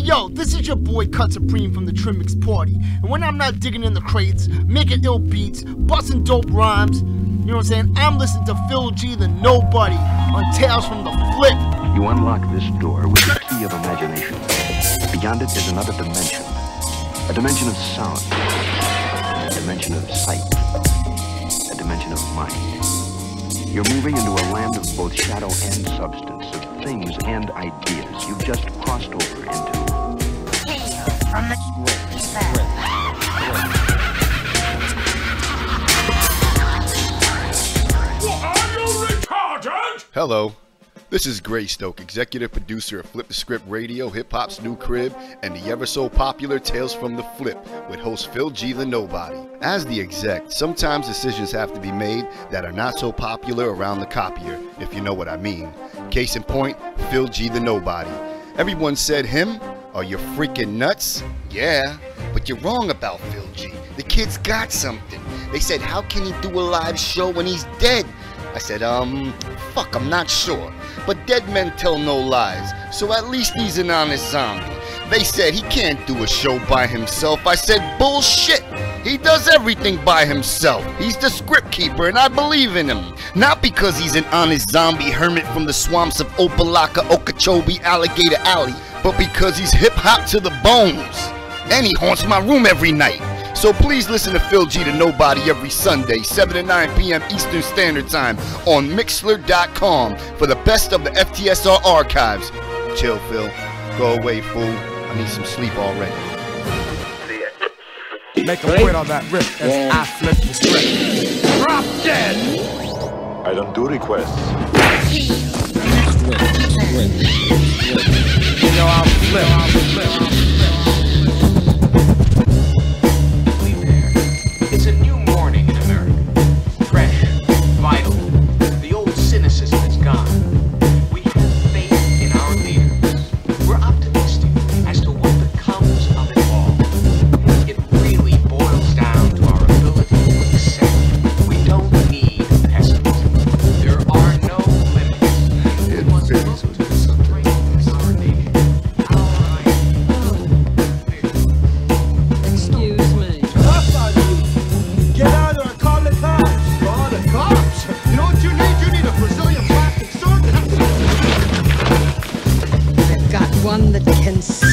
yo, this is your boy Cut Supreme from the Trimmix Party. And when I'm not digging in the crates, making ill beats, busting dope rhymes, you know what I'm saying? I'm listening to Phil G the Knowbody on Tales from the Flip. You unlock this door with the key of imagination. Beyond it is another dimension. A dimension of sound. A dimension of sight. A dimension of mind. You're moving into a land of both shadow and substance, of things and ideas you've just crossed over into. Tales from the Hello, this is Greystoke, executive producer of Flip the Script Radio, hip hop's new crib, and the ever so popular Tales from the Flip with host Phil G the Knowbody. As the exec, sometimes decisions have to be made that are not so popular around the copier, if you know what I mean. Case in point, Phil G the Knowbody. Everyone said him? Are you freaking nuts? Yeah, but you're wrong about Phil G. The kid's got something. They said, how can he do a live show when he's dead? I said, fuck, I'm not sure. But dead men tell no lies, so at least he's an honest zombie. They said he can't do a show by himself. I said, bullshit. He does everything by himself. He's the script keeper, and I believe in him. Not because he's an honest zombie hermit from the swamps of Opalaka, Okeechobee, Alligator Alley, but because he's hip-hop to the bones. And he haunts my room every night. So please listen to Phil G the Knowbody every Sunday, 7 to 9 p.m. Eastern Standard Time on Mixlr.com for the best of the FTSR archives. Chill, Phil. Go away, fool. I need some sleep already. Make a quit on that rip as I flip the script. Drop dead! I don't do requests. You know I'll flip. It's a new morning in America. Fresh, vital. The old cynicism is gone. We have faith in our leaders. We're optimistic as to what becomes of it all. It really boils down to our ability to accept. We don't need pessimism. There are no limits. We must look to the strength of our nation. Excuse me. Get out there and call the cops. Call the cops? You know what you need? You need a Brazilian plastic surgeon. I've got one that can see.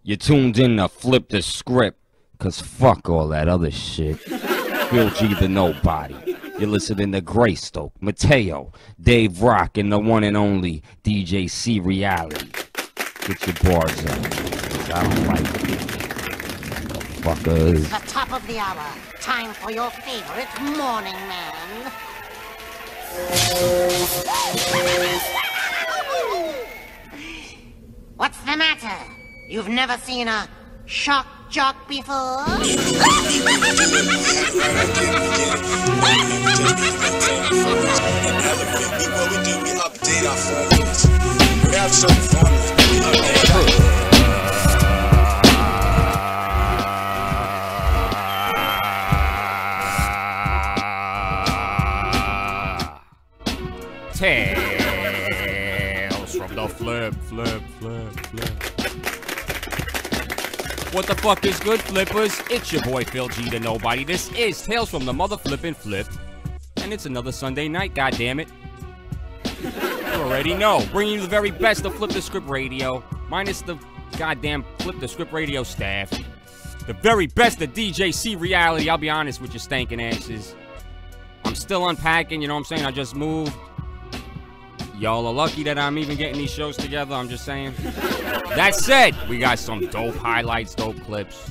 You tuned in to Flip the Script, cause fuck all that other shit. Phil G the Knowbody. You're listening to Greystoke, Mateo, Dave Rock, and the one and only DJ C Reality. Get your bars up, cause I don't like it. Fuckers. The top of the hour. Time for your favorite morning man. What's the matter? You've never seen a shock jock before? Now before we do, we update our formulas. We have certain formulas, but we update our Tales from the Flip. What the fuck is good, flippers? It's your boy Phil G the Knowbody. This is Tales from the Mother Flippin' Flip. And it's another Sunday night, goddammit. You already know. Bringing you the very best of Flip the Script Radio. Minus the goddamn Flip the Script Radio staff. The very best of DJ C Reality. I'll be honest with you stankin' asses. I'm still unpacking, you know what I'm saying? I just moved. Y'all are lucky that I'm even getting these shows together, I'm just saying. That said, we got some dope highlights, dope clips.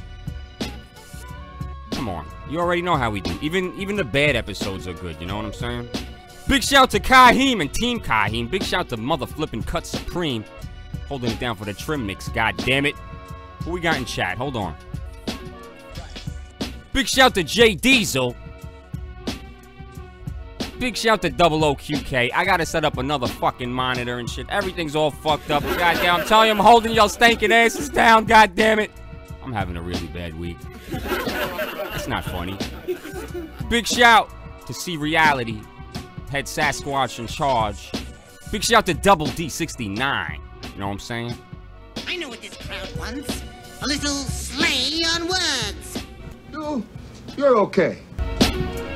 Come on. You already know how we do. Even the bad episodes are good, you know what I'm saying? Big shout to Kaheem and Team Kaheem. Big shout to Mother Flippin' Cut Supreme. Holding it down for the trim mix, god damn it. Who we got in chat? Hold on. Big shout to J Diesel. Big shout to Double OQK. I gotta set up another fucking monitor and shit. Everything's all fucked up. Goddamn, I'm telling you, I'm holding y'all stinking asses down, god damn it. I'm having a really bad week. It's not funny. Big shout to See Reality. Head Sasquatch in charge. Big shout to Double D69. You know what I'm saying? I know what this crowd wants. A little slay on words. You're okay.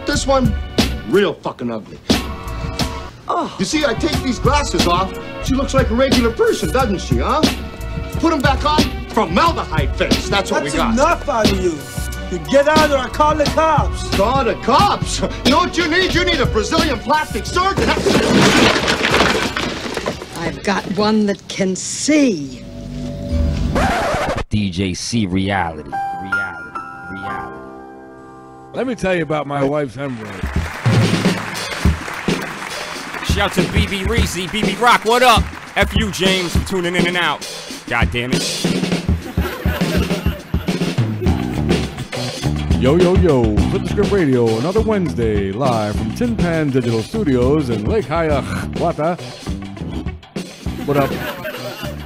This one, real fucking ugly. Oh, you see, I take these glasses off. She looks like a regular person, doesn't she, huh? Put them back on. Formaldehyde face. That's what we got. That's enough out of you. You get out or I call the cops. Call the cops? You know what you need? You need a Brazilian plastic surgeon. I've got one that can see. DJ C Reality. Let me tell you about my wife's hemorrhoid. Shout to BB Reezy, BB Rock, what up? F you, James, for tuning in and out. God damn it. Yo, Flip the Script Radio, another Wednesday, live from Tin Pan Digital Studios in Lake Hiawatha. What up?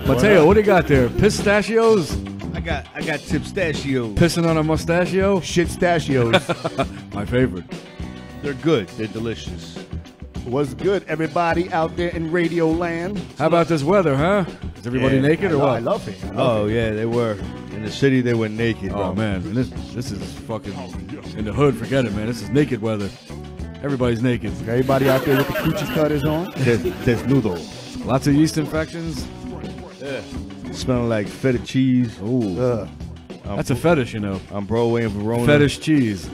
Mateo, what do you got there? Pistachios? I got tipstachios. Pissing on a mustachio? Shitstachios. My favorite. They're good. They're delicious. What's good, everybody out there in Radio Land? How about this weather, huh? Is everybody naked or what? I love it. Yeah, they were. In the city, they were naked, bro. Oh, man. And this is fucking... In the hood, forget it, man. This is naked weather. Everybody's naked. Everybody out there with the coochie cutters on? There's noodle. Lots of yeast infections. Yeah. Smelling like feta cheese. Ooh. That's a fetish, you know. On Broadway and Verona. Fetish cheese.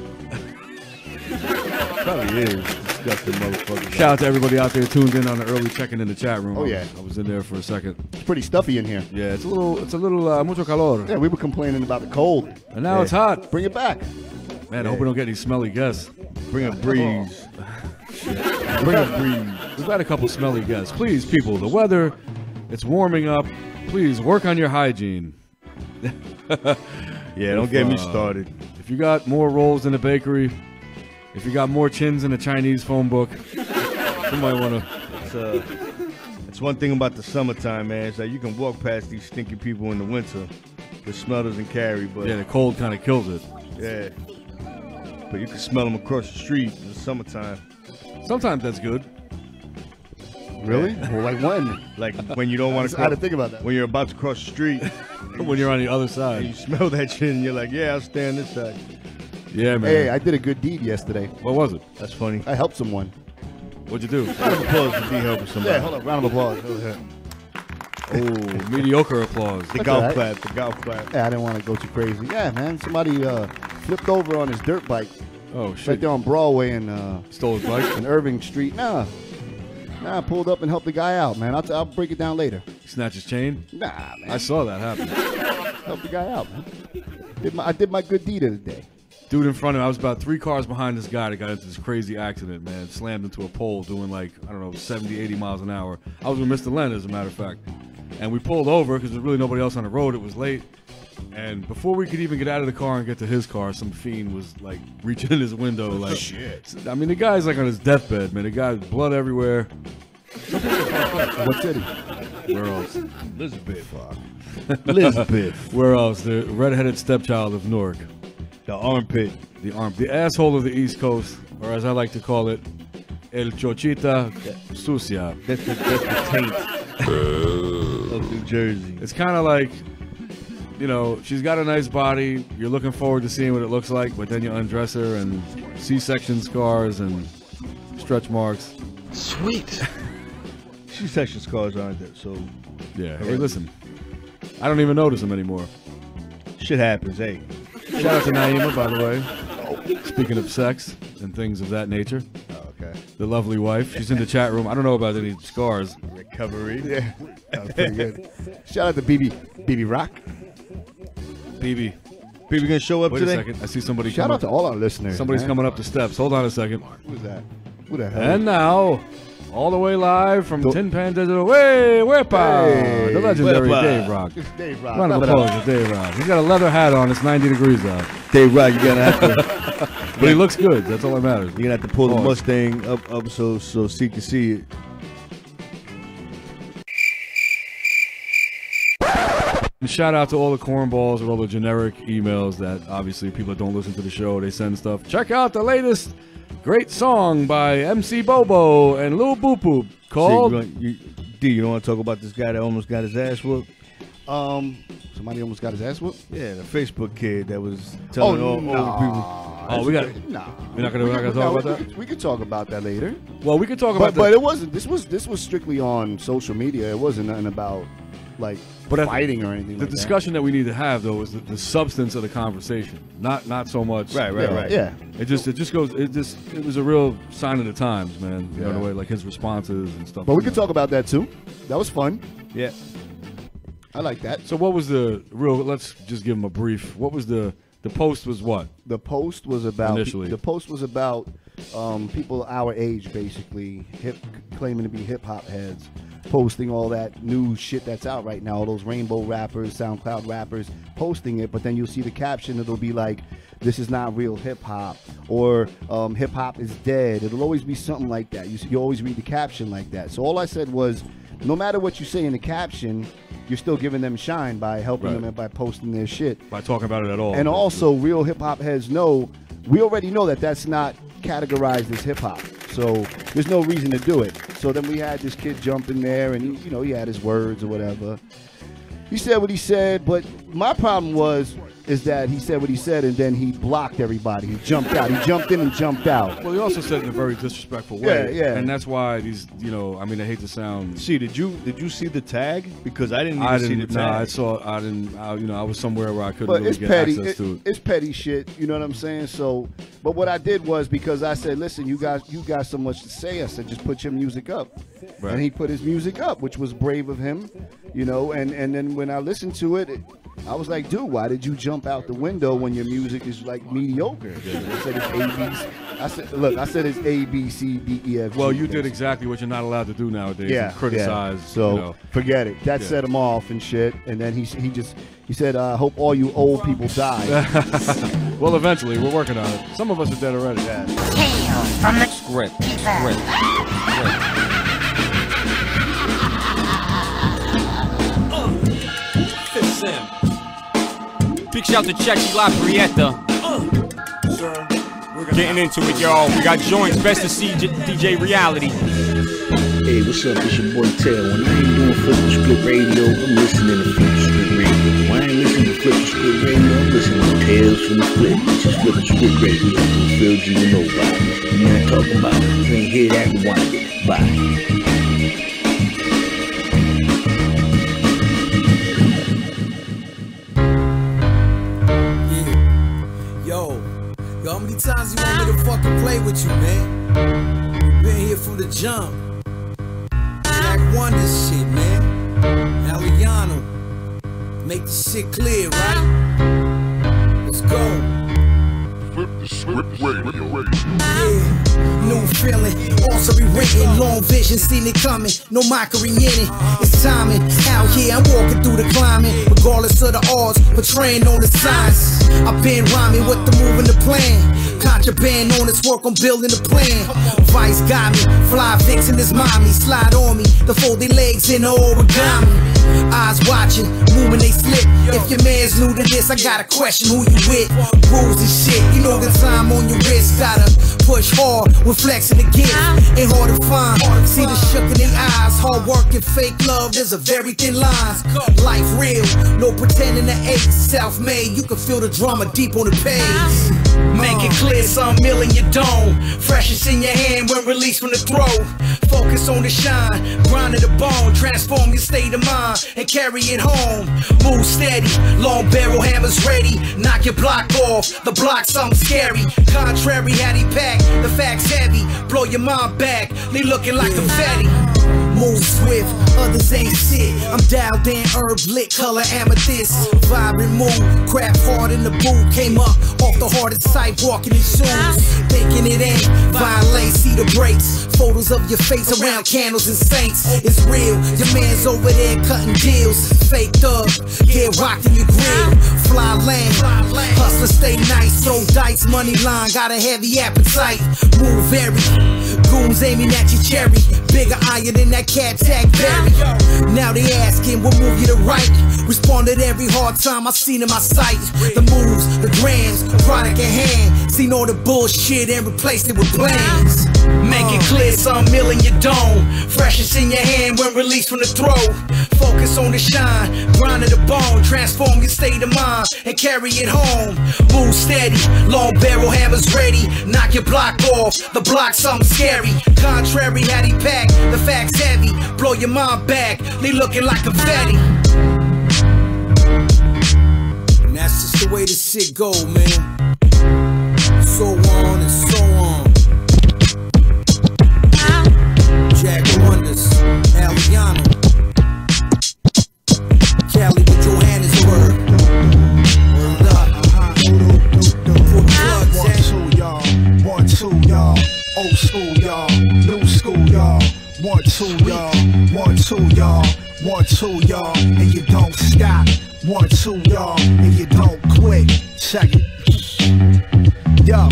Probably is. Disgusting motherfucker. Shout out to everybody out there tuned in on the early check-in in the chat room. Oh, yeah. I was in there for a second. It's pretty stuffy in here. Yeah, it's a little mucho calor. Yeah, we were complaining about the cold. And now it's hot. Bring it back. Man, I hope we don't get any smelly guests. Bring a breeze. Bring a breeze. We've got a couple smelly guests. Please, people, the weather, it's warming up. Please, work on your hygiene. Yeah, don't get me started. If you got more rolls in the bakery, if you got more chins in a Chinese phone book, you might want to... It's one thing about the summertime, man. It's like you can walk past these stinky people in the winter. The smell doesn't carry, but... Yeah, the cold kind of kills it. Yeah. But you can smell them across the street in the summertime. Sometimes that's good. Really? Well, like when? Like when you don't want to. I had to think about that. When you're about to cross the street. When you're on the other side. And you smell that shit and you're like, yeah, I'll stay on this side. Yeah, man. Hey, I did a good deed yesterday. What was it? That's funny. I helped someone. What'd you do? Round of applause for being helping somebody. Yeah, hold on. Round of applause. Oh, mediocre applause. The golf clap. The golf clap. Yeah, I didn't want to go too crazy. Yeah, man. Somebody flipped over on his dirt bike. Oh, shit. Right there on Broadway and stole his bike? In Irving Street. Nah, I pulled up and helped the guy out, man. I'll break it down later. Snatch his chain? Nah, man. I saw that happen. Helped the guy out, man. I did my good deed of the day. Dude in front of me, I was about 3 cars behind this guy that got into this crazy accident, man. Slammed into a pole doing like, I don't know, 70, 80 miles an hour. I was with Mr. Len, as a matter of fact. And we pulled over because there was really nobody else on the road. It was late. And before we could even get out of the car and get to his car, some fiend was like reaching in his window. Like, shit. I mean, the guy's like on his deathbed, man. The guy's blood everywhere. What city? Where else? Elizabeth. Elizabeth. Where else? The redheaded stepchild of Newark. The armpit. The asshole of the East Coast, or as I like to call it, El Chochita Sucia. That's the taint of New Jersey. It's kind of like, you know, she's got a nice body. You're looking forward to seeing what it looks like, but then you undress her and C-section scars and stretch marks. Sweet. C-section scars aren't there, so... Yeah, hey, listen. I don't even notice them anymore. Shit happens, hey. Shout out to Naima, by the way. Speaking of sex and things of that nature. Oh, okay. The lovely wife. She's in the chat room. I don't know about any scars. Recovery. Yeah, that was pretty good. Shout out to BB Rock. BB. People gonna show up Wait today? a second. I see somebody. Shout out to all our listeners. Somebody's man. coming up the steps. Hold on a second. Who's that? Who the hell? And now, all the way live from Tin Pan Digital. Way, wepa! The legendary Dave Rock. It's Dave Rock. Round of applause for Dave Rock. He's got a leather hat on. It's 90 degrees out. Dave Rock, you gotta have to. But he looks good. That's all that matters. You're gonna have to pull the Mustang up so Seek can see it. And shout out to all the cornballs and all the generic emails that obviously people that don't listen to the show, they send stuff. Check out the latest great song by MC Bobo and Lil Boop Boop called... You don't want to talk about this guy that almost got his ass whooped? Somebody almost got his ass whooped? Yeah, the Facebook kid that was telling all people. Oh, we got. Nah, we're not gonna talk about that. We could talk about that later. Well, we could talk about that. But it wasn't. This was strictly on social media. It wasn't nothing about like fighting or anything. The discussion that we need to have though is the substance of the conversation, not so much. Right. Yeah. It just goes. It was a real sign of the times, man. You know the way like his responses and stuff. But we could talk about that too. That was fun. Yeah. I like that. So what was the real? Let's just give him a brief. What was the post was what? The post was about initially. The post was about people our age, basically, claiming to be hip hop heads, posting all that new shit that's out right now. All those rainbow rappers, SoundCloud rappers, posting it. But then you'll see the caption. It'll be like, "This is not real hip hop," or "Hip hop is dead." It'll always be something like that. You always read the caption like that. So all I said was, no matter what you say in the caption, you're still giving them shine by helping them and by posting their shit. By talking about it at all. And also, real hip-hop heads know, we already know that that's not categorized as hip-hop. So there's no reason to do it. So then we had this kid jump in there, and he had his words or whatever. He said what he said, but my problem is that he said what he said, and then he blocked everybody. He jumped out. He jumped in and jumped out. Well, he also said it in a very disrespectful way. Yeah. And that's why these, I mean, I hate to sound. See, did you see the tag? Because I didn't even see the tag. No, I didn't. I was somewhere where I couldn't But really it's get petty. access to it. It's petty shit. You know what I'm saying? So, but what I did was, because I said, listen, you got so much to say. I said, just put your music up. Right. And he put his music up, which was brave of him. And then when I listened to it, I was like, dude, why did you jump out the window when your music is like mediocre? I said it's A, I said it's A, B, C, D, E, F, G. Well, you did exactly what you're not allowed to do nowadays. Yeah, criticize. So forget it. That set him off and shit. And then he said, I hope all you old people die. Well, eventually, we're working on it. Some of us are dead already. Tales from the Script. Big shout to Chechi La Prieta. Getting into it, y'all. We got joints. Best to see DJ Reality. Hey, what's up? It's your boy Tail. When I ain't doing Flippa Script Radio, I'm listening to Flippa Script Radio. When I ain't listening to Flippa Script Radio, I'm listening to Tales from the Flip, which is Flippa Script Radio with Phil G and Knowbody. You know what I'm talking about? If you ain't hear that, rewind it. Bye. How many times you want me to fucking play with you, man? Been here from the jump. Jack won this shit, man. Aliano. Make the shit clear, right? Let's go. Flip the Script Radio. Yeah, new feeling, also rewritten, long vision, seen it coming, no mockery in it. It's timing, out here I'm walking through the climate, regardless of the odds, portraying on the signs. I've been rhyming with the move and the plan. Contraband on its work, I'm building a plan. Vice got me, fly vixen is mommy, slide on me, the folding legs in the origami. Eyes watching, moving they slip. If your man's new to this, I got a question, who you with? Rules and shit, you know the time on your wrist. Gotta push hard with flexing the gift. Ain't hard to find, see the shook in their eyes. Hard work and fake love, there's a very thin lines. Life real, no pretending to ache. Self-made, you can feel the drama deep on the page. Make it clear, some mill in your dome. Freshest in your hand when released from the throat. Focus on the shine, grind to the bone. Transform your state of mind and carry it home. Move steady, long barrel hammers ready. Knock your block off, the block something scary. Contrary, how he pack, the facts heavy. Blow your mind back, they looking like confetti. Move swift, others ain't shit. I'm dialed in, herb lit, color amethyst. Vibrant mood, craft hard in the boot. Came up off the hardest site, walking in shoes. Thinking it ain't, violate, see the breaks. Photos of your face around candles and saints. It's real, your man's over there cutting deals. Faked up, get rocked in your grill. Fly lane, hustler stay nice. Throw dice, money line, got a heavy appetite. Move very, goons aiming at your cherry. Bigger iron than that cat tag berry. Now they asking what move you to right. Responded every hard time I seen in my sight. The moves, the grams, product in hand. Seen all the bullshit and replaced it with plans. Make it clear, some mill in your dome. Freshest in your hand when released from the throat. Focus on the shine, grind to the bone. Transform your state of mind and carry it home. Move steady, long barrel hammers ready. Knock your block off, the block something scary. Contrary, how he pack, the facts heavy. Blow your mind back, they looking like a fatty. And that's just the way this shit go, man. So on and so on. Jack Wonders, Aliana, Cali with Johannesburg. Word up. 1, 2, y'all. Old school, y'all. New school, y'all. 1, 2, y'all. 1, 2, y'all. 1, 2, y'all. And you don't stop. 1, 2, y'all. And you don't quit. Check it. Yo.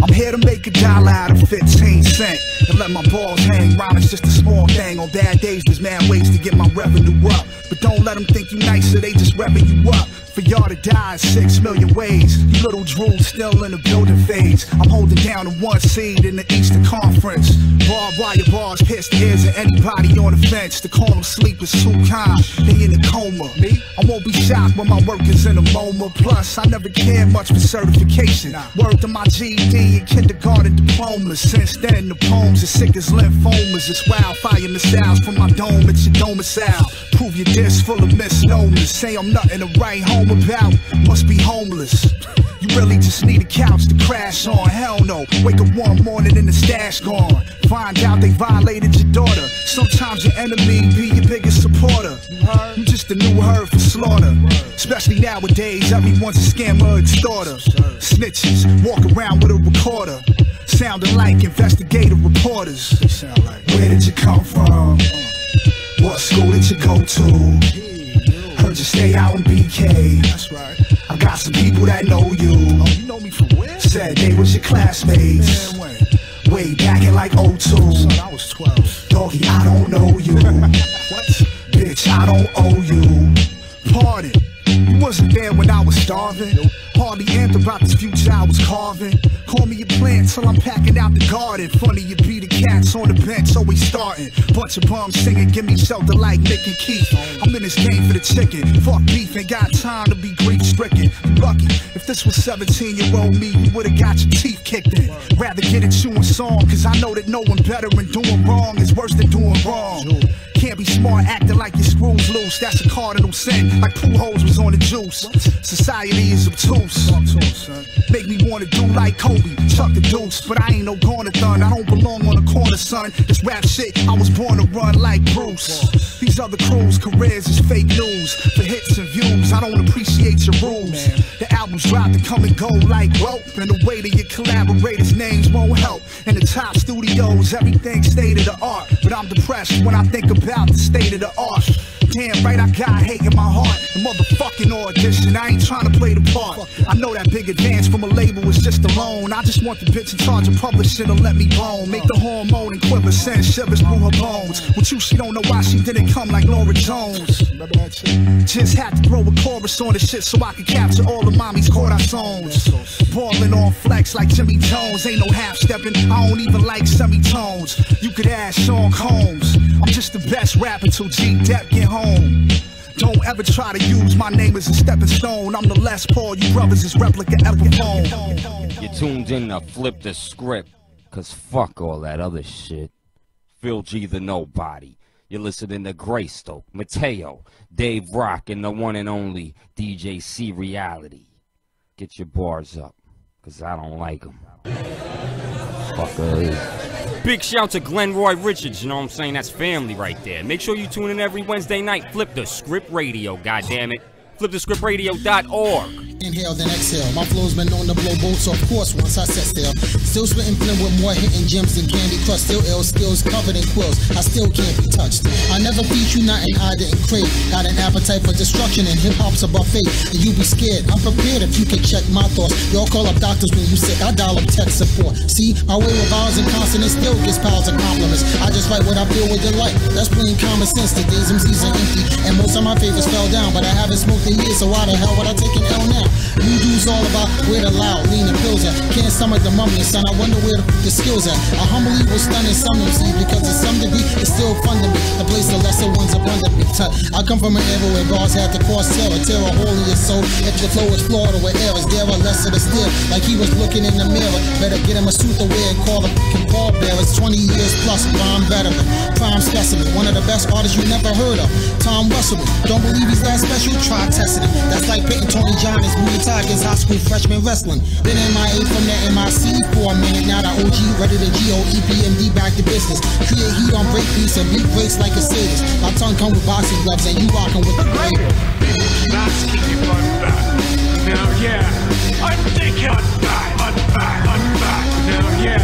I'm here to make $1 out of 15 cents and let my balls hang. Rhyming's just a small thing. On bad days, there's mad ways to get my revenue up. But don't let them think you nicer, they just revving you up. For y'all to die 6 million ways. You little drool still in the building phase. I'm holding down the 1 seed in the Eastern Conference. Barbed wire bars pierce the ears of anybody on the fence. To call them sleep is too kind, they in a coma. Me? I won't be shocked when my work is in a MoMA. Plus, I never cared much for certification. Word to my GED and kindergarten diplomas. Since then, the poems are sick as lymphomas. It's wildfire missiles from my dome at your domicile. Prove your diss full of misnomers. Say I'm nothing to write home about. Must be homeless. You really just need a couch to crash on. Hell no. Wake up one morning and the stash gone. Find out they violated your daughter. Sometimes your enemy be your biggest supporter. You just a new herd for slaughter. Especially nowadays, everyone's a scammer, extorter. Snitches walk around with a recorder, sounding like investigative reporters. Where did you come from? What school did you go to? Heard you stay out in BK. That's right. I got some people that know you. Oh, you know me from where? Said they was your classmates. Man, way back in like 02. Son, I was 12. Doggy, I don't know you. What? Bitch, I don't owe you. Pardon. You wasn't there when I was starving. Nope. Hardly answered about this future I was carving. Call me a plant till I'm packing out the garden. Funny you be the cats on the bench, always starting. Bunch of bums singing, give me shelter like Nick and Keith. I'm in this game for the chicken. Fuck beef, ain't got time to be grief stricken. You lucky, if this was 17-year-old me, you would've got your teeth kicked in. Rather get it chewing song, cause I know that knowing better and doing wrong is worse than doing wrong. Can't be smart acting like your screws loose. That's a cardinal sin, like Pujols was on the juice. Society is obtuse. Make me wanna do like Kobe, chuck the deuce. But I ain't no Garnathon, I don't belong on the corner, son. This rap shit, I was born to run like Bruce. These other crews' careers is fake news. For hits and views, I don't appreciate your rules. The albums drop to come and go like rope. And the way that your collaborators' names won't help. In the top studios, everything's state of the art. But I'm depressed when I think about the state of the art. Damn right, I got hate in my heart. The motherfucking audition, I ain't trying to play the part. I know that big advance from a label is just a loan. I just want the bitch in charge of publishing to let me bone. Make the hormone and quiver, send shivers through her bones. With you, she don't know why she didn't come like Laura Jones. Just had to throw a chorus on the shit so I could capture all the mommy's corazones. Ballin' on flex like Jimmy Jones. Ain't no half-stepping, I don't even like semitones. You could ask Sean Combs. I'm just the best rapper till G-Dep get home. Don't ever try to use my name as a stepping stone. I'm the Les Paul, you brothers is replica Epiphone. You tuned in to Flip the Script, cause fuck all that other shit. Phil G the Knowbody. You're listening to Greystoke, Mateo, Dave Rock, and the one and only DJ C Reality. Get your bars up, cause I don't like them. Fuckers. Big shout to Glenroy Richards, you know what I'm saying? That's family right there. Make sure you tune in every Wednesday night. Flip the Script Radio, goddammit. FlipTheScriptRadio.org. Inhale, then exhale. My flow's been known to blow bolts, so of course, once I set still. Still spitting flint with more hitting gems than Candy Crush. Still ill skills covered in quills. I still can't be touched. I never feed you nothing I didn't crave. Got an appetite for destruction, and hip-hop's a buffet. And you be scared. I'm prepared if you can check my thoughts. Y'all call up doctors when you sick. I dial up tech support. See, my way with vowels and consonants still gets piles of compliments. I just write what I feel with delight. That's plain common sense. The days MCs are empty, and most of my favorites fell down. But I haven't smoked in years, so why the hell would I take an L now? You dudes all about where the loud, lean and pills at. Can't stomach the mumbling, son. I wonder where the skills at. I humbly will stun in some MCs because to some degree it's still fun to me. The place the lesser ones abundant me. I come from an era where bars had to cause terror, tear a hole in your soul. If the flow is flawed or with errors, there are less of the still. Like he was looking in the mirror. Better get him a suit to wear and call him pallbearers. 20 years plus, rhyme veteran, prime specimen, one of the best artists you never heard of. Tom Russell. Don't believe he's that special? Try testing him. That's like pitting Tony John as Muay Thai against high school freshman wrestling. Been MIA from the MIC for a minute. Now the OG ready to GO EPMD back to business. Create heat on break beats and beat breaks like a sadist. My tongue come with boxing gloves and you rockin' with the blade. That's keep on back. Now yeah, I think I'm back. I'm back. I'm back. Now yeah,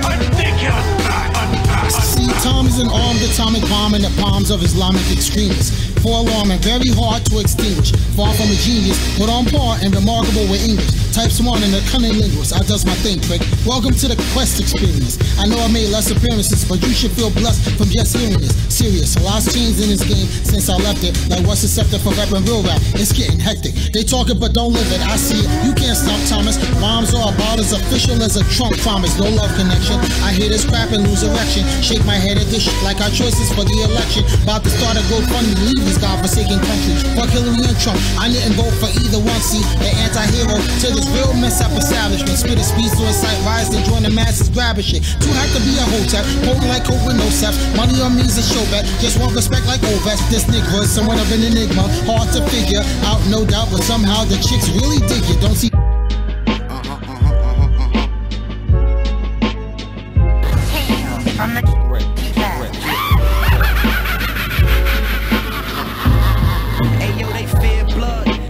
I think I'm back. I'm back. See, Tom is an armed atomic bomb in the palms of Islamic extremists. Forewarned and very hard to extinguish. Far from a genius, but on par and remarkable with English. Type smart and a cunning linguist. I does my thing, prick. Welcome to the Quest experience. I know I made less appearances, but you should feel blessed from just hearing this. Serious, a lot's changed in this game since I left it. Like what's accepted for rap and real rap? It's getting hectic. They talk it but don't live it. I see it. You can't stop Thomas. Rhymes are about as official as a Trump promise. No love connection. I hear this crap and lose erection. Shake my head at this shit like our choices for the election. About to start a GoFundMe. Leave this godforsaken country. Fuck Hillary and Trump. I didn't vote for either one. See, an anti-hero to this real mess up establishment. Spit a speech to incite riots to join the masses grabbing shit. Too hot to be a hotep. Holding like coke with no steps. Money on me is a show bet. Just want respect like Ovest. This nigga is somewhat of an enigma. Hard to figure out, no doubt, but somehow the chicks really dig you. Don't see.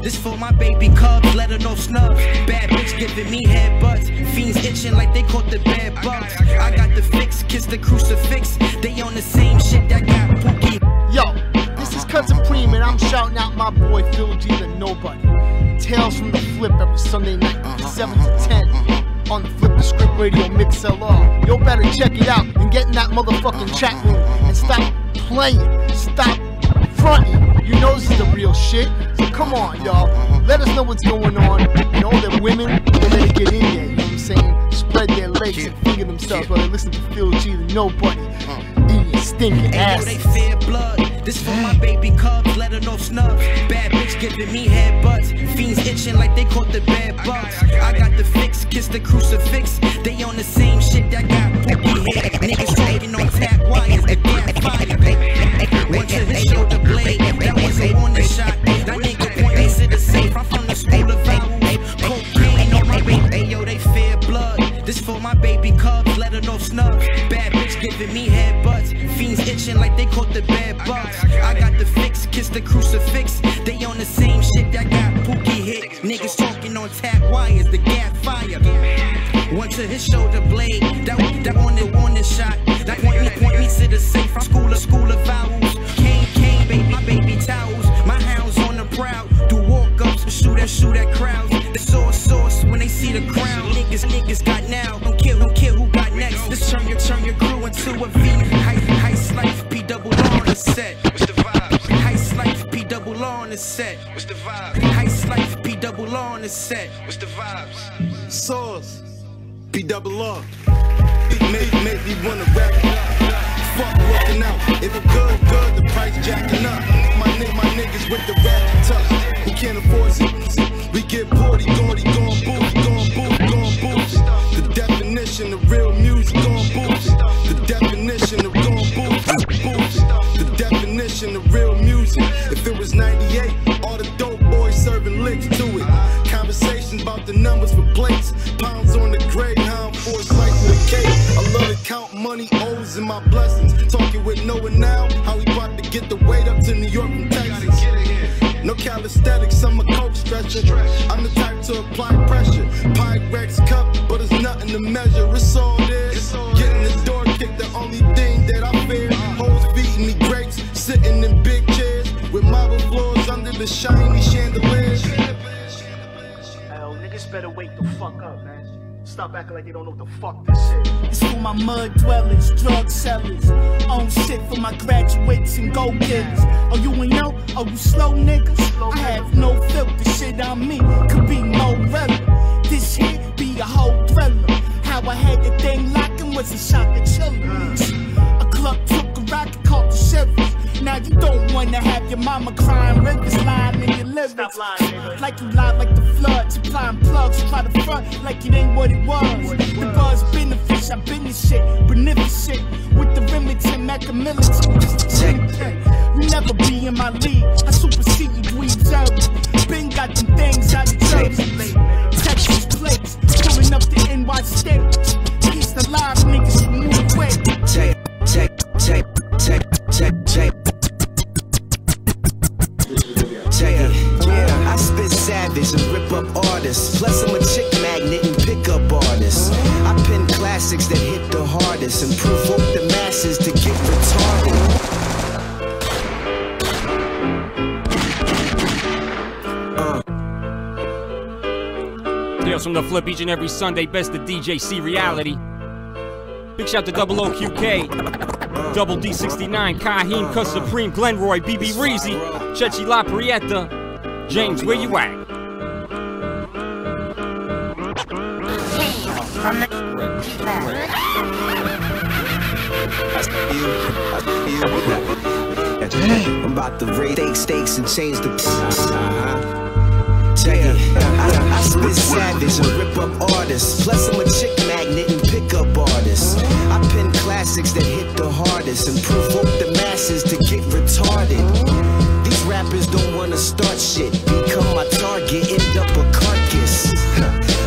This for my baby cubs, let her know snubs. Bad bitch giving me headbutts. Fiends itching like they caught the bad bugs. I got the fix, kiss the crucifix. They on the same shit that got Pookie. Yo, this is Cut Supreme and I'm shouting out my boy Phil G the Nobody. Tales from the Flip every Sunday night, 7 to 10. On the Flip the Script Radio MixLR. Yo better check it out and get in that motherfucking chat room and stop playing. Stop fronting. You know this is the real shit. So come on, y'all. Let us know what's going on. And all the women, they better get in there, you know what I'm saying? Spread their legs and finger themselves while they listen to Phil G the Nobody. Eat your stinking ass. They fear blood. This for my baby cubs, let her know snubs. Bad bitch giving me headbutts. Fiends itching like they caught the bad bugs. I got the fix, kiss the crucifix. They on the same shit that got Pookie head. Niggas talking on tap wires, the gas fire. Went to his shoulder blade, that was a warning shot. That nigga point me to the safe. I'm from the school of vowels. Cocaine on my baby. Ayo, they fear blood. This for my baby cubs, let her know snubs. Bad bitch giving me headbutts. Fiends itching like they caught the bad bugs. I got the fix, kiss the crucifix. They on the same shit that got Pookie hit. Niggas talking on tap wires, the gas fire. Went to his shoulder blade, that one the warning shot. That point me to the safe. From school of vowels. Cane, baby, my baby towels. My hounds on the prowl. Do walk-ups, shoot at crowds. They saw a source when they see the crown. Niggas got now. Don't care who got next. Just turn your crew into a V. High slice, P double on the set. What's the vibes? High slice, P double on the set. What's the vibes? High slice, P double on the set. What's the vibes? Sauce, P double R. Make me wanna rap it up. Fuck looking out. If it good, the price jacking up. My niggas with the rap touch. Who can't afford it? We get porty, going booth. The definition of real music, going booth. The definition of going booth. The definition of real music. If it was 98, all the dope boys serving licks to it. Conversations about the numbers for plates. Pounds on the grade, how I'm for a slice of the cake. I love to count money my blessings. Talking with Noah now, how he about to get the weight up to New York from Texas. No calisthenics, I'm a coke stretcher. I'm the type to apply pressure. Pyrex cup, but it's nothing to measure. It's all there. Getting the door kicked, the only thing that I fear. Hoes feeding me grapes, sitting in big chairs with marble floors under the shiny chandeliers. Hell, niggas better wake the fuck up, man. Stop acting like they don't know what the fuck this is. It's for my mud dwellers, drug sellers. Own shit for my graduates and go-getters. Oh, you ain't know? Oh, you slow niggas? I have no filter, shit on me could be more relevant. This here be a whole thriller. How I had the thing locking was a shock of chillers. A club took a rocket called the Shivers. Now you don't wanna have your mama crying rivers lying in your livers. Stop lying, nigga. Like you lied like the flood, supplying plugs, try to front like it ain't what it was. The buzz benefits, I've been this shit, beneficent with the Remington Macamilitary. You never be in my league, I supersede you, dweebs early. Been got them things out of Jersey. Texas plates, pulling up the NY state. East alive niggas from New Way. Check. Yeah, I spit savage and rip up artists. Plus I'm a chick magnet and pick up artists. I pen classics that hit the hardest and provoke the masses to get retarded. Tales from the Flip each and every Sunday. Best of DJ C Reality. Big shout to Double OQK, Double D69, Kaheem, Cuss Supreme, Glenroy, BB Reezy, Chechi La Prieta. James, where you at? I'm about to raise stakes and change the. Check it. I spit savage and rip up artists. Plus I'm a chick magnet and pick up artists. I pen classics that hit the hardest and provoke the masses to get retarded. These rappers don't wanna start shit. Become my target, end up a carcass.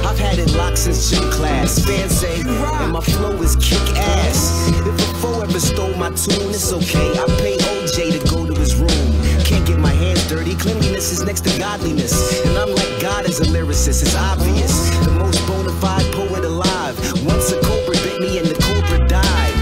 I've had it locked since gym class. Fans say, and my flow is kick ass. If a foe ever stole my tune, it's okay. I pay OJ to go to his room. Can't get my hands dirty. Cleanliness is next to godliness. And I'm like God as a lyricist, it's obvious. The most bona fide poet alive. Once a cobra bit me and the cobra died.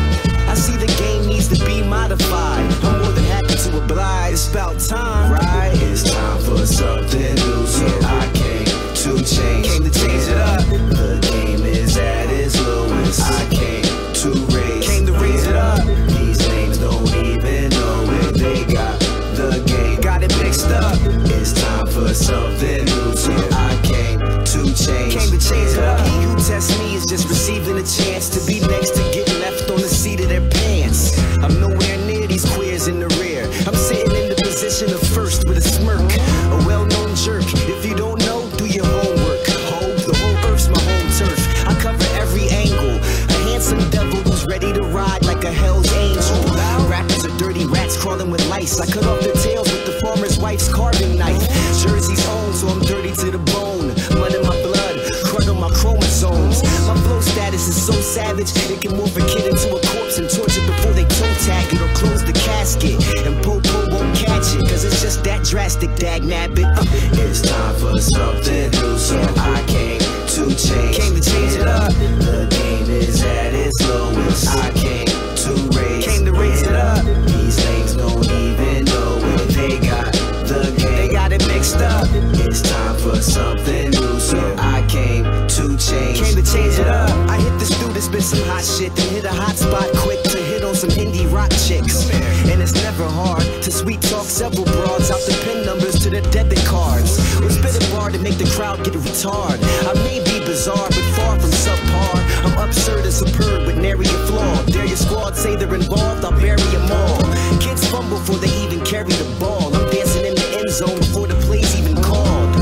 I see the game needs to be modified. I'm more than happy to oblige. It's about time, right? It's time for something new, so I came to change. Came to change it up. The game is at its lowest. I came to raise. Came to raise it up. These names don't even know it. They got the game, got it mixed up. It's time for something new, so I came to change. Came to change it up. He who tests me is just receiving a chance to be next to get left on the seat of their pants. I'm nowhere near these queers in the rear. I'm sitting in the position of first with a smirk. A well-known jerk. If you don't know, do your homework. The whole earth's my home turf. I cover every angle. A handsome devil who's ready to ride like a hell's angel. Rappers are dirty rats crawling with lice. I cut off their tails with the farmer's wife's carving knife. Jersey's own, so I'm dirty to the bone. Mud in my blood, crud on my chromosomes. My flow status is so savage, it can morph a kid into a corpse and torture before they toe tag it or close the casket. And Popo won't catch it, cause it's just that drastic, dag nabbit. It's time for something new, so I came to change. Came to change it up. The game is at its lowest. I came to raise. Came to raise it up. These things don't even know it. They got the game. They got it mixed up. It's time for something new, so I came to change. Came to change it up. I hit the studio, spit some hot shit, then hit a hot spot quick to hit on some indie rock chicks. And it's never hard to sweet talk several broads out the pin numbers to the debit cards. Or spit a bar to make the crowd get a retard. I may be bizarre, but far from subpar. I'm absurd and superb with nary a flaw. Dare your squad say they're involved, I'll bury them all. Kids fumble before they even carry the ball. I'm dancing in the end zone before the play's even called.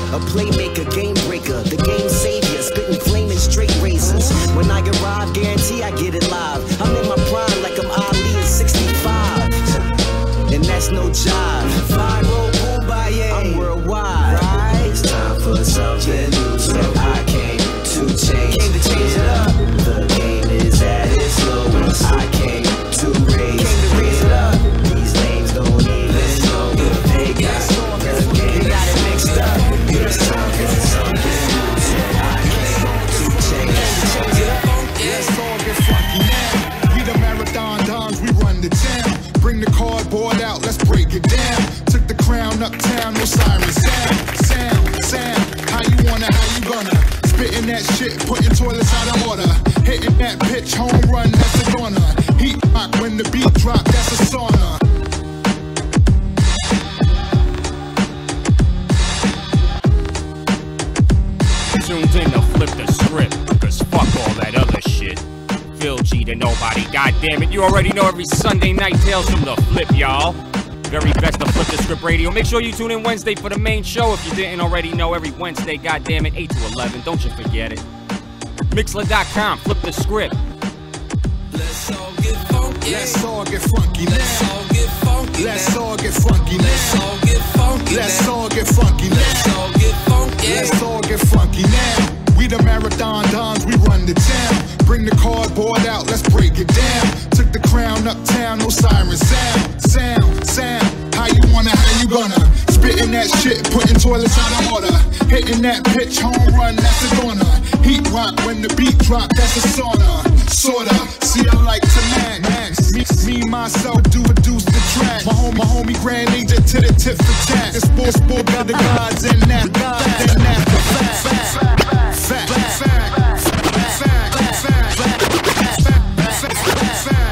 A playmaker, game breaker, the game savior, spitting flaming straight razors. When I arrive, guarantee I get it live. I'm in my prime like I'm Ali in 65. And that's no jive. Viral, boom, by I'm worldwide. Right? It's time for something new, so I came to change. Came to change it up. The game is at its lowest. I came gonna? Spitting that shit, putting toilets out of order. Hitting that pitch, home run, that's a goner. Heat rock when the beat drop, that's a sauna. Tuned in to flip the script, cause fuck all that other shit. Phil G to Knowbody, goddammit, you already know every Sunday night Tales from the Flip, y'all. Very best of Flip the Script Radio. Make sure you tune in Wednesday for the main show if you didn't already know. Every Wednesday, goddammit, 8 to 11, don't you forget it. Mixler.com, flip the script. Let's all get funky. Let's all get funky now. Let's all get funky. Let's all get funky now. Let's all get funky. Let's all get funky now. Let's all get funky. Let's all get funky now. We the marathon dons, we run the town. Bring the cardboard out, let's break it down. Took the crown uptown, no siren sound. Sound, how you wanna, how you gonna? Spitting that shit, putting toilets out of order. Hitting that pitch, home run, that's a goner. Heat rock when the beat drop, that's a sauna. Sorta, see I like to max. Me myself, produce the track. My homie Grand Agent to the tip for tax. It's sport got the gods and that.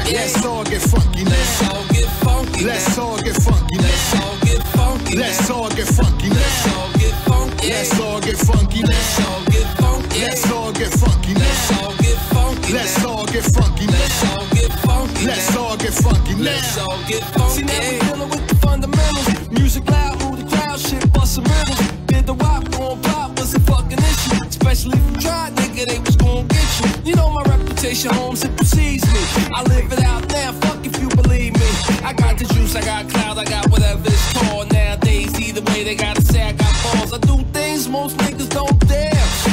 Let's all get funky. Let's all get funky. Let's all get funky. Let's all get funky. Let's all get funky. Let's all get funky. Let's all get funky. Let's all get funky. Let's all get funky. Let's all get funky. Let's all get funky. Let's all get funky. Let's all get funky. Let's all get funky. See now we dealing with the fundamentals. Music loud, move the crowd, shit bustin' riddles. Did the wop gon' pop was a fucking issue. Especially if you tried, nigga, they was gon' get you. You know my reputation, Holmes, it precedes me. I live it out now, fuck if you believe me. I got the juice, I got clout, I got whatever it's called. Nowadays, either way, they gotta say I got balls. I do things most niggas don't dare.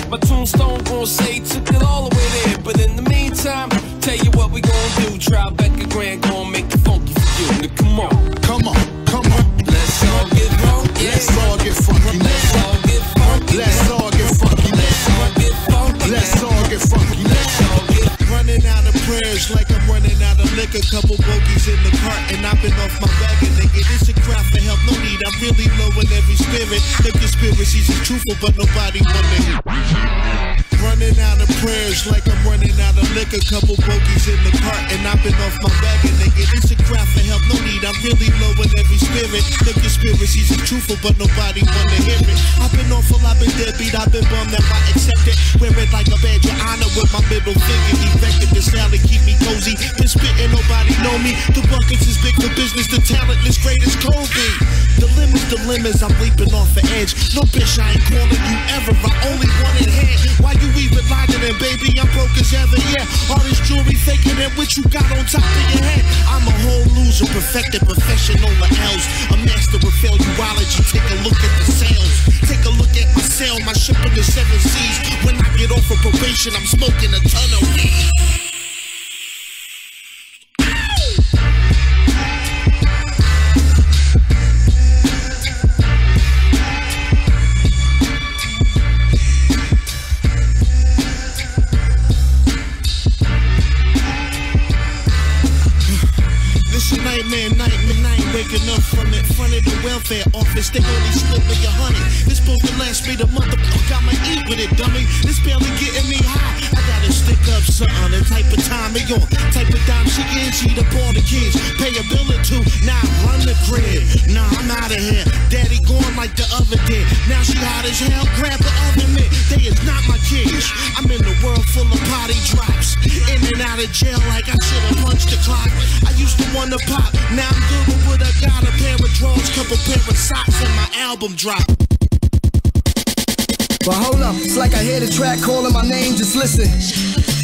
My tombstone gon' say took it all the way there. But in the meantime, tell you what we gon' do. Tribeca Grand gon' make it funky for you. Now come on, come on, come on. Let's all get funky. Let's all get funky. Let's all get funky. Let's all get funky. Let's all get funky. Let's all get funky. Let's all get running out of prayers like I'm running out of liquor. Couple bogeys in the cart and I've been off my wagon, nigga. It's a cry for help, no need. I'm really low in every spirit. The conspiracies is truthful, but nobody wanna hear. Running out of prayers like I'm running out of liquor. Couple bogeys in the cart and I've been off my wagon, nigga. It's a cry for help, no need. I'm really low in every spirit. The conspiracies is truthful, but nobody wanna hear it. I've been awful, I've been deadbeat, I've been bummed that I accept it. Wear it like a badge of honor with my middle finger. Erected the style to keep me cozy. Been spitting, nobody know me. The buckets is big for business, the talentless great as Kobe. The limits, I'm leaping off the edge. No bitch, I ain't calling you ever. I only want it hand. Why you even lying then, baby? I'm broke as ever, yeah. All this jewelry faking and what you got on top of your head. I'm a whole loser, perfected professional else. A master of failuology. Take a look at the sales. Take a look at my sale, my ship in the 7 seas. When I get off of probation, I'm smoking a ton of weed. Nightmare, waking up from it, front of the welfare office. They only slip me 100. This supposed to last me the motherfucker. I'ma eat with it, dummy. This barely getting me high. I gotta stick up something. The type of time they on, type of dime she is. She the all the kids, pay a bill or two. Now I run the crib. Nah, I'm out of here. Daddy gone like the other did. Now she hot as hell. Grab the oven mitt. They is not my kids. I'm in the world full of potty drops. In and out of jail like I should've punched the clock. I used to wanna pop. Now I'm good with what I got. A pair of drawers, couple pair of socks, and my album drop. But hold up, it's like I hear the track calling my name, just listen.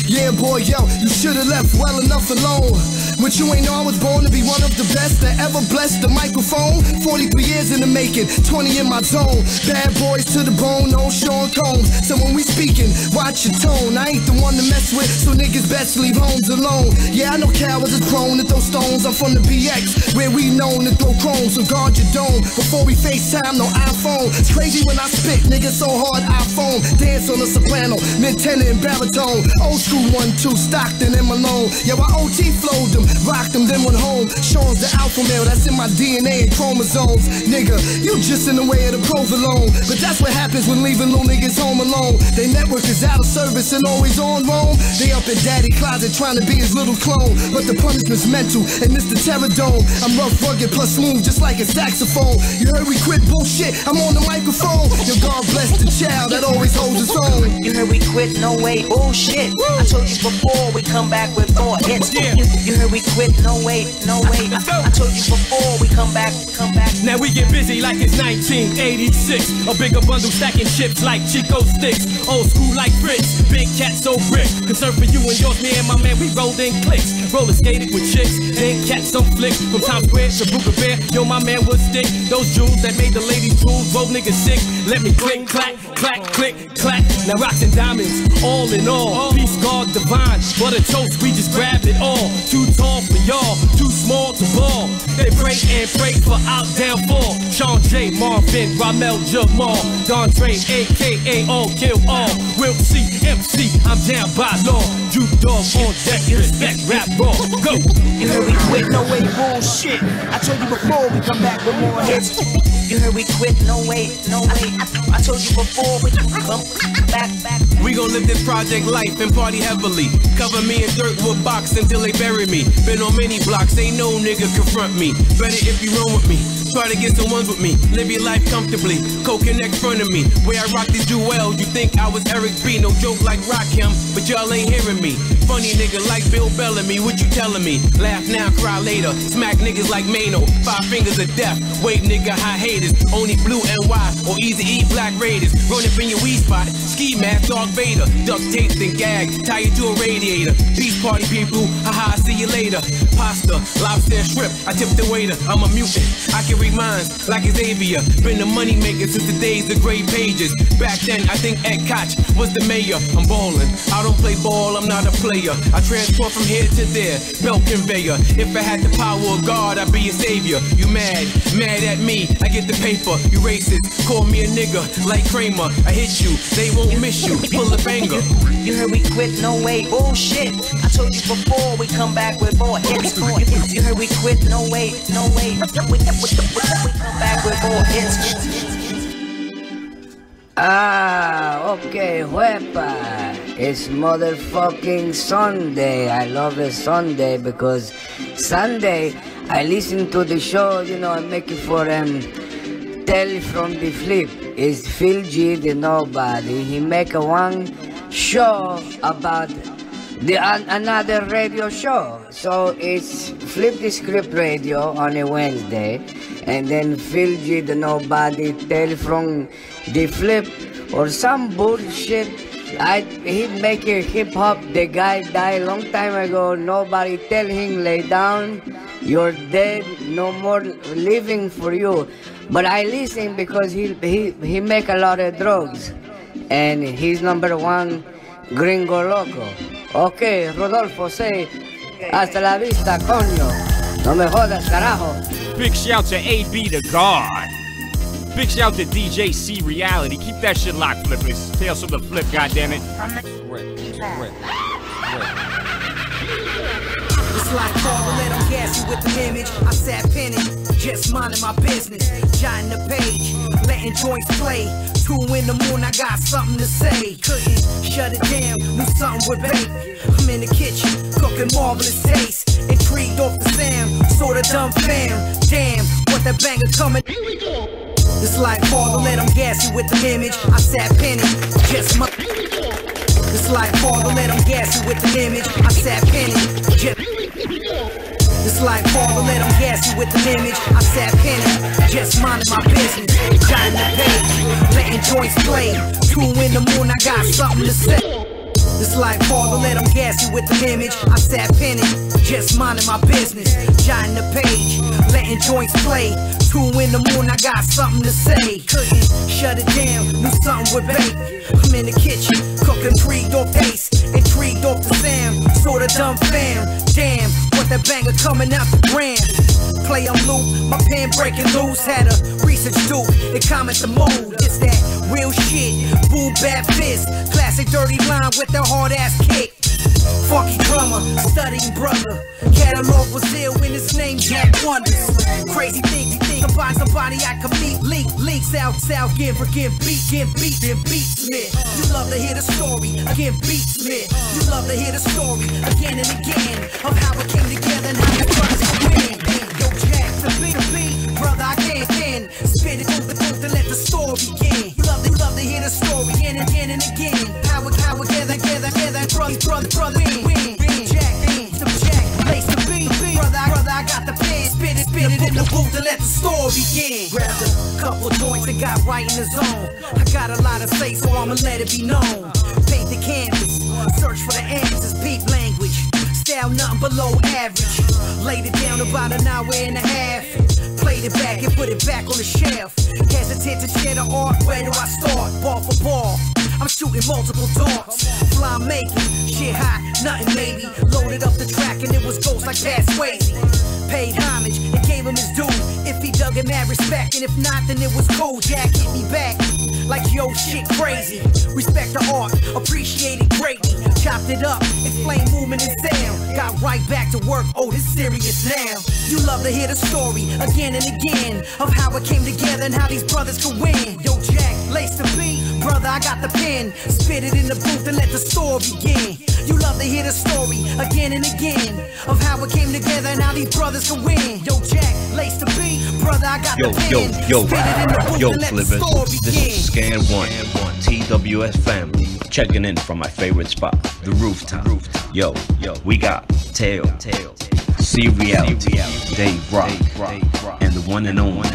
Yeah, boy, yo, you should've left well enough alone. But you ain't know I was born to be one of the best that ever blessed the microphone. 43 years in the making, 20 in my zone. Bad boys to the bone, no Sean Combs. So when we speaking, watch your tone. I ain't the one to mess with, so niggas best leave homes alone. Yeah, I know cowards is prone to throw stones. I'm from the BX, where we known to throw chrome. So guard your dome, before we FaceTime, no iPhone. It's crazy when I spit, niggas so hard iPhone. Dance on the soprano, mid-tenor and baritone. Old school 1-2, Stockton and Malone. Yeah, I OT flowed them, rocked them, then went home. Sean's the alpha male, that's in my DNA and chromosomes. Nigga, you just in the way of the provolone. But that's what happens when leaving little niggas home alone. network is out of service and always on roam. They up in daddy closet trying to be his little clone, but the punishment's mental and it's the terror dome. I'm rough, rugged, plus smooth just like a saxophone. You heard we quit bullshit, I'm on the microphone. Your God bless the child that always holds its own. You heard we quit, no way, bullshit. I told you before we come back with more hits. You heard we quit, no way, no way. I told you before we come back. Now we get busy like it's 1986. A bigger bundle stacking chips like Chico sticks. Old school like Fritz, big cat so brick. Concern for you and yours, me and my man, we rolled in clicks. Roller skated with chicks, then cats on flick. From Times Square to Brooklyn Bear, yo, my man was stick. Those jewels that made the ladies drool, drove niggas sick. Let me click, clack, clack, click, clack. Now rocks and diamonds, all in all. Peace, God, divine. What a toast, we just grabbed it all. Too tall for y'all, too small to ball. They pray and pray for out downfall. Sean J, Marvin, Ramel, Jamal, Dondre, a.k.a. all kill all. Will C, MC, I'm down by law. You dog on deck, respect, rap raw, go. You heard we quit, no way, bullshit. I told you before we come back with more hits. You heard we quit, no way, no way. I told you before we come back. We gon' live this project life and party heavily. Cover me in dirt with box until they bury me. Been on many blocks, ain't no nigga confront me. Better if you roll with me. Try to get some ones with me, live your life comfortably. Coke next front of me, where I rock these jewels. You think I was Eric B, no joke like Rakim, but y'all ain't hearing me. Funny nigga like Bill Bellamy, what you telling me? Laugh now, cry later. Smack niggas like Mano, 5 fingers of death. Wait nigga, high haters, only blue NY or Easy E Black Raiders. Run up in your weed spot, ski mask, Darth Vader. Duct taped and gag, tie you to a radiator. Peace party people, haha, see you later. Pasta, lobster and shrimp, I tip the waiter. I'm a mutant, I can read minds like Xavier. Been a money maker since the days of gray pages. Back then, I think Ed Koch was the mayor. I'm ballin', I don't play ball, I'm not a player. I transport from here to there, belt conveyor. If I had the power of God, I'd be a savior. You mad at me, I get the paper. You racist, call me a nigga like Kramer. I hit you, they won't miss you, full of anger. You heard we quit, no way, bullshit. I told you before we come back with more hits. You heard we quit, no way, no way. We come back with more hits. Ah, okay, huepa. It's motherfucking Sunday. I love it Sunday because Sunday I listen to the show, you know, I make it for Tell from the Flip. It's Phil G, the Knowbody. He make one show about another radio show. So it's Flip the Script Radio on a Wednesday, and then Phil G, the Knowbody, Tell from the Flip or some bullshit. He make a hip hop. The guy died a long time ago. Nobody tell him lay down. You're dead. No more living for you. But I listen because he make a lot of drugs, and he's #1 gringo loco. Okay, Rodolfo, say hasta la vista, coño. No me jodas, carajo. Big shout to AB the God. Big shout to DJ C Reality. Keep that shit locked, flippers. Tales from the Flip, goddammit. It's like Paul, let him gas you with an image. I sat penning, just minding my business. Jotting the page, letting joints play. 2 in the morning, I got something to say. Couldn't shut it down, knew something would bake. I'm in the kitchen, cooking marvelous taste. Intrigued off the sound, sorta dumb fam. Damn, what that banger coming. Here we go. It's like Father, let him gas you with the image. I sat penning, just my. It's like Father, let him gas you with the image. I sat penning, just. It's like Father, let him gas you with the image. I sat penning, just minding my business. Jotting the page, letting joints play. 2 in the morning, I got something to say. It's like Father, let him gas you with the image. I sat penning, just minding my business. Jotting the page, letting joints play. 2 in the morning, I got something to say. Couldn't shut it down, knew something would bake. I'm in the kitchen, cooking, intrigued off taste, intrigued off the sound, sorta dumb fam. Damn, what that banger coming out the gram. Play on loop, my pen breaking loose. Had a research do, it comment the mood. It's that real shit, boom bad fist. Classic dirty line with the hard ass kick. Funky drummer, studying brother. Catalog was ill when his name Jack Wonders. Crazy things he thinks. Somebody I can meet, leak, south, give beat, Smith. You love to hear the story, again, beat Smith. You love to hear the story, again and again, of how it came together and how the brothers could win. Yo, Jack, the beat, brother, I can't spit it through the booth and let the story begin. You love to hear the story again and again and again. How it together, brother, win. Jack, place to be, brother, I got the pen, spit it in the booth and let the story begin. Grabbed a couple joints and got right in the zone. I got a lot to say, so I'ma let it be known. Paint the canvas, search for the answers, peep language. Style nothing below average. Laid it down about an hour and a half. Played it back and put it back on the shelf. Hesitant to share the art, where do I start? Ball for ball, I'm shooting multiple darts. Fly making, shit hot, nothing maybe. Loaded up the track and it was ghost like Pat Swayze. Paid homage and gave him his due. If he dug it, mad respect, and if not, then it was cool. Jack hit me back like yo shit crazy. Respect the art, appreciate it greatly. Chopped it up, explain movement and sound. Got right back to work, oh it's serious now. You love to hear the story again and again of how it came together and how these brothers could win. Yo Jack, lace the beat, brother I got the pen. Spit it in the booth and let the story begin. You love to hear the story again and again of how it came together and how these brothers could win. Yo Jack, lace the beat, brother I got the pen. Spit it in the booth and let the story begin. This is Scan 1, TWS Family, checking in from my favorite spot, the rooftop. Yo, we got Tail, C Reality, Dave Rock, and the one and only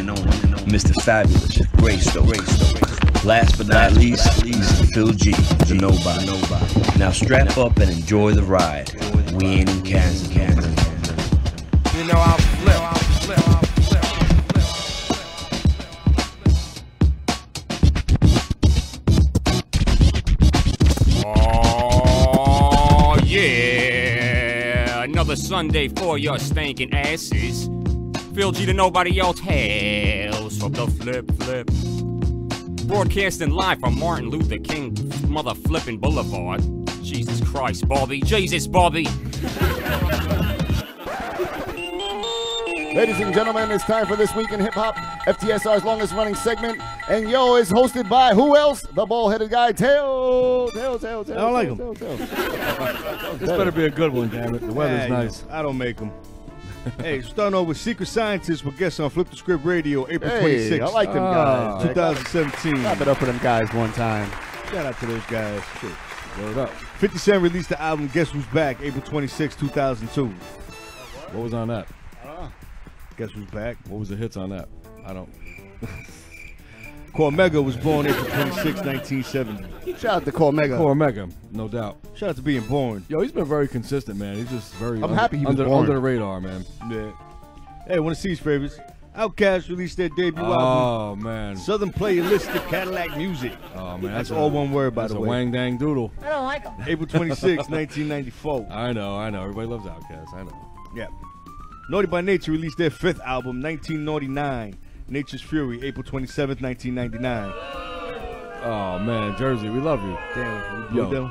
Mr. Fabulous, Greystoke. Last but not least, Phil G, the Knowbody. Now strap up and enjoy the ride. We ain't in Kansas. You know I'll flip. Oh yeah, another Sunday for your stinking asses. Phil G to nobody else hails from the flip. Broadcasting live from Martin Luther King mother flipping Boulevard. Jesus Christ, Bobby. Jesus, Bobby. Ladies and gentlemen, it's time for This Week in Hip Hop, FTSR's longest running segment. And yo, is hosted by who else? The bald-headed guy, Tail. I don't like him. This better be a good one, damn it. The weather's nice. I don't make them. Hey, starting off with Secret Scientists with guests on Flip the Script Radio, April 26th. I like them guys. 2017. Clap it up for them guys one time. Shout out to those guys. Shit. Word up. 50 Cent released the album Guess Who's Back, April 26, 2002. What was on that? Guess Who's Back? What was the hits on that? I don't. Cormega was born April 26, 1970. Shout out to Cormega, no doubt. Shout out to being born. Yo, he's been very consistent, man. He's just very happy he was under born. the radar, man. Yeah. Hey, one of C's favorites. Outkast released their debut album. Oh, man. Southern Playalistic Cadillac Music. Oh, man. That's all one word, by the way. That's a wang dang doodle. I don't like them. April 26, 1994. I know. Everybody loves Outkast. I know. Yeah. Naughty by Nature released their fifth album, 1999. Nature's Fury, April 27th, 1999. Oh, man. Jersey, we love you. Damn. Yo,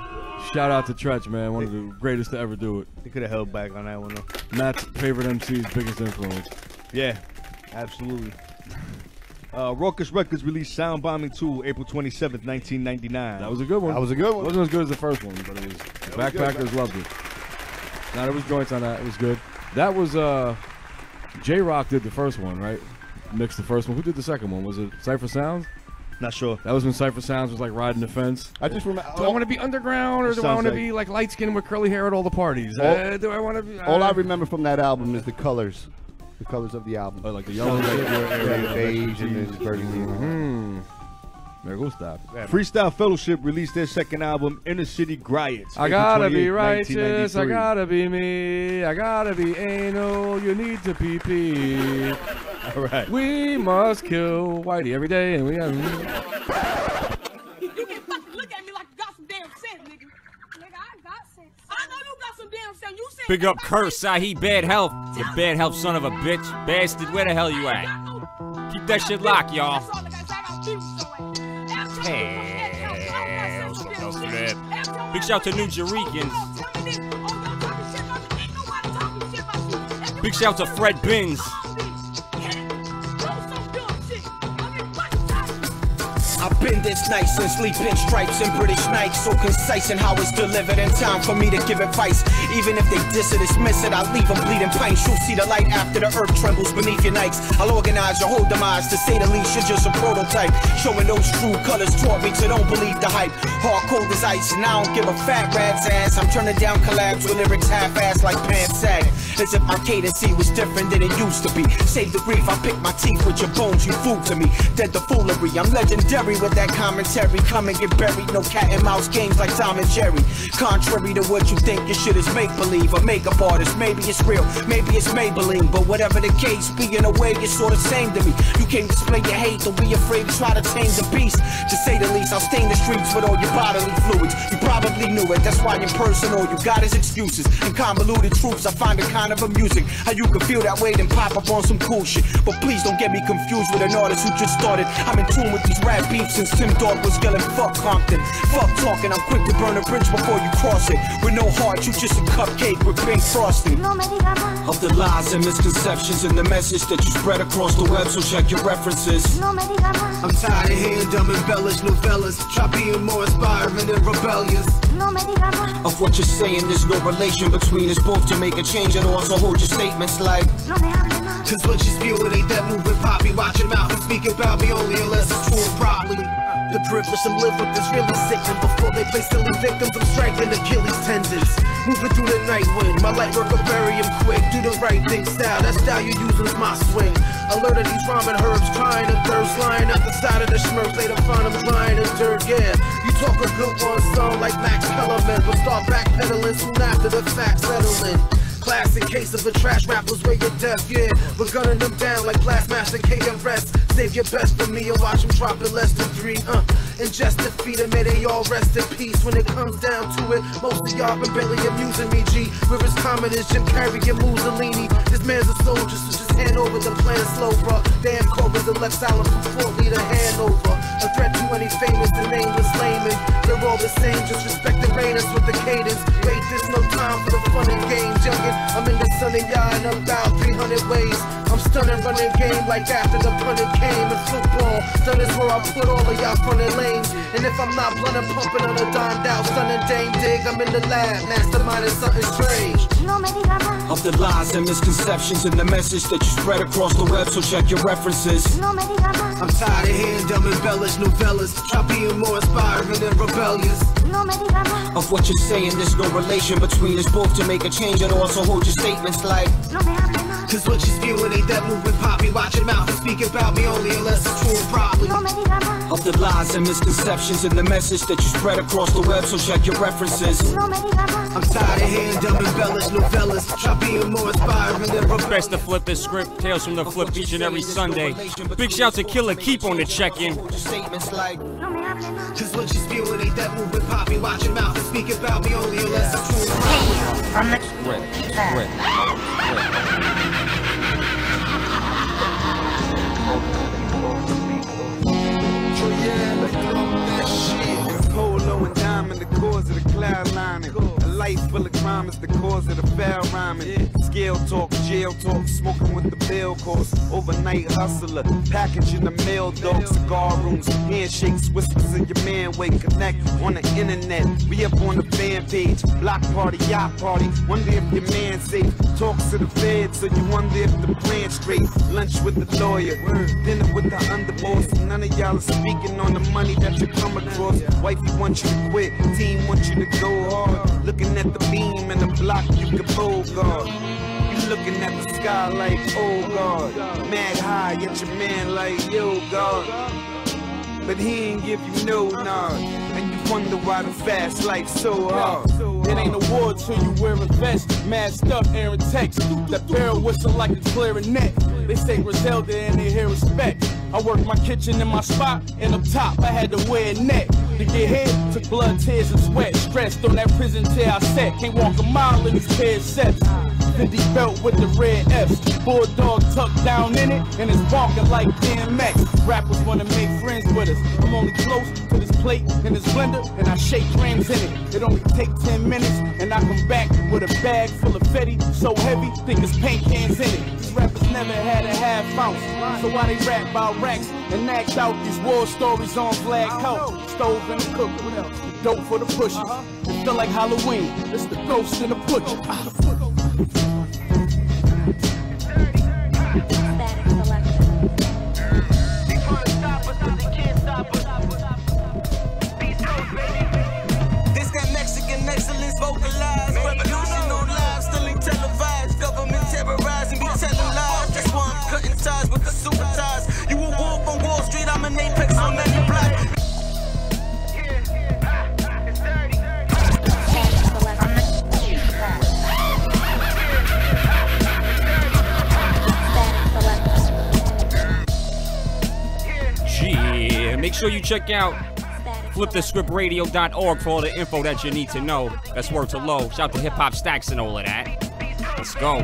shout out to Tretch, man. One of the greatest to ever do it. They could have held back on that one, though. Matt's favorite MC's biggest influence. Yeah, absolutely. Raucous Records released Sound Bombing 2, April 27th, 1999. That was a good one. That was a good one. It wasn't as good as the first one, but it was. Backpackers loved it. Now, there was joints on that. It was good. That was, J-Rock did the first one, right? Mixed the first one. Who did the second one? Was it Cypher Sounds? Not sure. That was when Cypher Sounds was like riding the fence. I just remember. Do I want to be underground or do I want to be like light skinned with curly hair at all the parties? Do I want to be? All I remember from that album is the colors. The colors of the album. Oh, like the yellow, beige, and then burgundy. There goes that. Freestyle Fellowship released their second album, Inner City Griots. I gotta be righteous, I gotta be me, I gotta be anal, you need to pee. All right. We must kill Whitey every day, and we have. You can fucking look at me like you got some damn sense, nigga. Nigga, I got sense. I know you got some damn sense. You said. Big up Curse, Sahi, bad health. You bad health son of a bitch. Bastard, where the hell you at? Keep that shit locked, y'all. Big shout to New Jericans. Big shout to Fred Binns. I've been this nice and sleep in stripes and British nights, so concise in how it's delivered in time for me to give advice. Even if they diss it, dismiss it, I leave them bleeding pints. You'll see the light after the earth trembles beneath your nights. I'll organize your whole demise, to say the least, you're just a prototype. Showing those true colors taught me to don't believe the hype. Hard cold as ice, and I don't give a fat rat's ass. I'm turning down collabs with lyrics half-assed like pants sag. As if my cadency was different than it used to be. Save the grief, I pick my teeth with your bones, you fool to me. Dead the foolery, I'm legendary with that commentary. Come and get buried, no cat and mouse games like Tom and Jerry. Contrary to what you think, your shit is make-believe. A makeup artist, maybe it's real, maybe it's Maybelline. But whatever the case, be in a way, you're sort of same to me. You can't display your hate, don't be afraid to try to tame the beast. To say the least, I'll stain the streets with all your bodily fluids. You probably knew it, that's why impersonal, you got his excuses. And convoluted truths, I find it kind of amusing. How you can feel that way, then pop up on some cool shit. But please don't get me confused with an artist who just started. I'm in tune with these rap beefs since Tim Dog was yelling fuck Compton. Fuck talking, I'm quick to burn a bridge before you cross it. With no heart, you just a cupcake with pink frosting. Of the lies and misconceptions and the message that you spread across the web, so check your references. I'm tired of hearing dumb embellished novellas. Try being more inspiring and rebellious. Of what you're saying, there's no relation between us both to make a change, and also hold your statements like. Cause what you spew, it ain't that moving poppy. Watch your mouth and speak about me only unless it's true and properly. The privilege to live with is really sickening. Before they play silly victims, I'm striking Achilles tendons. Moving through the night wind, my light work will bury him quick. Do the right thing style, that style you use is my swing. Alert of these rhyming herbs, crying and thirst, lying at the side of the schmirks. Later find them drying in dirt, yeah. You talk a good one song like Max Kellerman, but start backpedaling soon after the facts settle in. Classic case of a trash rappers where you're deaf, yeah. We're gunning them down like Blastmaster KRS. Save your best for me and watch them drop in less than 3, and just defeat them, may they all rest in peace. When it comes down to it, most of y'all been barely amusing me, G. We're as common as Jim Carrey and Mussolini. This man's a soldier, so just hand over the plan slow, bruh. Damn Cobra's the left silent from Fort Lee to Hanover. A threat to any famous and nameless layman. They're all the same, just respect the rainers with the cadence. Wait, there's no time for the fun and games, youngin'. I'm in the sun and y'all in about 300 ways. I'm stunning, running game like after the punting came in football. Done is where I put all of y'all frontin' lanes. And if I'm not blunt and pumping on a dimed out, stunning Dame Dig, I'm in the lab, masterminding something strange. Of the lies and misconceptions and the message that you spread across the web, so check your references. I'm tired of hearing dumb embellished novellas. Try being more inspiring and rebellious. Of what you're saying, there's no relation between us both to make a change, and also hold your statements like. Cause what you spewing ain't that moving poppy. Watch your mouth and speak about me only unless it's true and properly. Of the lies and misconceptions and the message that you spread across the web, so check your references. I'm tired of hearing dumb embellished novellas. Try being more inspiring than rebellious. Best to flip this script, Tales from the Flip each and every Sunday. Big shouts to Killer Keep on the check-in. Cause what you spewing ain't that moving poppy. Watch your mouth and speak about me only unless it's true and properly. From the Polo and diamond, the cause of the cloud lining. A life full of crime is the cause of the foul rhyming. Scale talk, jail talk, smoking with the bill course. Overnight hustler, packaging the mail dog, cigar rooms, handshakes, whispers of your man wake. Connect on the internet, we up on the fan page. Block party, yacht party, wonder if your man's safe. Talks to the feds, so you wonder if the plan's straight. Lunch with the lawyer, dinner with the underboss. None of y'all are speaking on the money that you come across. Wifey wants you to quit, team wants you to go hard. Looking at the beam and the block, you can bogart. You looking at the sky like, oh God. Mad high, yet your man like, yo God. But he ain't give you no nod. And you wonder why the fast life's so hard. It ain't a war till you wear a vest. Masked up, airing text. That barrel whistle like a clarinet. They say Griselda and they hear respect. I work my kitchen in my spot, and up top I had to wear a net. To get hit, took blood, tears, and sweat. Stressed on that prison chair I sat. Can't walk a mile in these pair of steps. 50 belt with the red F's. Bulldog tucked down in it, and it's barking like DMX. Rappers wanna make friends with us. I'm only close to this plate and this blender, and I shake grams in it. It only take 10 minutes, and I come back with a bag full of Fetty. So heavy, think it's paint cans in it. rappers never had a half ounce. So why they rap about racks and act out these war stories on Black House? Stove and the cook, what else? Dope for the pusher. It feel like Halloween, it's the ghost and the butcher. This that Mexican excellence vocalized. Revolution on live, still ain't televised. Government terrorizing, be telling lies. That's why I'm cutting ties with the super ties. You a wolf on Wall Street, I'm an apex on any block. Yeah, make sure you check out flipthescriptradio.org for all the info that you need to know. That's word to low. Shout to Hip Hop Stacks and all of that. Let's go.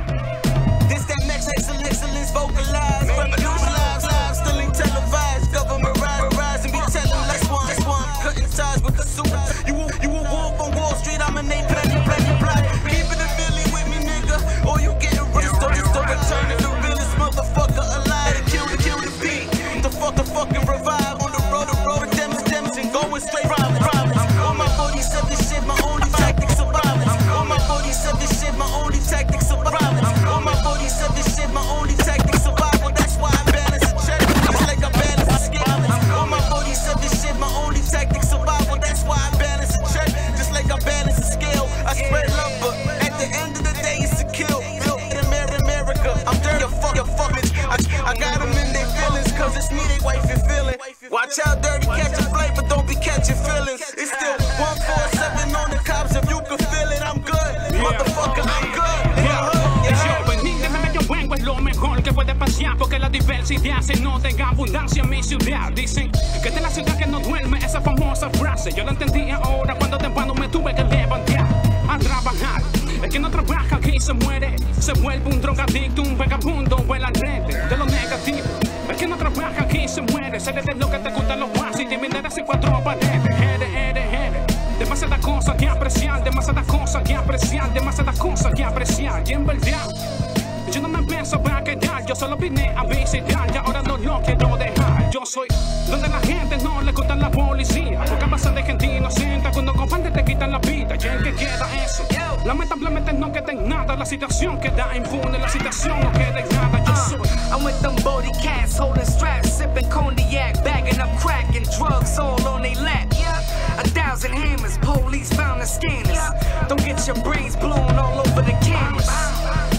This that Mexican excellence vocalized. Revolution live, still ain't televised. Government rising, be telling lies. That's why I'm cutting ties with the super. You a wolf on Wall Street, I'm an ape, plenty block. Keeping it Billy with me, nigga, or you getting ripped. Just the return of the realest motherfucker alive. Kill the beat. The fucking revive on the road, Dems and going straight problems. On my 47 shit, my only tactics are violence. On my 47 shit, my only tactics are violence. On my 47 shit, my only tactics survival. That's why I balance a check, just like I balance a scale. On my 47 shit, my only tactics survival. That's why I balance a check, just like I balance a scale. I spread love, but at the end of the day, it's a kill. Built in America, I'm dirty, fuck it. I got them in their feelings, cause it's me they wife and feeling. Watch out, dirty, catch a flight, but don't be catching feelings. It's still 147 on the cops, if you can feel it, I'm good. Motherfucker, I'm good. Yo vengo es lo mejor que puede pasar porque la diversidad se nota en abundancia en mi ciudad. Dicen que esta es la ciudad que no duerme, esa famosa frase. Yo la entendí ahora cuando temprano me tuve que levantar a trabajar. El que no trabaja aquí se muere, se vuelve un drogadicto, un vagabundo, vuela al rete de lo negativo. El que no trabaja aquí se muere, se le de lo que te gusta los guasos y te mineras en cuatro paredes. Demasiadas cosas que apreciar, demasiadas cosas que apreciar, demasiadas cosas que apreciar. Y en verdad, yo no me pensaba a quedar, yo solo vine a visitar y ahora no lo quiero dejar. Yo soy donde la gente no le gusta la policía, porque pasa de gente inocente cuando comparte te quitan la vida. Y en que queda eso, lamentablemente no queda en nada, la situación queda impune, la situación no queda en nada. Yo soy I'm with them body cats holding straps, sipping cognac, bagging up crack and drugs all on they lap. 1,000 hammers, police found the scanners. Don't get your brains blown all over the cameras.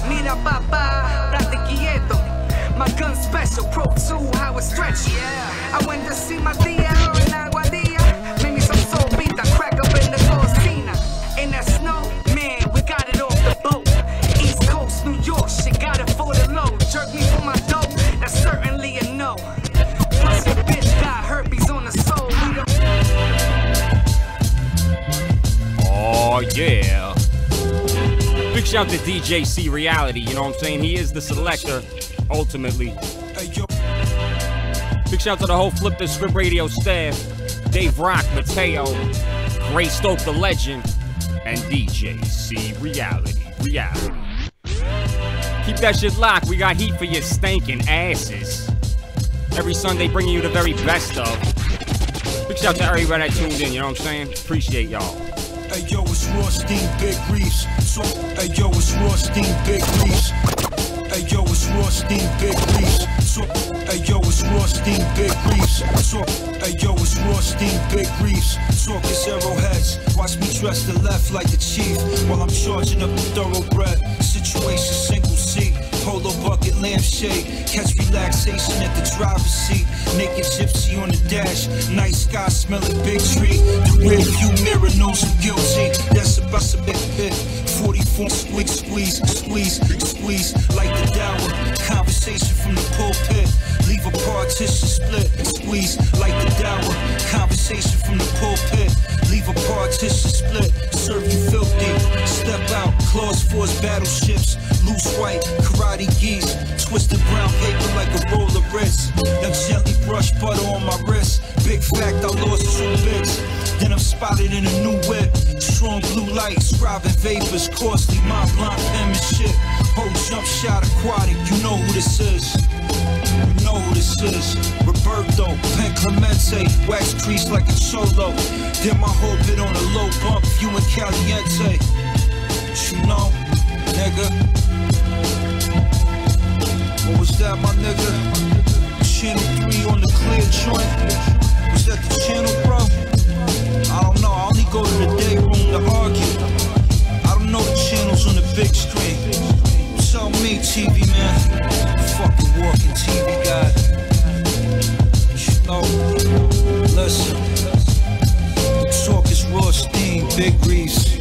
Mira papá, date quieto. My gun special, Pro 2, how it stretch. I went to see my tia in Aguadilla. Made me some sorbita, crack up in the cocina. In that snow, man, we got it off the boat. East Coast, New York, shit got it for the low. Jerk me for my dope, that's certainly a no. Plus your bitch got herpes on the soul. Oh yeah. Big shout to DJ C Reality, you know what I'm saying? He is the selector, ultimately. Big shout to the whole Flip the Script Radio staff. Dave Rock, Mateo, Ray Stoke the Legend, and DJ C Reality. Keep that shit locked, we got heat for your stinking asses. Every Sunday bringing you the very best of. Big shout to everybody that tuned in, you know what I'm saying? Appreciate y'all. Hey yo, it's Rothstein, Big Reefs. So, hey yo, it's Rothstein, Big Reefs. Hey yo, it's Rothstein, Big Reefs. So, hey yo, it's Rothstein, Big Reefs. So, hey yo, it's Rothstein, Big Reefs. Talking arrowheads, watch me dress the left like the chief while I'm charging up the thoroughbred. Situation single seat, polo bucket lampshade, catch relaxation at the driver's seat. Naked gypsy on the dash, night sky smelling big tree. The rear view mirror knows I'm guilty. That's about a bit. 44 squeeze like the dower. Conversation from the pulpit, leave a partition split. Squeeze like the dower. Conversation from the pulpit, leave a partition split. Serve you filthy, step out. Claws for his battleships, loose white karate geese, twisted brown paper like a roll of Ritz. Now gently brush butter on my wrist. Big fact, I lost 2 bits. Then I'm spotted in a new whip. Strong blue light, scribing vapors, costly, my blind penmanship. Whole jump shot aquatic, you know who this is. You know who this is. Roberto, Pen Clemente, wax crease like a cholo. Did my whole bit on a low bump, you and Caliente. You know, nigga. What was that, my nigga? Channel 3 on the clear joint. Was that the channel, bro? I don't know, I only go to the day room to argue. I don't know the channels on the big screen. Tell me, TV man. Fucking walking TV guy. You know, listen. The talk is raw steam, Big Reese.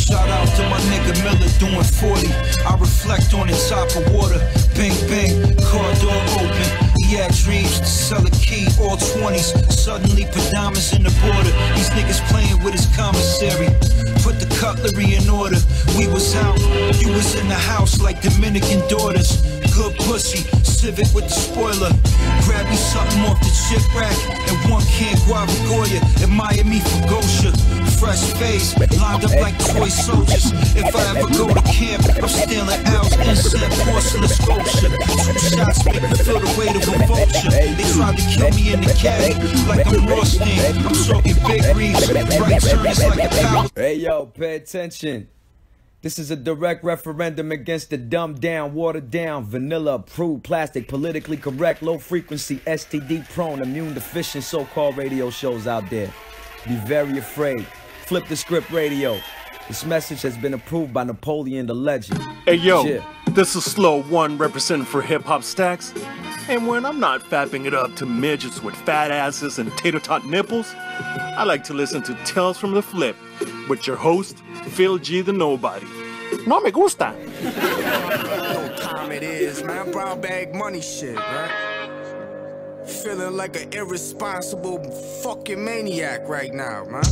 Shout out to my nigga Miller doing 40. I reflect on the top of water. Bang, bang, car door open. He had dreams to sell a key, all 20s. Suddenly put diamonds in the border. These niggas playing with his commissary. Put the cutlery in order. We was out, you was in the house like Dominican daughters. Good pussy, Civic with the spoiler. Grab me something off the chip rack and one can Guava Goya. Admire me for Gosha. Fresh face, lined up like toy soldiers. If I ever go to camp, I'm stealing Al's incense, porcelain sculpture. 2 shots make me feel the weight of a vulture. They tried to kill me in the caddy, like I'm Rothstein. I'm talking Big Reefs, right turners like a cow. Hey yo, pay attention. This is a direct referendum against the dumbed down, watered down, vanilla approved, plastic, politically correct, low frequency, STD prone, immune deficient so-called radio shows out there. Be very afraid. Flip the script radio. This message has been approved by Napoleon the Legend. Hey yo, this is Slow One representing for Hip Hop Stacks. And when I'm not fapping it up to midgets with fat asses and tater-tot nipples, I like to listen to Tales from the Flip with your host, Phil G the Knowbody. No me gusta. You know what time it is, man. Brown bag money shit, right? Feeling like an irresponsible fucking maniac right now, man.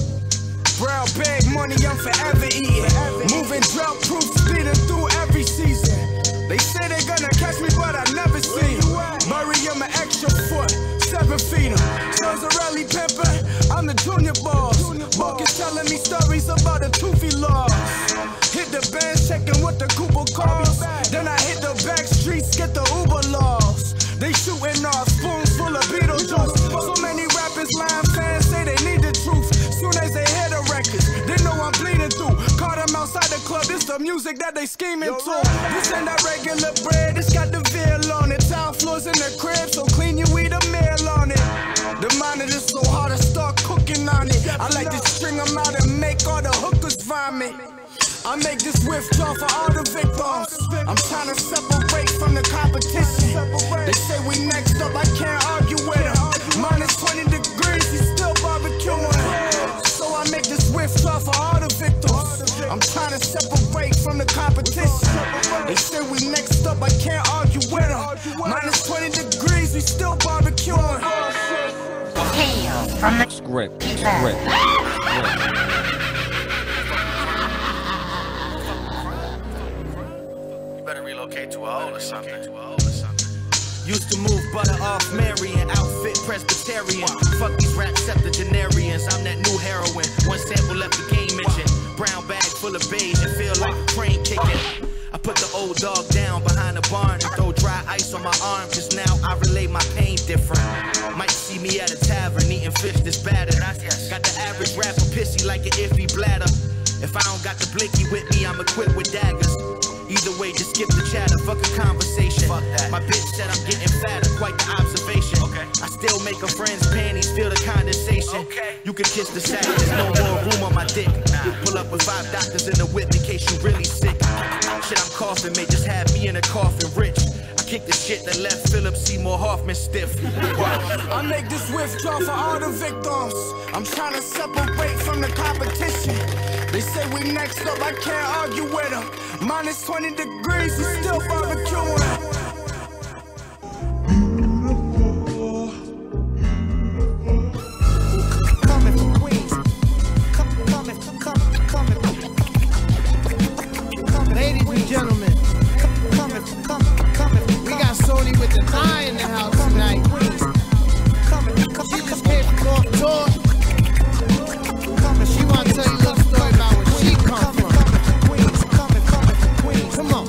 Brown bag money, I'm forever eating. Moving drought-proof, speeding through every season. They say they're gonna catch me, but I never see them. Murray, I'm an extra foot, 7 feet. Sons of rally pimpin', I'm the junior boss. Mark is telling me stories about the toothy laws. Hit the bands, checking what the Cooper calls. Then I hit the back streets, get the Uber laws. They shooting off spoons full of Beetlejuice. So many rappers, line fans say they need the truth. Soon as they hear the records, they know I'm bleeding through. Caught them outside the club, it's the music that they scheming to. This ain't that regular bread, it's got the veal on it. Tile floors in the crib, so clean you eat a meal on it. The monitor's so hard, I start cooking on it. I like to string them out and make all the hookers vomit. I make this withdrawal for all the victims. I'm trying to separate from the competition. They say we next up, I can't argue with them. Minus 20 degrees, he's still barbecuing. So I make this withdrawal for all the victims. I'm trying to separate from the competition. They say we next up, I can't argue with them. Minus 20 degrees, we still barbecuing. Hail from the script. Better relocate to a hole or something. Used to move butter off Mary and outfit Presbyterian. Fuck these rap septuagenarians, I'm that new heroin. One sample left the game mention. Brown bag full of beige and feel like a crane kicking. I put the old dog down behind the barn and throw dry ice on my arm, cause now I relate my pain different. Might see me at a tavern eating fish that's battered. Got the average rapper pissy like an iffy bladder. If I don't got the blicky with me, I'm equipped with daggers. Either way, just skip the chatter, fuck a conversation. Fuck that. My bitch said I'm getting fatter, quite the observation. Okay. I still make her friends' panties feel the condensation. Okay. You can kiss the sack, there's no more room on my dick. Pull up with 5 doctors in the whip in case you really sick. Shit, I'm coughing, may just have me in a coffin rich. I kick the shit that left Philip Seymour Hoffman stiff. I make this withdrawal for all the victims. I'm trying to separate from the competition. They say we next up, I can't argue with them. Minus 20 degrees, we still barbecuing. Coming from Queens. Ladies and gentlemen, we got Sony with the eye in the house tonight. She just came from off tour. She want to tell you a little story about where she come from. Come on.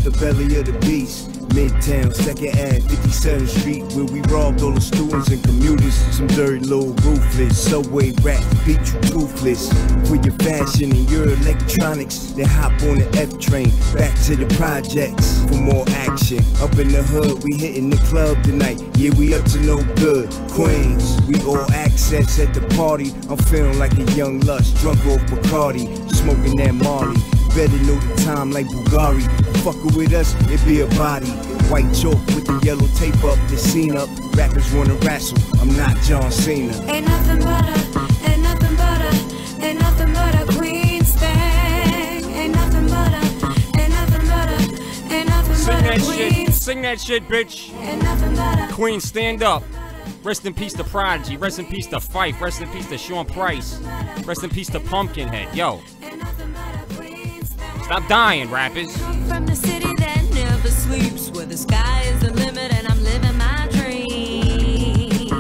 the belly of the beast. Midtown, 2nd Ave, 57th Street, where we robbed all the students and commuters. Some dirty little ruthless, subway rat, beat you toothless. For your fashion and your electronics, then hop on the F train, back to the projects for more action. Up in the hood, we hitting the club tonight. Yeah, we up to no good. Queens, we all access at the party. I'm feeling like a young lust, drunk off Bacardi, smoking that Marley. Better know the time like Bulgari. Fuckin' with us, it be a body. White chalk with the yellow tape up, the scene up. Rappers wanna wrestle, I'm not John Cena. Ain't nothing but a, ain't nothing but a, ain't nothing but a Queen's thing. Ain't nothing but a, ain't nothing but a, ain't nothing but a Queen's. Sing that shit, bitch. Ain't nothing but a Queen, stand up. Rest in peace to Prodigy. Rest in peace to Fife. Rest in peace to Sean Price. Rest in peace to Pumpkinhead. Yo. Stop dying, rappers. from the city that never sleeps, where the sky is the limit and I'm living my dreams.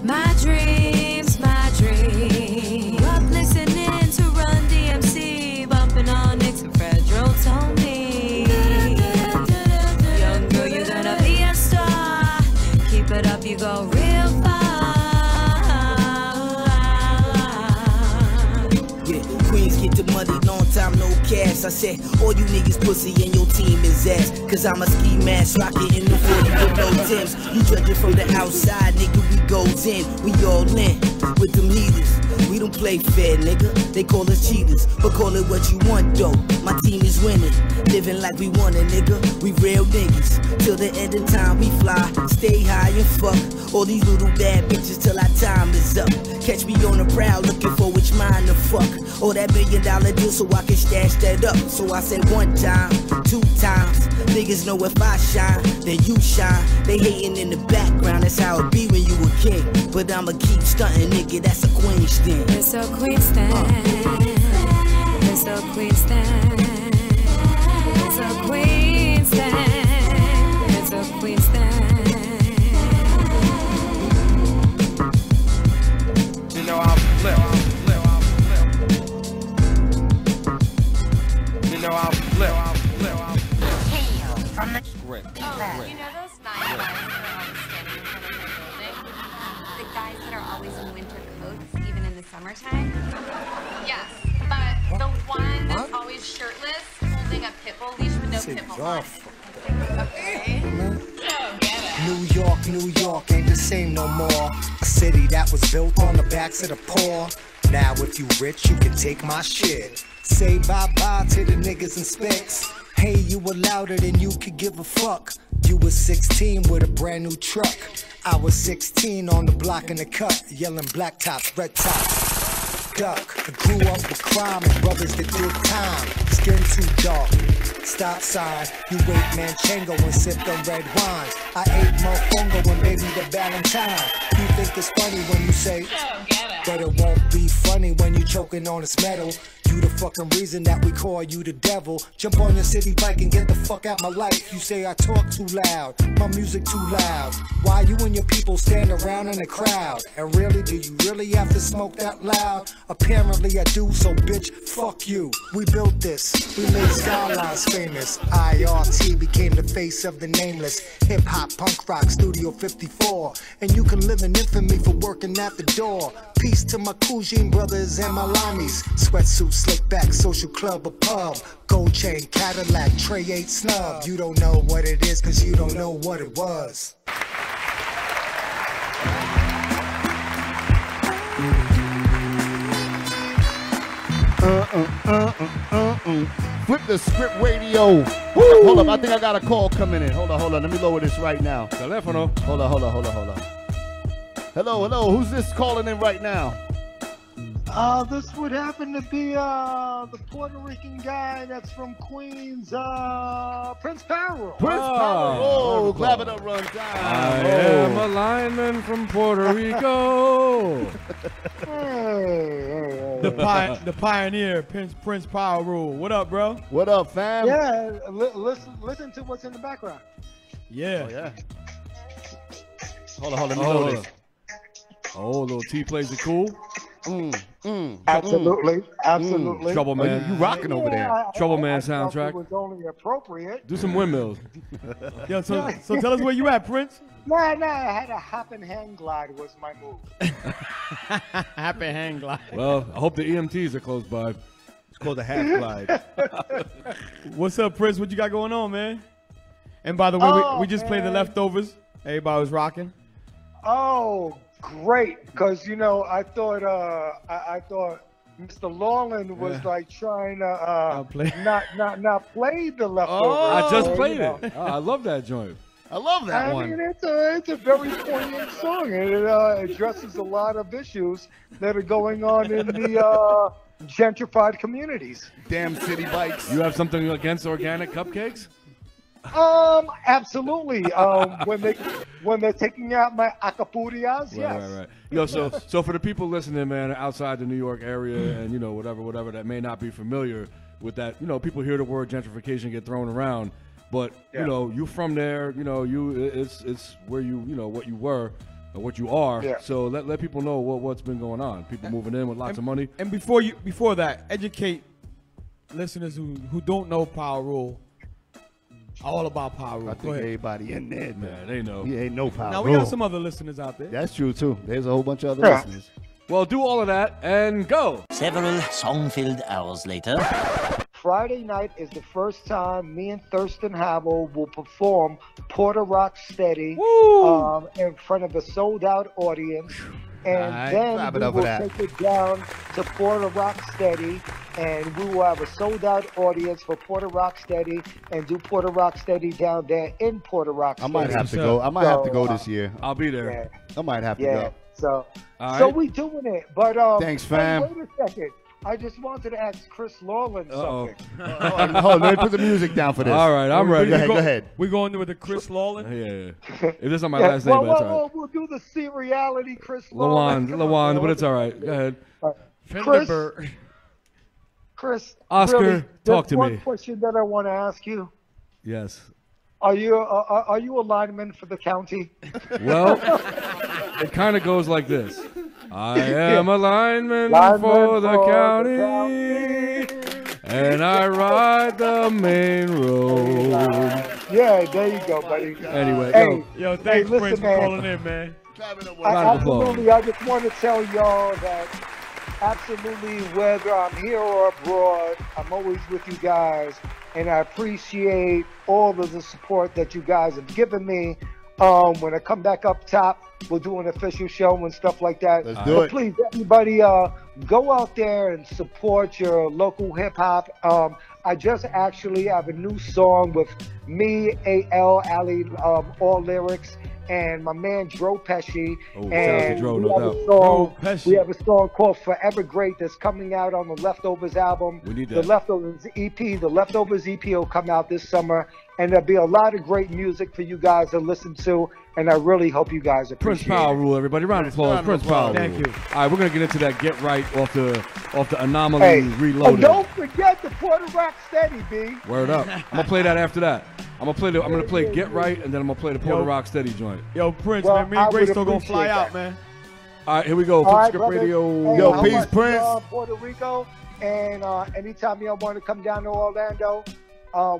My dreams, my dreams. Up listening to Run DMC, bumping on Nicks and Fredro told me, young girl, you're gonna be a star. Keep it up, you go real far. Queens get the money, long time no cash. I said, all you niggas pussy and your team is ass. Cause I'm a ski mask, rocket in the 40 with no Timbs. You judge it from the outside, nigga, we goes in. We all in with them heaters. We don't play fair, nigga. They call us cheaters, but call it what you want, though. My team is winning, living like we want it, nigga. We real niggas. Till the end of time, we fly, stay high and fuck all these little bad bitches till our time is up. Catch me on the prowl, looking for which mine to fuck. Or that $1 million deal so I can stash that up. So I said 1 time, 2 times. Niggas know if I shine, then you shine. They hating in the background, that's how it be when you a king. But I'ma keep stunting, nigga, that's a Queen's thing. It's a Queen's thing. It's a Queen's thing. It's a Queen's thing. It's a Queen's thing. You know I'm flip. You know I'm flip. From the script. Oh, you know those 9 guys that are always standing in front of the building? The guys that are always in winter coats, even in the summertime? Yes, but the one that's always shirtless, holding a pit bull leash with no pit bull on. Okay. New York ain't the same no more. A city that was built on the backs of the poor. Now if you rich, you can take my shit. Say bye-bye to the niggas and specs. Hey, you were louder than you could give a fuck. You was 16 with a brand new truck. I was 16 on the block in the cut, yelling black tops, red tops. Duck, I grew up with crime and brothers that did time. Skin too dark. Stop sign, you ate Manchango and sipped on red wine. I ate mofongo and baby the Valentine. You think it's funny when you say, but it won't be funny when you choking on this metal. You the fucking reason that we call you the devil. Jump on your city bike and get the fuck out my life. You say I talk too loud, my music too loud. Why you and your people stand around in the crowd? And really, do you really have to smoke that loud? Apparently I do, so bitch, fuck you. We built this, we made skylines famous. IRT became the face of the nameless. Hip hop, punk rock, Studio 54. And you can live in infamy for working at the door. Peace to my Cougine brothers and my limeys. Sweatsuit, slick back, social club or pub. Gold chain, Cadillac, tray 8 snub. You don't know what it is cause you don't know what it was. Flip the script radio. Hold up, I think I got a call coming in. Hold on, let me lower this right now. Telefono. Hold on. Hello, who's this calling in right now? This would happen to be the Puerto Rican guy that's from Queens, Prince Power. Oh, clap it up, run down. I am a lineman from Puerto Rico. The pioneer, Prince Power Rule. What up, bro? What up, fam? Yeah, listen to what's in the background. Yeah. Oh, yeah. Hold on, let me know this. Oh, little T plays it cool. Absolutely. Trouble Man. You rocking over there. Trouble Man I felt soundtrack. It was only appropriate. Do some windmills. Yo, so tell us where you at, Prince. Nah, I had a hop and hang glide was my move. Happy hang glide. Well, I hope the EMTs are close by. It's called a half glide. What's up, Prince? What you got going on, man? And by the way, we just played the leftovers. Everybody was rocking. Oh, great! Because I thought Mr. Lawland was like trying to not play the leftovers. I just played it. Oh, I love that joint. I love that one. I mean, it's a very poignant song, and it addresses a lot of issues that are going on in the gentrified communities. Damn city bikes. You have something against organic cupcakes? Absolutely. When they're taking out my acapurias, yes. Right. Yo, so for the people listening, man, outside the New York area, and whatever that may not be familiar with that, people hear the word gentrification get thrown around, but you from there, it's where what you were. Or what you are, so let people know what's been going on. People moving in with lots of money. And before that, educate listeners who don't know Power Rule. All about Power Rule. I think everybody in there, man, they know. He ain't no Power Now Rule. we got some other listeners out there. That's true too. There's a whole bunch of other listeners. Well, do all of that and go. Several song-filled hours later. Friday night is the first time me and Thurston Howell will perform Porter Rock Steady in front of a sold-out audience. And then we will take it down to Porter Rock Steady, and we will have a sold-out audience for Porter Rock Steady and do Porter Rock Steady down there in Porter Rock Steady. I might have to go. I might have to go this year. I'll be there. Yeah. I might have to go. So we doing it. But thanks, fam. Hey, wait a second. I just wanted to ask Chris Lawland something. Hold on, let me put the music down for this. All right, I'm ready. Go ahead. We're going with the Chris Lawland? Yeah. If this is my last name, but it's all right. We'll do the seriality Chris Lawland. Lawan, but it's all right. Go ahead. Chris, Oscar, really, talk to me. One question that I want to ask you. Yes. Are you a lineman for the county? Well, it kind of goes like this. I am a lineman for the county, and I ride the main road. Yeah, there you go, buddy. Anyway, yo, thanks, listen, Prince, for man. calling in, man. Absolutely, I just want to tell y'all that absolutely, whether I'm here or abroad, I'm always with you guys, and I appreciate all of the support that you guys have given me. When I come back up top, we'll do an official show and stuff like that. Let's do it. Please, everybody, go out there and support your local hip hop. I just actually have a new song with me, A.L. Ali, all lyrics, and my man Dro Pesci. And we have a song called Forever Great that's coming out on the Leftovers album. We need that. The Leftovers EP will come out this summer, and there'll be a lot of great music for you guys to listen to, and I really hope you guys appreciate Prince Power Rule, everybody. Round of applause. Prince Power Rule. Thank you. All right, we're going to get into that Get Right off the Anomaly Reloaded. Oh, don't forget the Porter Rock Steady, B. Word up. I'm going to play that after that. I'm gonna play Get Right, and then I'm gonna play the Porter Rock Steady joint. Yo, Prince, man, me and Grace still gonna fly out, man. All right, here we go. FTSR Radio. Hey, yo, peace, Prince. Puerto Rico, and anytime y'all want to come down to Orlando,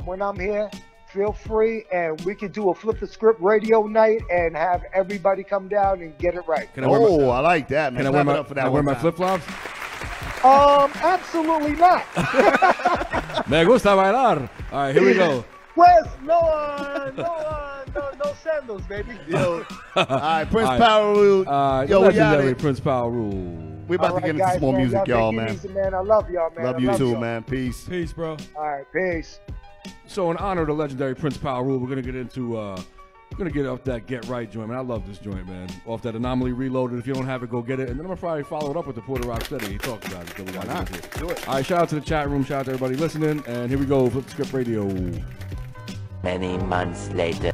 when I'm here, feel free, and we can do a Flip the Script radio night and have everybody come down and get it right. I like that, man. Can I wear my flip flops? Absolutely not. Me gusta bailar. All right, here we go. Pues no sandals, baby. Yo, all right, Prince Power Rule. Yo, legendary Prince Power Rule. We're about to get into some more music, y'all, man. Easy, man. I love y'all, man. Love you too, man. Peace. Peace, bro. All right, peace. So in honor of the legendary Prince Power Rule, we're gonna get into we're gonna get off that Get Right joint, man. I love this joint, man. Off that Anomaly Reloaded. If you don't have it, go get it. And then I'm gonna probably follow it up with the Porter Rock Steady. He talked about it. So why not? Do it. All right, shout out to the chat room. Shout out to everybody listening. And here we go. Flip the Script Radio. Many months later.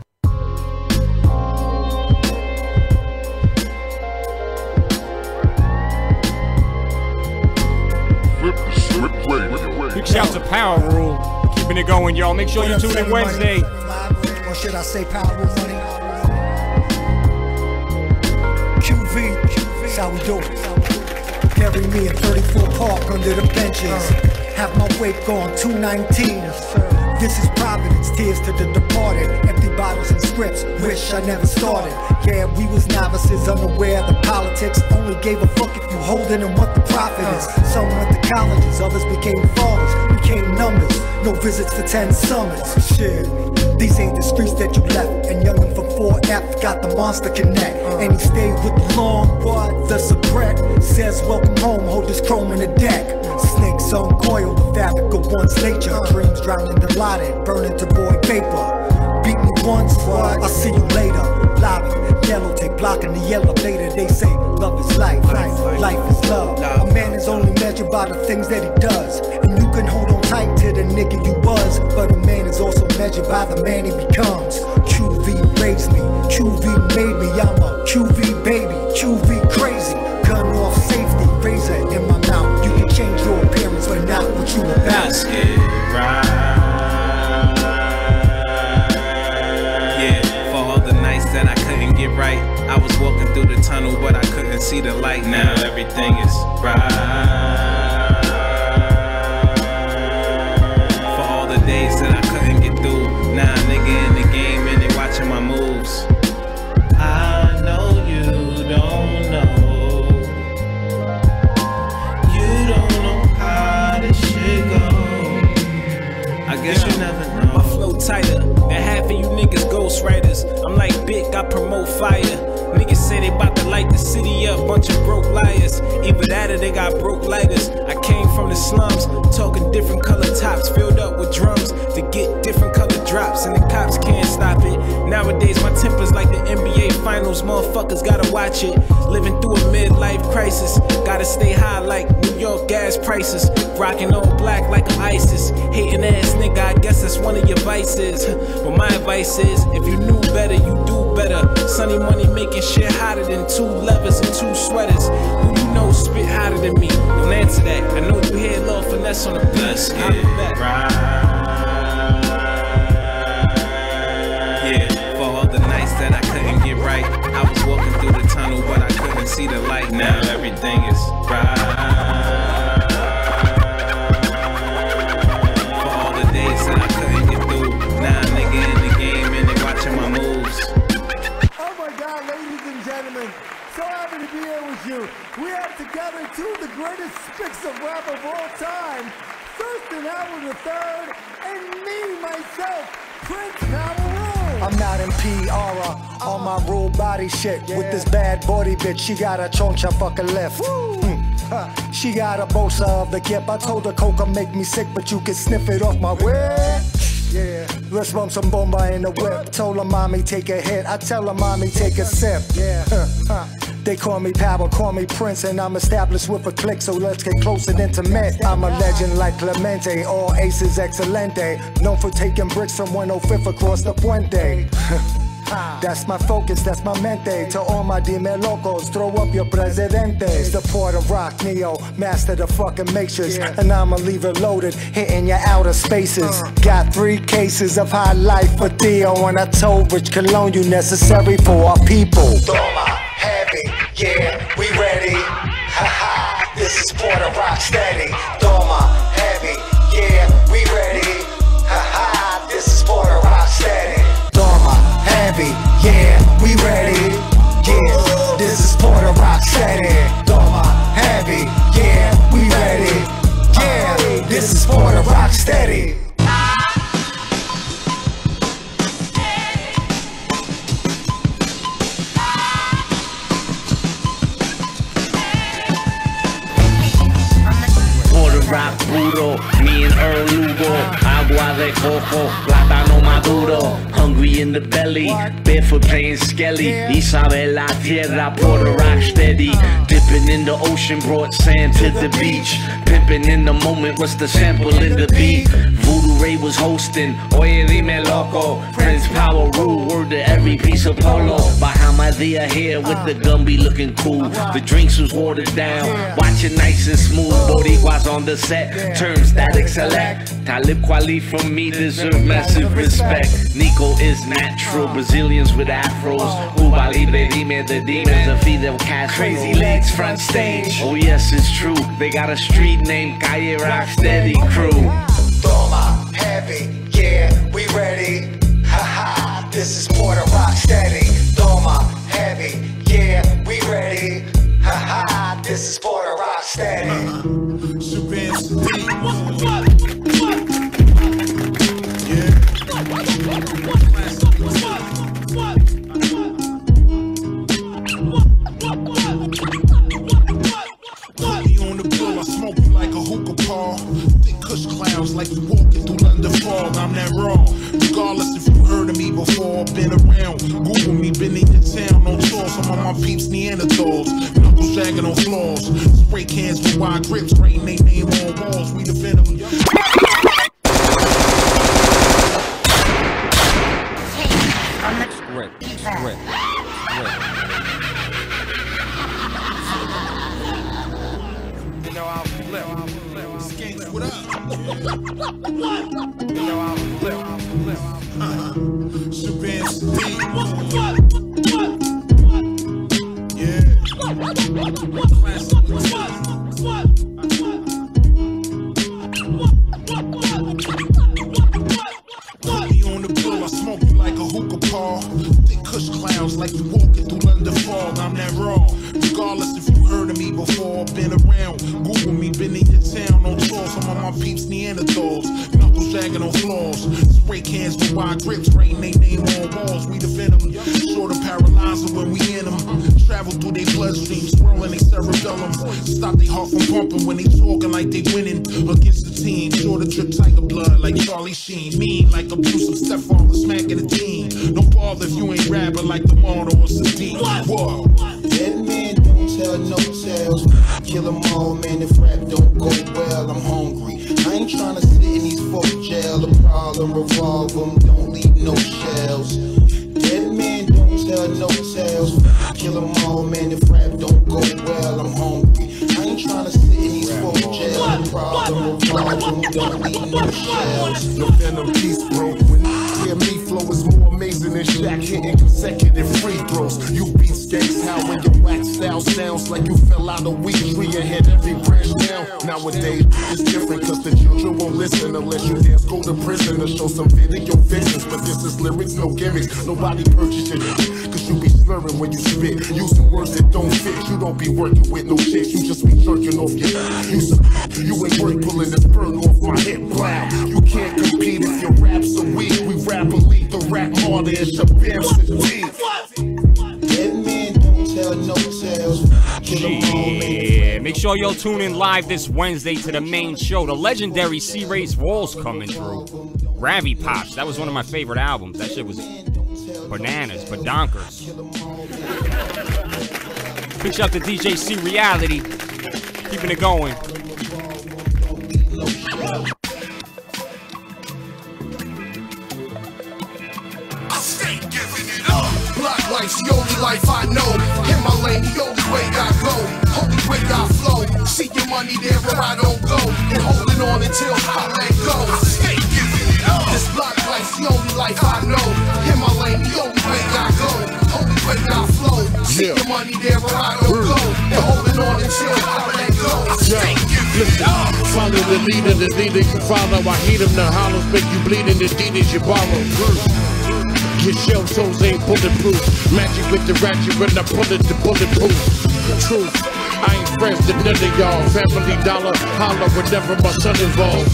Big shout to Power Rule. Keeping it going, y'all. Make sure you tune in Wednesday. Or should I say Power Rule Money? QV, that's how we do it. Bury me in 34 Park under the benches. Have my wake on 219. This is Providence, tears to the departed. Empty bottles and scripts, wish I never started. Yeah, we was novices, unaware of the politics. Only gave a fuck if you holding and what the profit is. Some went to colleges, others became fathers, became numbers. No visits for 10 summers. Shit, these ain't the streets that you left. And youngin' from 4F got the monster connect. And he stayed with the long what? The secret says welcome home, hold this chrome in the deck. Snakes uncoil the fabric of one's nature. Dreams drowning the lighted, burning to void vapor. Beat me once, what? I'll see you later. Lobby, yellow tape blocking the elevator. They say love is life, life is love. A man is only measured by the things that he does. And you can hold on tight to the nigga you was, but a man is also measured by the man he becomes. QV raised me, QV made me. I'm a QV baby, QV crazy. Gun off safety, razor in my mouth. You can change your appearance, but not what you about. Let's get right. Yeah, for all the nights that I couldn't get right, I was walking through the tunnel, but I couldn't see the light. Now everything is right. For all the days that I couldn't get through, now nigga in the game and they watching my moves. I know you don't know. I guess you never know. My flow tighter than half of you niggas ghostwriters. I'm like Big, I promote fire. Niggas say they bout to light the city up, bunch of broke liars. Either that or they got broke lighters. I came from the slums, talking different color tops, filled up with drums to get different color drops, and the cops can't stop it. Nowadays my temper's like the NBA finals, motherfuckers gotta watch it. Living through a midlife crisis, gotta stay high like New York gas prices. Rocking all black like an ISIS. Hating ass nigga, I guess that's one of your vices. But my advice is, if you knew better, you do better. Sunny money making shit hotter than 2 levers and 2 sweaters. Who you know spit hotter than me? Don't answer that. I know you hear a little finesse on the beat. Let's get right. Yeah, for all the nights that I couldn't get right, I was walking through the tunnel, but I couldn't see the light. Now everything is right. We have together 2 of the greatest spicks of rap of all time, Thurston Howard III, and me, myself, Prince Power Rule. I'm not in PR on my rule body shit. With this bad body bitch, she got a choncha fucking lift. She got a bosa of the kip. I told her coca make me sick, but you can sniff it off my whip. Yeah, let's bump some bomba in the whip. Told her mommy take a hit, I tell her mommy take a sip. Yeah. They call me Power, call me Prince, and I'm established with a click, so let's get close and intimate. I'm a legend like Clemente, all aces excelente. Known for taking bricks from 105th across the Puente. That's my focus, that's my mente. To all my dime locos, throw up your presidentes. The Puerto Rock Neo, master the fucking matrix. And I'ma leave it loaded, hitting your outer spaces. Got 3 cases of high life for Theo, and I told Rich Cologne you necessary for our people. Yeah, we ready. Haha, this is Puerto Rock steady. Doma, heavy. Yeah, we ready. Haha, this is Puerto Rock steady. Doma, heavy. Yeah, we ready. Yeah, this is Puerto Rock steady. Doma, heavy. Yeah, we ready. Yeah, this is Puerto Rock steady. Rock puro, me and Earl Lugo, agua de coco, plátano maduro, hungry in the belly, barefoot playing skelly, Isabel tierra, Puerto Rock steady, dipping in the ocean, brought sand to the beach, pimping in the moment, what's the sample in the beat, Voodoo Ray was hosting, oye dime loco, Prince Power Rule, word to every piece of polo, Bahamadia here with the Gumby looking cool, the drinks was watered down, watching nice and smooth, Boricuas on the set, turn static select, Talib Kweli from me deserve massive respect. Nico is natural, Brazilians with afros. Cuba Libre, dime the demons of Fidel Castro. Crazy legs front stage. Oh yes, it's true. They got a street named Calle Rocksteady Crew. Toma, heavy, yeah, we ready. Haha, this is Porter Rocksteady. Toma, heavy, yeah, we ready. Haha, this is Porter Rocksteady. Clouds like you walking through London fog. I'm that raw. Regardless if you heard of me before, been around. Google me, been in your town on tour. Some of my peeps Neanderthals, knuckles shagging on floors. Spray cans with wide grips, writing they name on walls. We defend them. Script. You know I'll flip. Skanks, what up? You know I'll flip. Shabazz, on the bill, I smoke you like a hookah paw. Thick kush clouds like you walking through London fog. I'm that raw. Regardless if you heard of me before, been around. Google me, been in your town on tour. Some of my peeps Neanderthals, knuckles shagging on floors. Spray cans with wide grips, writing they name on walls. We defend them. Sort of paralyzer when we in them. Travel through their bloodstream, swirling their cerebellum. Stop their heart from pumping when they talking like they winning against the team. Sure to drip tiger blood like Charlie Sheen. Mean like abusive stepfather smacking a teen. Don't bother if you ain't rapping like the Mono or Sadiq. Whoa. Dead man don't tell no tales. Kill them all, man, if rap don't go well. I'm hungry. I ain't tryna sit in these folk jail. The problem revolve them, don't leave no shells. Dead man don't tell no tales. Kill them all, man, if rap don't go well. I'm hungry. I ain't tryna sit in these folk jail. The problem revolve them, don't leave no shells. No venom peace, bro. When you hear me flow is more amazing than Shaq hitting consecutive free throws. You beat skanks how when your wax style sounds like you fell out a weak tree and had every branch down. Nowadays it's different cause the children won't listen unless you dance go to prison to show some video visions. But this is lyrics, no gimmicks. Nobody purchase your shit cause you be slurring when you spit. Using words that don't fit. You don't be working with no chicks. You just be jerking off your you ain't worth pulling the burn off my hip. Wow. You can't compete if your raps are weak. We rap elite, the rap harder and Shabazz Dead man don't tell no tales. Yeah, make sure you'll tune in live this Wednesday to the main show. The legendary C-Race Walls coming through. Ravi Pops, that was one of my favorite albums. That shit was bananas, badonkers. Big shout to DJ C Reality, keeping it going. Block life's the only life I know. In my lane, the only way I go. Holy way I flow. Seeking money there where I don't go. And holding on until I let go. Stay giving it up. This block life's the only life I know. In my lane, the only way I go. Holy way I flow. Seeking money there where I don't go. And holding on until I let go. Stay giving it up. Follow the leader you follow. I heat him, the hollows make you bleed in the Adidas you borrow. Your shell toes ain't bulletproof. Magic with the ratchet when I pull it to bulletproof. Truth, I ain't friends to none of y'all. Family dollar, holler whenever my son involved.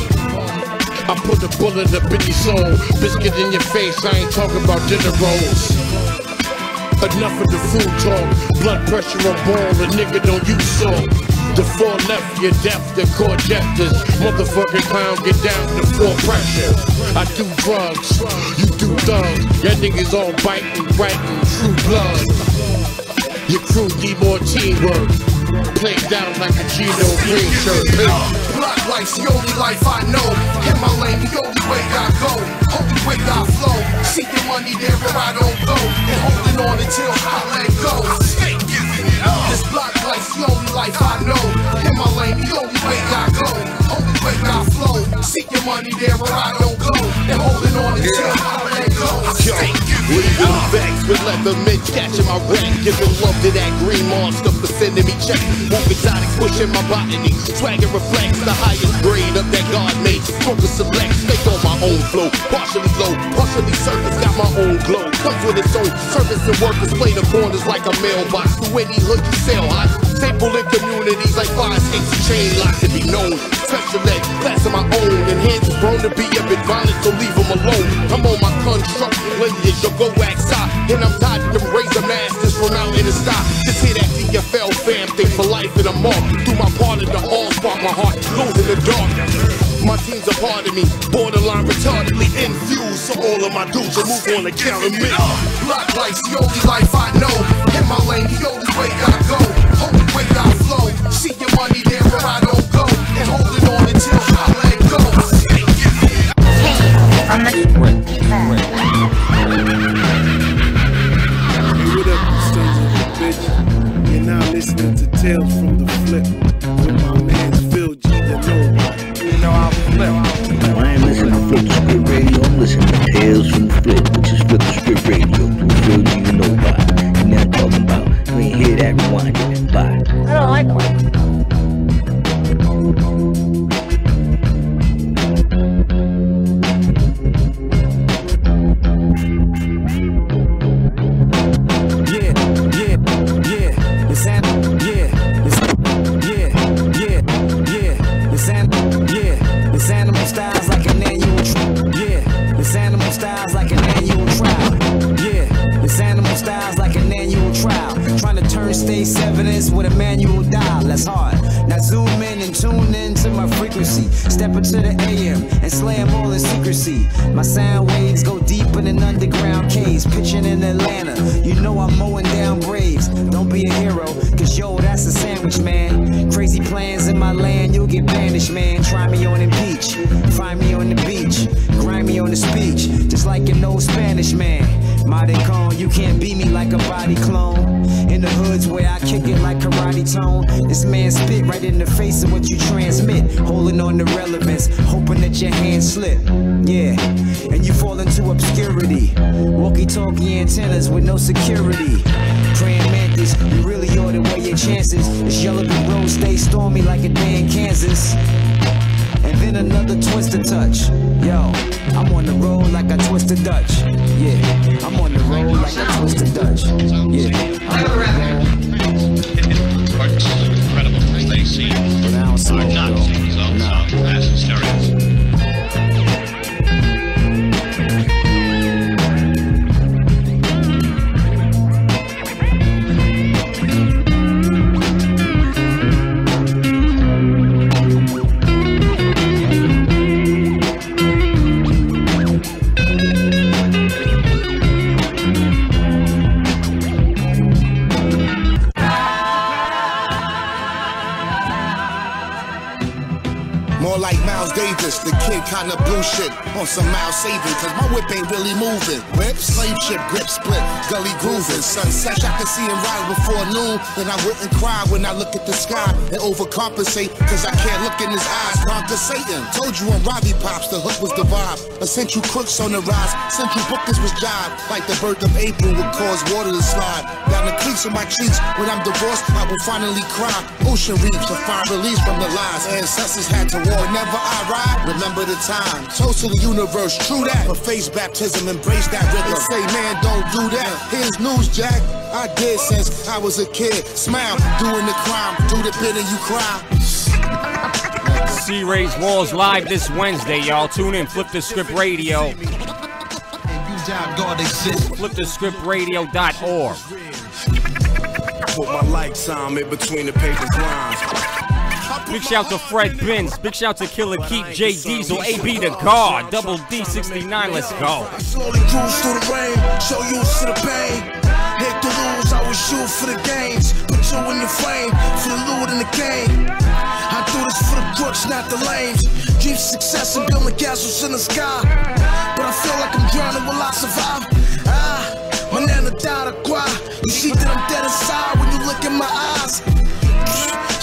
I put a bullet up in your soul. Biscuit in your face, I ain't talking about dinner rolls. Enough of the food talk. Blood pressure on ball, a nigga don't use salt. The four left, you're deaf, the core gestures. Motherfucking clown, get down to full pressure. I do drugs, you do thugs. Y'all niggas all biting, writing, true blood. Your crew need more teamwork. Play down like a Gino green shirt. Block life's the only life I know. In my lane, the only way I go. Holy way I flow. Seeking money there where I don't go. And holding on until I let go. Stay giving it up. This block life's the only life I know. In my lane, the only way I go. Holy way I flow. Seeking money there with leather mint catching my rap, giving love to that green monster for sending me checks. Move exotic, pushing my botany. Swagger reflects the highest grade of that God made. Focus select, stay on my own flow. Partially low, partially surface, got my own glow. Comes with its own service and work display the corners like a mailbox. Through any hood you sell hot. Staple in communities like 5 states chain lock to be known. Special ed, class of my own. And hands is prone to be a bit violent, so leave them alone. I'm on my construct lineage, you'll go outside. And I'm tired of them razor masters from out in the sky. Just hear that TFL fam thing for life in a mark. Do my part in the all spark my heart, glows in the dark. My team's a part of me, borderline retardedly infused. So all of my dudes will move on account of me. Block life's the only life I know. In my lane, the only way I go. Only way I flow. See your money there where I don't go. And hold it on until I let go. Hey, what up, sons of a bitch? You're now listening to Tales from the Flip with my man Phil G the Knowbody. You know I'll flip. I am listening to Flip the Script Radio. I'm listening to Tales from the Flip, which is Flip the Script Radio through Phil G the Knowbody. And now talking about, you ain't hear that, rewind it. Bye. I don't like one. Stays evidence with a manual dial, that's hard. Now zoom in and tune in to my frequency. Step into the AM and slam all in secrecy. My sound waves go deeper than underground caves. Pitching in Atlanta, you know I'm mowing down Braves. Don't be a hero, cause yo, that's a sandwich, man. Crazy plans in my land, you'll get banished, man. Try me on impeach, find me on the beach, grind me on the speech, just like an old Spanish man. Modern cone, you can't beat me like a body clone. In the hoods where I kick it like karate tone. This man spit right in the face of what you transmit. Holding on to relevance, hoping that your hands slip. Yeah, and you fall into obscurity. Walkie-talkie antennas with no security. Praying mantis, you really ought to weigh your chances. This yellow brick road stay stormy like a day in Kansas. And then another twister touch. Yo, I'm on the road like I twist a Dutch. Yeah, I'm on the road like I twist a Dutch. Yeah, I'm on the road. What's incredible as they seem are not these outside fast stereos. The kid kinda blue shit on some mild saving, cause my whip ain't really moving. Whip, slave ship, grip split, gully grooving. Sunset, I can see him ride before noon. Then I wouldn't cry when I look at the sky and overcompensate, cause I can't look in his eyes. Conquer Satan. Told you on Robbie Pops, the hook was the vibe. Essential crooks on the rise, central bookers was jive. Like the birth of April would cause water to slide down the creeks of my cheeks. When I'm divorced, I will finally cry. Ocean reefs, a fire release from the lies. Ancestors had to war, never I ride. Remember the time, toast to the universe, true that. For face baptism, embrace that rhythm. They say, man, don't do that. Here's news, Jack. I did since I was a kid. Smile, doing the crime, do the bit and you cry. C-Ray's Walls live this Wednesday, y'all. Tune in, Flip the Script Radio. FlipTheScriptRadio.org. Put my lifetime in between the paper lines. Big shout to Fred Binns. Big shout to Killer Keep, J Diesel, AB the Guard, Double D69. Let's go. I slowly cruise through the rain, show you to the pain. Hit the rules, I was shoot for the games. Put you in your flame, for the loot and the game. I do this for the crooks, not the lames. Dream success and building castles in the sky. But I feel like I'm drowning, will I survive? My nana died of cry. You see that I'm dead inside when you look in my eyes.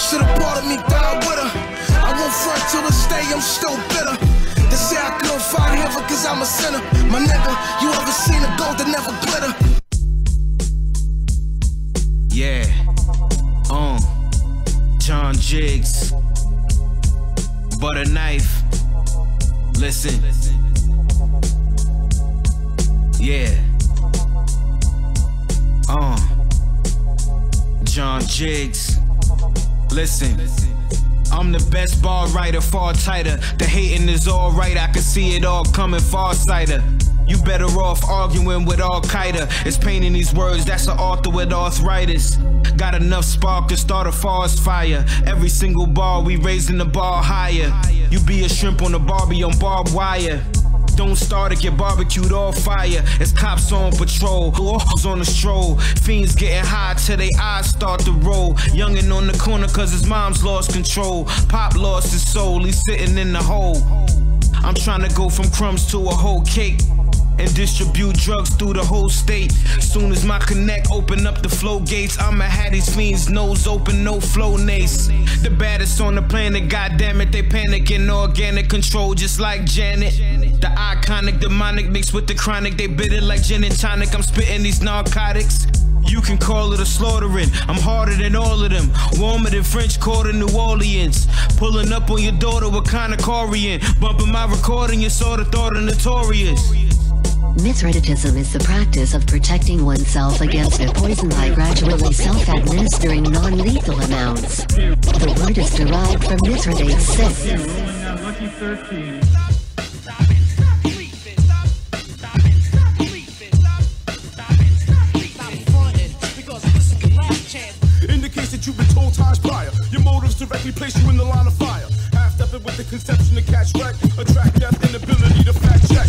Should've part of me died with her. I won't front till this day, I'm still bitter. They say I couldn't find heaven cause I'm a sinner. My nigga, you ever seen a gold that never glitter? jigs, butter knife. Listen, yeah. John Jiggs. Listen, I'm the best bar writer, far tighter. The hating is alright, I can see it all coming far-sighter. You better off arguing with Al-Qaeda. It's painting these words, that's an author with arthritis. Got enough spark to start a forest fire. Every single bar, we raising the bar higher. You be a shrimp on a Barbie on barbed wire. Don't start it, get barbecued off fire. It's cops on patrol, who's on the stroll. Fiends getting high till they eyes start to roll. Youngin' on the corner cause his mom's lost control. Pop lost his soul, he's sitting in the hole. I'm trying to go from crumbs to a whole cake and distribute drugs through the whole state. Soon as my connect open up the flow gates, I'ma have these fiends nose open, no flow nace. The baddest on the planet, goddammit, they panicking. Organic control just like Janet. The iconic, demonic mixed with the chronic, they bitter like gin and tonic. I'm spitting these narcotics. You can call it a slaughtering. I'm harder than all of them. Warmer than French Quarter, New Orleans. Pulling up on your daughter, what kind of car we in? Bumping my recording, you sort of thought of Notorious. Mithridatism is the practice of protecting oneself against a poison by gradually self-administering non-lethal amounts. The word is derived from Mithridate's 6. Lucky 13. Indicates that you've been told times prior. Your motives directly place you in the line of fire. Half-stepping with the conception to catch wreck. Attract death and ability to fact check.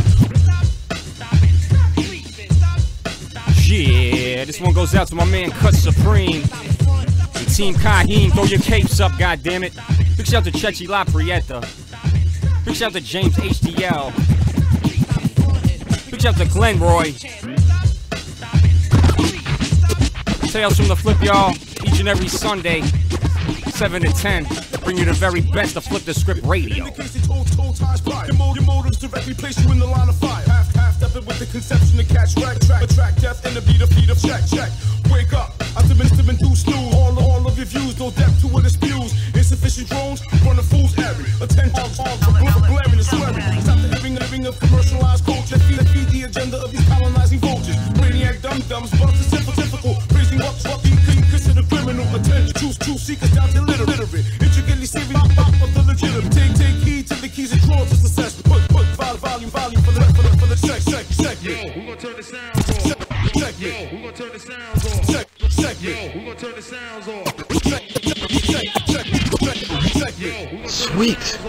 Yeah, this one goes out to my man Cut Supreme. And Team Kahim, throw your capes up, goddammit. Big shout to Chechi La Prieta. Big shout to James HDL. Big shout to Glenn Roy. Tales from the Flip, y'all. Each and every Sunday, 7 to 10. Bring you the very best of Flip the Script radio. Your motives directly place you in the line of fire. Half-stepping with the conception to catch wreck. Attract death and the beat of check. Wake up, optimistic and do snooze. All of your views, no depth to what it spews. Insufficient drones, run a fool's errand. Attention, blaring and swearing. Stop the living of commercialized culture. Feed the agenda of these colonizing vultures. Brainiac dum-dums, but it's typical. Raising up, what you consider criminal attention. Truth seekers down to literate. Intricately saving pop of the legitimate. Take heed to the keys and drawers of success. Put volume for the check. Yo, who gon' turn the sounds off? Check. Yo, who gon' turn the sounds off? Check. Yo, who gon' turn the sounds off? Check. Yo, who gon' Sweet.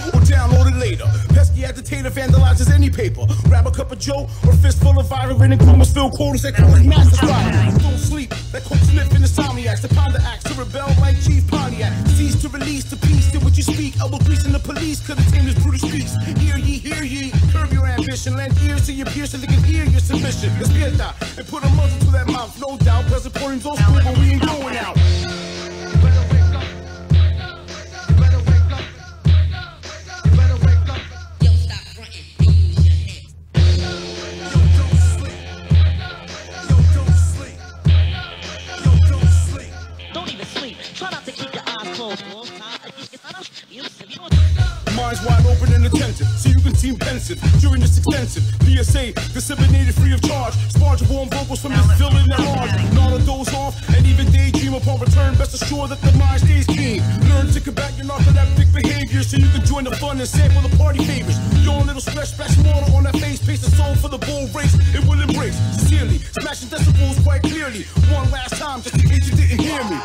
Or download it later. Pesky agitator vandalizes any paper. Grab a cup of Joe or a fistful of violent and chromophile quarters that call it master style. Don't sleep, that coke sniff in insomniacs. The ponder acts to rebel like Chief Pontiac. Cease to release the peace to what you speak. Elbow grease in the police could attain this brutal speech. Hear ye. Curb your ambition. Lend ears to your peers so they can hear your submission. Let's get that and put a muzzle to that mouth. No doubt, present pointing's old school, but we ain't going out. Minds wide open and attentive, so you can seem pensive during this extensive PSA disseminated free of charge. Sparge of warm vocals from this villain at large. Not a doze off and even daydream upon return. Best assured that the mind stays keen. Learn to combat your narcoleptic behavior so you can join the fun and sample the party favors. Your own little splash water on that face. Pace the soul for the bull race. It will embrace sincerely, smashing decibels quite clearly. One last time, just in case you didn't hear me.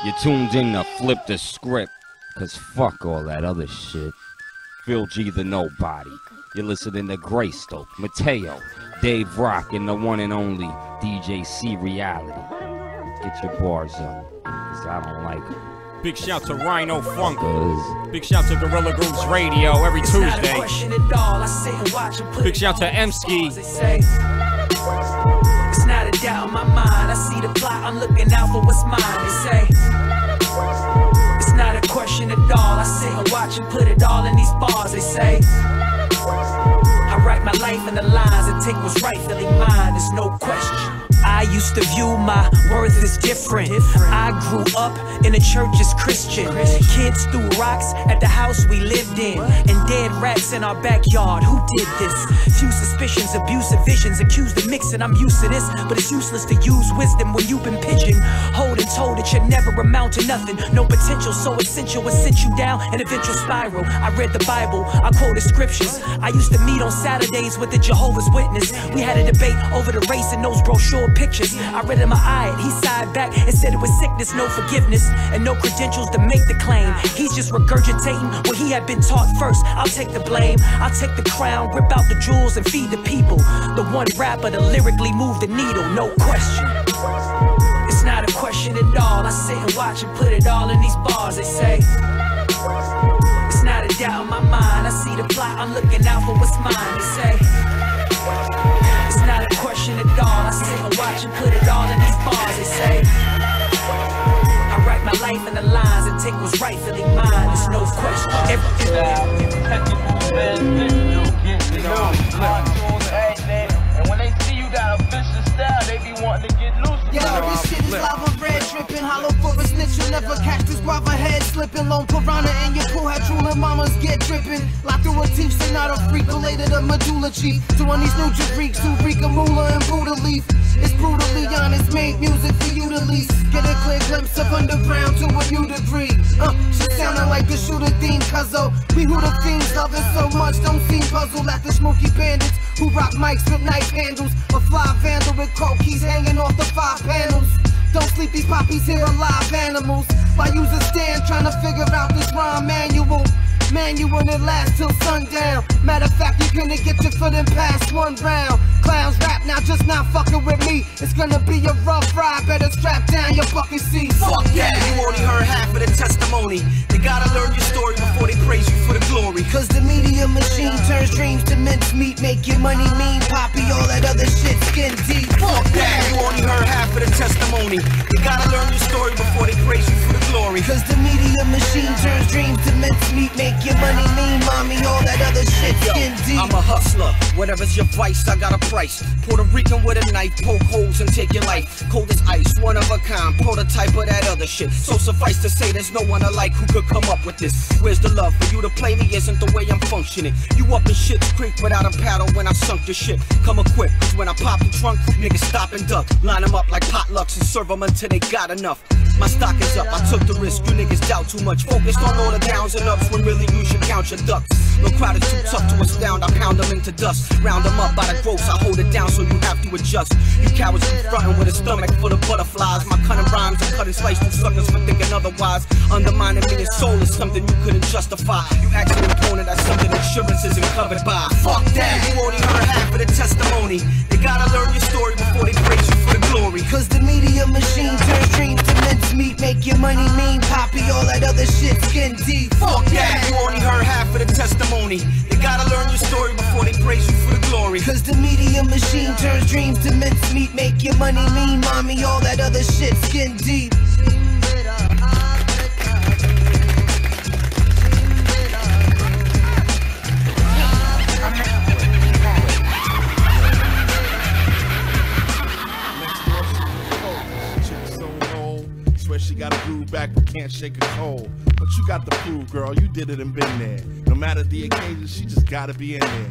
You tuned in to Flip the Script. Cause fuck all that other shit. Phil G the Nobody. You're listening to Greystoke, Mateo, Dave Rock, and the one and only DJ C Reality. Get your bars up, cause I don't like it. Big shout to Rhino Funk. Big shout to Gorilla Grooves Radio every Tuesday. Big shout to M-Ski. It's not a doubt in my mind. I see the plot, I'm looking out for what's mine. They say it's not a question at all. I sit and watch and put it all in these bars. They say I write my life in the lines and take what's rightfully mine. There's no question. I used to view my worth as different. I grew up in a church as Christian. Kids threw rocks at the house we lived in, and dead rats in our backyard. Who did this? Few suspicions, abusive visions, accused of mixing. I'm used to this, but it's useless to use wisdom when you've been pigeon-holed and told it should never amount to nothing. No potential, so essential, it sent you down an eventual spiral. I read the Bible, I quoted scriptures. I used to meet on Saturdays with the Jehovah's Witness. We had a debate over the race in those brochure pictures. I read him my eye, he sighed back and said it was sickness, no forgiveness, and no credentials to make the claim. He's just regurgitating what he had been taught first. I'll take the blame, I'll take the crown, rip out the jewels and feed the people. The one rapper to lyrically move the needle, no question. It's not a question at all. I sit and watch and put it all in these bars. They say it's not a doubt in my mind. I see the plot, I'm looking out for what's mine. They say it's not a question at all. I sit and watch and put it all in these bars. They say I write my life in the lines and take what's rightfully mine. There's no question. And when they see you got a vicious style, they be wanting to get loose. Yeah, this shit is lava red dripping, hollow for a snitch. You'll never catch this guava head slipping. Lone piranha in your pool, had drooling mamas get dripping. Locked through her teeth, so not a freak related to medulla chief. Doing these new freaks who reek a moolah and Buddha leaf. It's brutally honest, made music for you to lease. Get a clear glimpse of underground to a new degree. She sounded like the shooter theme, cuzzo. We who the fiends love it so much, don't seem puzzled at the smoky bandits who rock mics with knife handles. A fly vandal with coke keys hanging off the 5 panels. Don't sleep, these poppies here are live animals. Why use a stand trying to figure out this rhyme manual? Manual and it lasts till sundown. Matter of fact, you're gonna get your foot in past 1 round. Clowns rap now, just not fucking with me. It's gonna be a rough ride, better strap down your fucking seat. Fuck that, you only heard half of the testimony. They gotta learn your story before they praise you for the glory. Cause the media machine turns dreams to mincemeat. Make your money mean, poppy, all that other shit skin deep. Fuck that, you only heard half of the testimony. They gotta learn your story before they praise you for the glory. Cause the media machine turns dreams to mincemeat. Make your money mean, mommy, all that other shit skin deep. I'm a hustler, whatever's your vice, I got a price. Puerto Rican with a knife, poke holes and take your life. Cold as ice, one of a kind, prototype of that other shit. So suffice to say there's no one alike who could come up with this. Where's the love? For you to play me isn't the way I'm functioning. You up in shit's creek without a paddle when I sunk the shit. Come equipped, cause when I pop the trunk, niggas stop and duck. Line them up like potlucks and serve them until they got enough. My stock is up, I took the risk, you niggas doubt too much. Focused on all the downs and ups when really you should count your ducks. No crowd is too tough to astound, I pound them into dust. Round them up by the gross, I hold it down so you have to adjust. You cowards be frontin' with a stomach full of butterflies. My cunning rhymes are cutting slice through suckers for thinking otherwise. Undermining me and soul is something you couldn't justify. You act an opponent, that's something insurance isn't covered by. Fuck that, you only heard half of the testimony. They gotta learn your story before they praise you for the glory. Cause the media machine turns dreams to mincemeat. Make your money mean, poppy, all that other shit skin deep. Fuck that, you only heard half of the testimony. They gotta learn your story before they praise you for the glory. Cause the media machine turns dreams to mincemeat. Make your money mean, mommy, all that other shit skin deep. She got a groove back but can't shake a cold. But you got the proof, girl, you did it and been there. No matter the occasion, she just gotta be in there.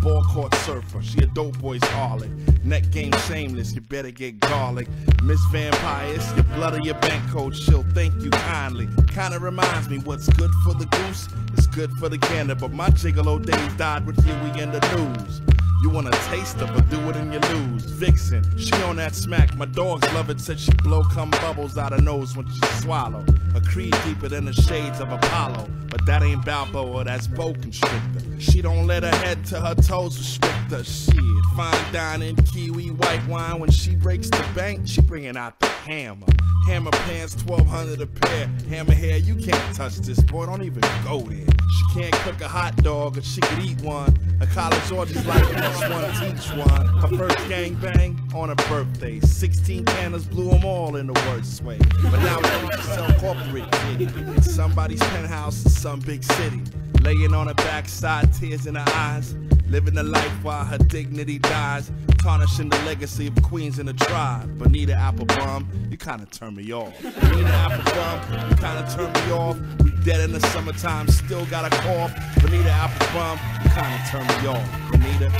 Ball court surfer, she a dope boy's harlot. Neck game shameless, you better get garlic. Miss Vampires, your blood or your bank code, she'll thank you kindly. Kinda reminds me what's good for the goose is good for the gander. But my gigolo days died with you, we in the news. You want a taste of her, do it and you lose. Vixen, she on that smack. My dogs love it, said she blow cum bubbles out her nose when she swallow. Her creed deeper than the shades of Apollo. But that ain't Balboa, that's boa constrictor. She don't let her head to her toes restrict her. Shit, fine dining, kiwi, white wine. When she breaks the bank, she bringing out the hammer. Hammer pants, 1,200 a pair. Hammer hair, you can't touch this, boy, don't even go there. She can't cook a hot dog, or she could eat one. Her college orgies like each one teach one. Her first gangbang on her birthday. 16 cannons blew them all in the worst way. But now it's only to sell corporate shit in somebody's penthouse in some big city. Laying on her backside, tears in her eyes. living the life while her dignity dies, tarnishing the legacy of queens in the tribe. Bonita Applebum, you kinda turn me off. Bonita Applebum, you kinda turn me off. We dead in the summertime, still got a cough. Bonita Applebum, you kinda turn me off. Bonita.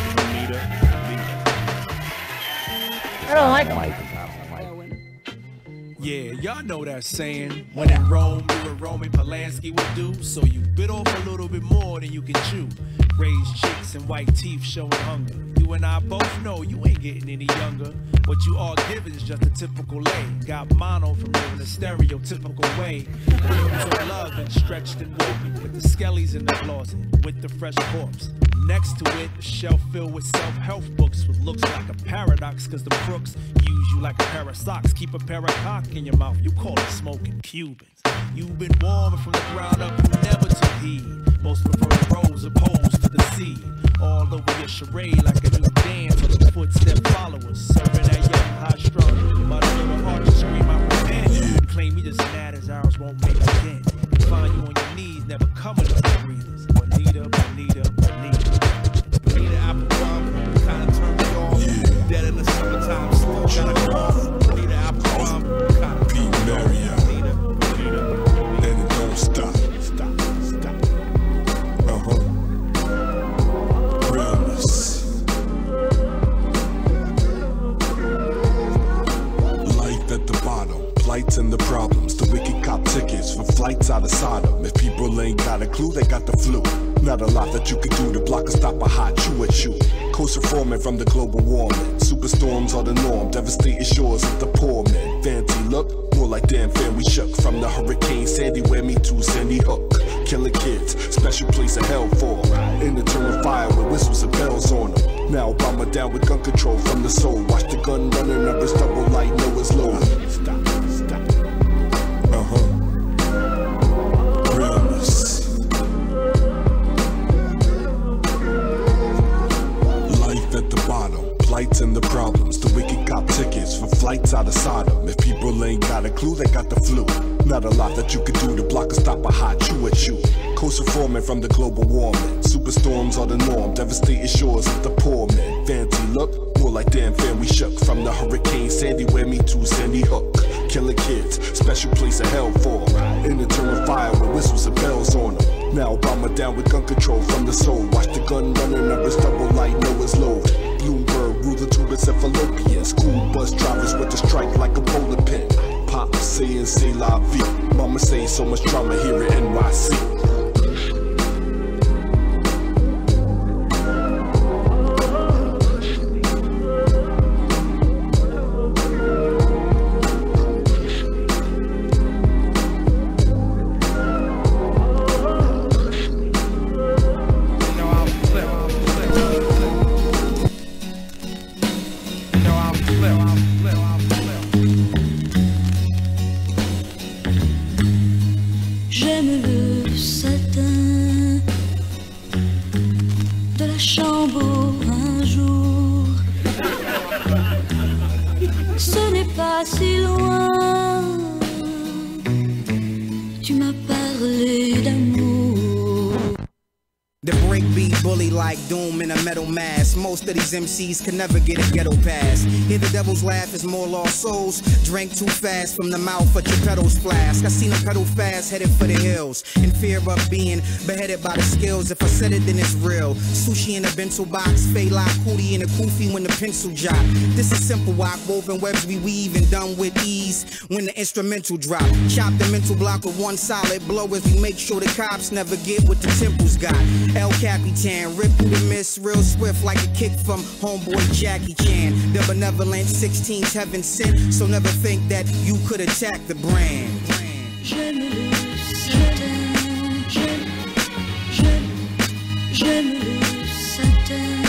I don't like Mike. Yeah, y'all know that saying. When in Rome, do what Roman Polanski would do. So you bit off a little bit more than you can chew. Raised cheeks and white teeth showing hunger. You and I both know you ain't getting any younger. What you are giving is just a typical lay. Got mono from living a stereotypical way. So love and stretched and woken with the skellies in the closet, with the fresh corpse. Next to it, a shelf filled with self-help books with looks like a paradox, cause the crooks use you like a pair of socks. Keep a pair of cock in your mouth, you call it smoking Cubans. You've been warming from the ground up, you never took heed. Most prefer the rose opposed to the seed. All over your charade like a new dance with the footstep followers. Serving that young high strung, mother little heart to scream out repent. You claim you just mad as ours won't make a dent. Find you on your knees, never coming up to breathers. Bonita. Bonita Applebum, kinda turn me off. Dead in the summertime, still got a cough. Bonita Applebum, kinda Pete Marriott. Bonita. And it don't stop. Realness. Life at the bottom, plights and the problems. The wicked cop tickets for flights out of Sodom. If people ain't got a clue, they got the flu. Not a lot that you can do to block or stop a hot chew at you. Coastal forming from the global warming. Superstorms are the norm, devastating shores of the poor man. Fancy look, more like damn fan we shook. From the Hurricane Sandy, where me to Sandy Hook. Killing kids, special place of hell for 'em. In the term fire with whistles and bells on them. Now Obama down with gun control from the soul. Watch the gun running up his double light, know it's low. Stop. Realness. At the bottom, plights and the problems. The wicked cop tickets for flights out of Sodom. If people ain't got a clue, they got the flu. Not a lot that you can do to block or stop a hot chew at you. Coastal forming from the global warming. Superstorms are the norm, devastating shores of the poor man. Fancy look, more like damn fan we shook. From the Hurricane Sandy, where me to Sandy Hook. Killing kids, special place of hell for 'em. In the term of fire with whistles and bells on them. Now Obama down with gun control from the soul. Watch the gun running up his double light, know it's low. Bloomberg, rule the tube encephalopia. School bus drivers with the strike like a bowling pin. Pop saying say la vie. Mama say so much drama here in NYC. Most of these MCs can never get a ghetto pass. Hear the devil's laugh is more lost souls. Drank too fast from the mouth of Geppetto's flask. I seen them pedal fast, headed for the hills. In fear of being beheaded by the skills. If I said it, then it's real. Sushi in a bento box, fade like cootie in a kufi when the pencil drop. This is simple walk, woven webs we weave and done with ease. When the instrumental drop, chop the mental block with one solid blow as we make sure the cops never get what the temples got. El Capitan, rip through the mist real swift like a kick from homeboy Jackie Chan. The benevolent 16th heaven sent, so never think that you could attack the brand. J'aime le satin, j'aime le satin,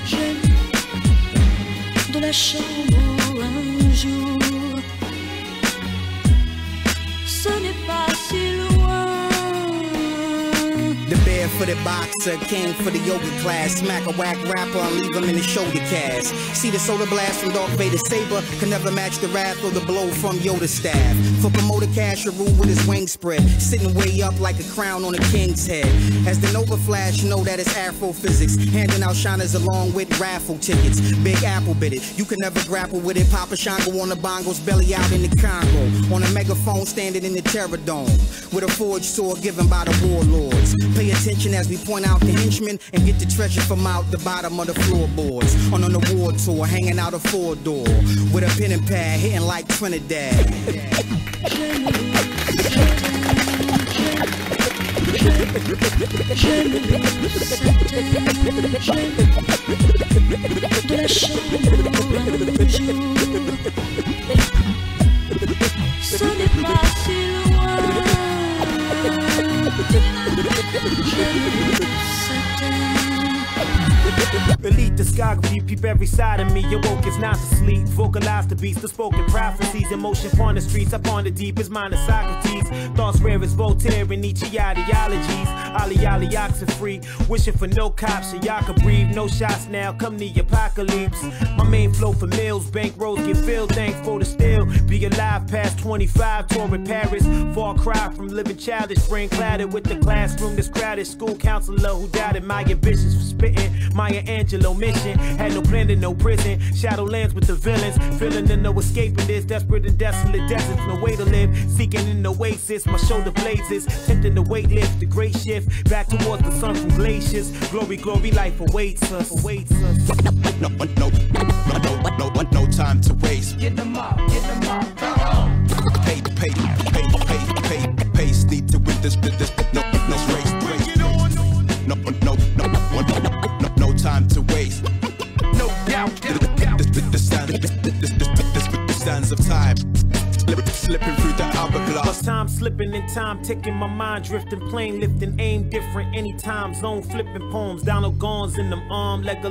j'aime de la chambre un jour. Ce n'est pas si loin. The bare for the boxer, came for the yoga class. Smack a whack rapper and leave him in the shoulder cast. See the solar blast from Darth Vader's saber can never match the wrath or the blow from Yoda's staff. For promoter cash, a rule with his wings spread, sitting way up like a crown on a king's head. As the Nova flash, you know that it's astrophysics, handing out shiners along with raffle tickets. Big Apple bit it, you can never grapple with it. Papa Shango on the bongos, belly out in the Congo, on a megaphone standing in the Terror Dome, with a forged sword given by the warlords. Pay attention as we point out the henchmen and get the treasure from out the bottom of the floorboards. On an award tour, hanging out a four-door, with a pen and pad, hitting like Trinidad. Ce n'est pas si loin. Elite discography, peep every side of me. Your woke is not to sleep. Vocalize the beats, the spoken prophecies. Emotion upon the streets, upon the deep is mine as Socrates. Thoughts rare as Voltaire and Nietzsche ideologies. Ali oxen-free, wishing for no cops so y'all can breathe. No shots now, come the apocalypse. My main flow for meals, bankrolls get filled. Thankful to still be alive past 25. Tour in Paris, far cry from living childish. Brain clouded with the classroom that's crowded. School counselor who doubted my ambitions for spitting. Maya Angelou mission, had no plan to no prison. Shadowlands with the villains, feeling that no escaping this. Desperate and desolate deserts, no way to live. Seeking an oasis, my shoulder blazes. Tempting to weight lift, the great shift. Back towards the sun from glaciers. Glory, glory, life awaits us. No time to waste. Get them up, come on. Pace need to win this. No race. No time to waste. No doubt. The sands of time. Slipping through the hourglass. Plus time slipping and time ticking, my mind drifting, plane lifting, aim different, any time zone flipping poems. Donald Gons in them arm, leg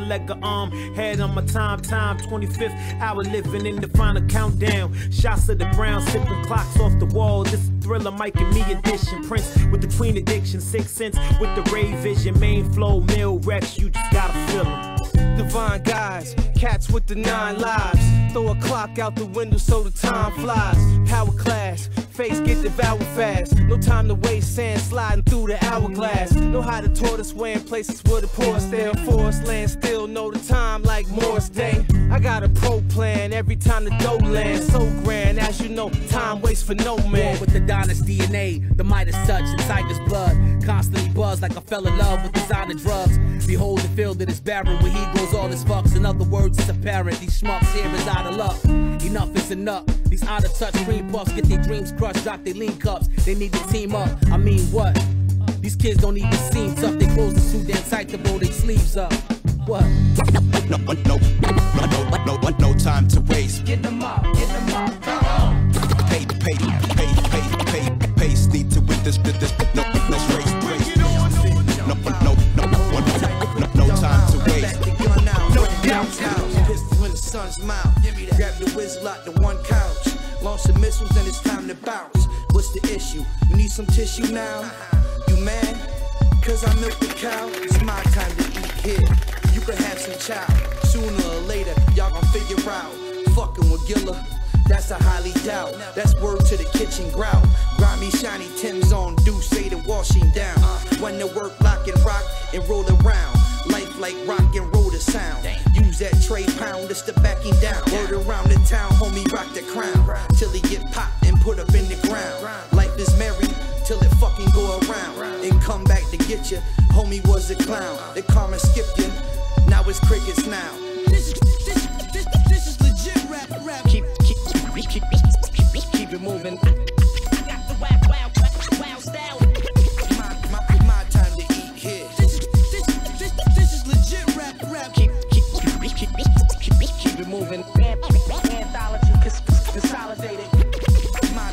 arm, head on my time, 25th hour living in the final countdown. Shots of the brown, sipping clocks off the wall. This thriller, Mike and me edition. Prince with the Queen addiction, 6 cents with the Ray vision, main flow, Mill Rex, you just gotta feel them. Divine guys, cats with the 9 lives. Throw a clock out the window so the time flies. Power class, face get devoured fast. No time to waste, sand sliding through the hourglass. Know how to tortoise way in places where the poor stay. Forest land still know the time like Morris Day. I got a pro plan every time the dough lands. So grand, as you know, time waits for no man. War with the dynasty DNA, the Midas touch inside this blood. Constantly buzz like I fell in love with designer drugs. Behold the field that is barren where he grows all his fucks. In other words, it's apparent these schmucks here is out of luck. Enough is enough. These out of touch green puffs get their dreams crushed, drop their lean cups. They need to team up. I mean what? These kids don't even seem tough. They close the suit damn tight to roll their sleeves up. What? No time to waste. Get them up, come on. Pace need to win this. No race. No time to waste. No doubt. Pistol in the sun's mouth. Grab the whiz lock to one couch. Launch some missiles and it's time to bounce. What's the issue? You need some tissue now? You mad? Cause I milked the cow. It's my time to eat kid. You could have some child. Sooner or later, y'all gon' figure out. Fucking with Gilla, that's a highly doubt. That's word to the kitchen grout. Grimy, shiny Tim's on, do say the washing down. When the work, lock and rock and roll around. Life like rock and roll the sound. Use that tray pound, it's the backing down. Word around the town, homie, rock the crown. Till he get popped and put up in the ground. Life is merry till it fucking go around. And come back to get you, homie was a clown. The karma skipped you, now it's crickets now. This is legit rap. Keep it moving. I got the wild style. My time to eat here. This is legit rap. Keep it moving. Anthology consolidated. My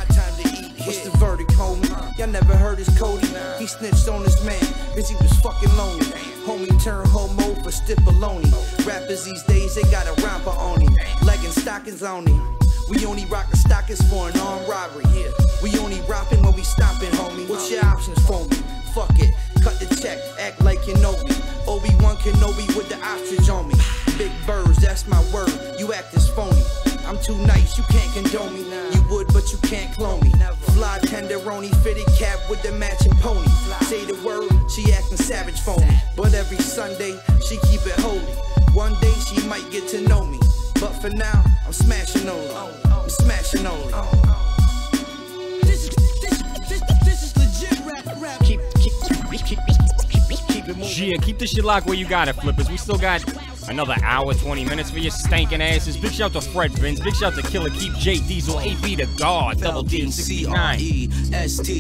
time to eat here. What's the verdict, homie? Y'all never heard his Cody. He snitched on his man, cause he was fucking lonely. Homie turned homo for stiff baloney. Rappers these days, they got a romper on him. Legging stockings on him. We only rock the stockings for an armed robbery. We only rockin' when we stompin', homie. What's your options for me? Fuck it. cut the check, act like you know me. Obi-Wan Kenobi with the ostrich on me. Big birds, that's my word, you act as phony. I'm too nice, you can't condone me. You would, but you can't clone me. Fly tenderoni, fitted cap with the matching pony. Say the word, she acting savage phony. But every Sunday, she keep it holy. One day she might get to know me. But for now, I'm smashing only. I'm smashing only. This is legit rap. Keep it moving. Yeah, keep this shit locked where you got it, Flippers. We still got another hour, 20 minutes for your stankin' asses. Big shout to Fred Vince. Big shout to Killer Keep, J Diesel, AB to God, Double D 69,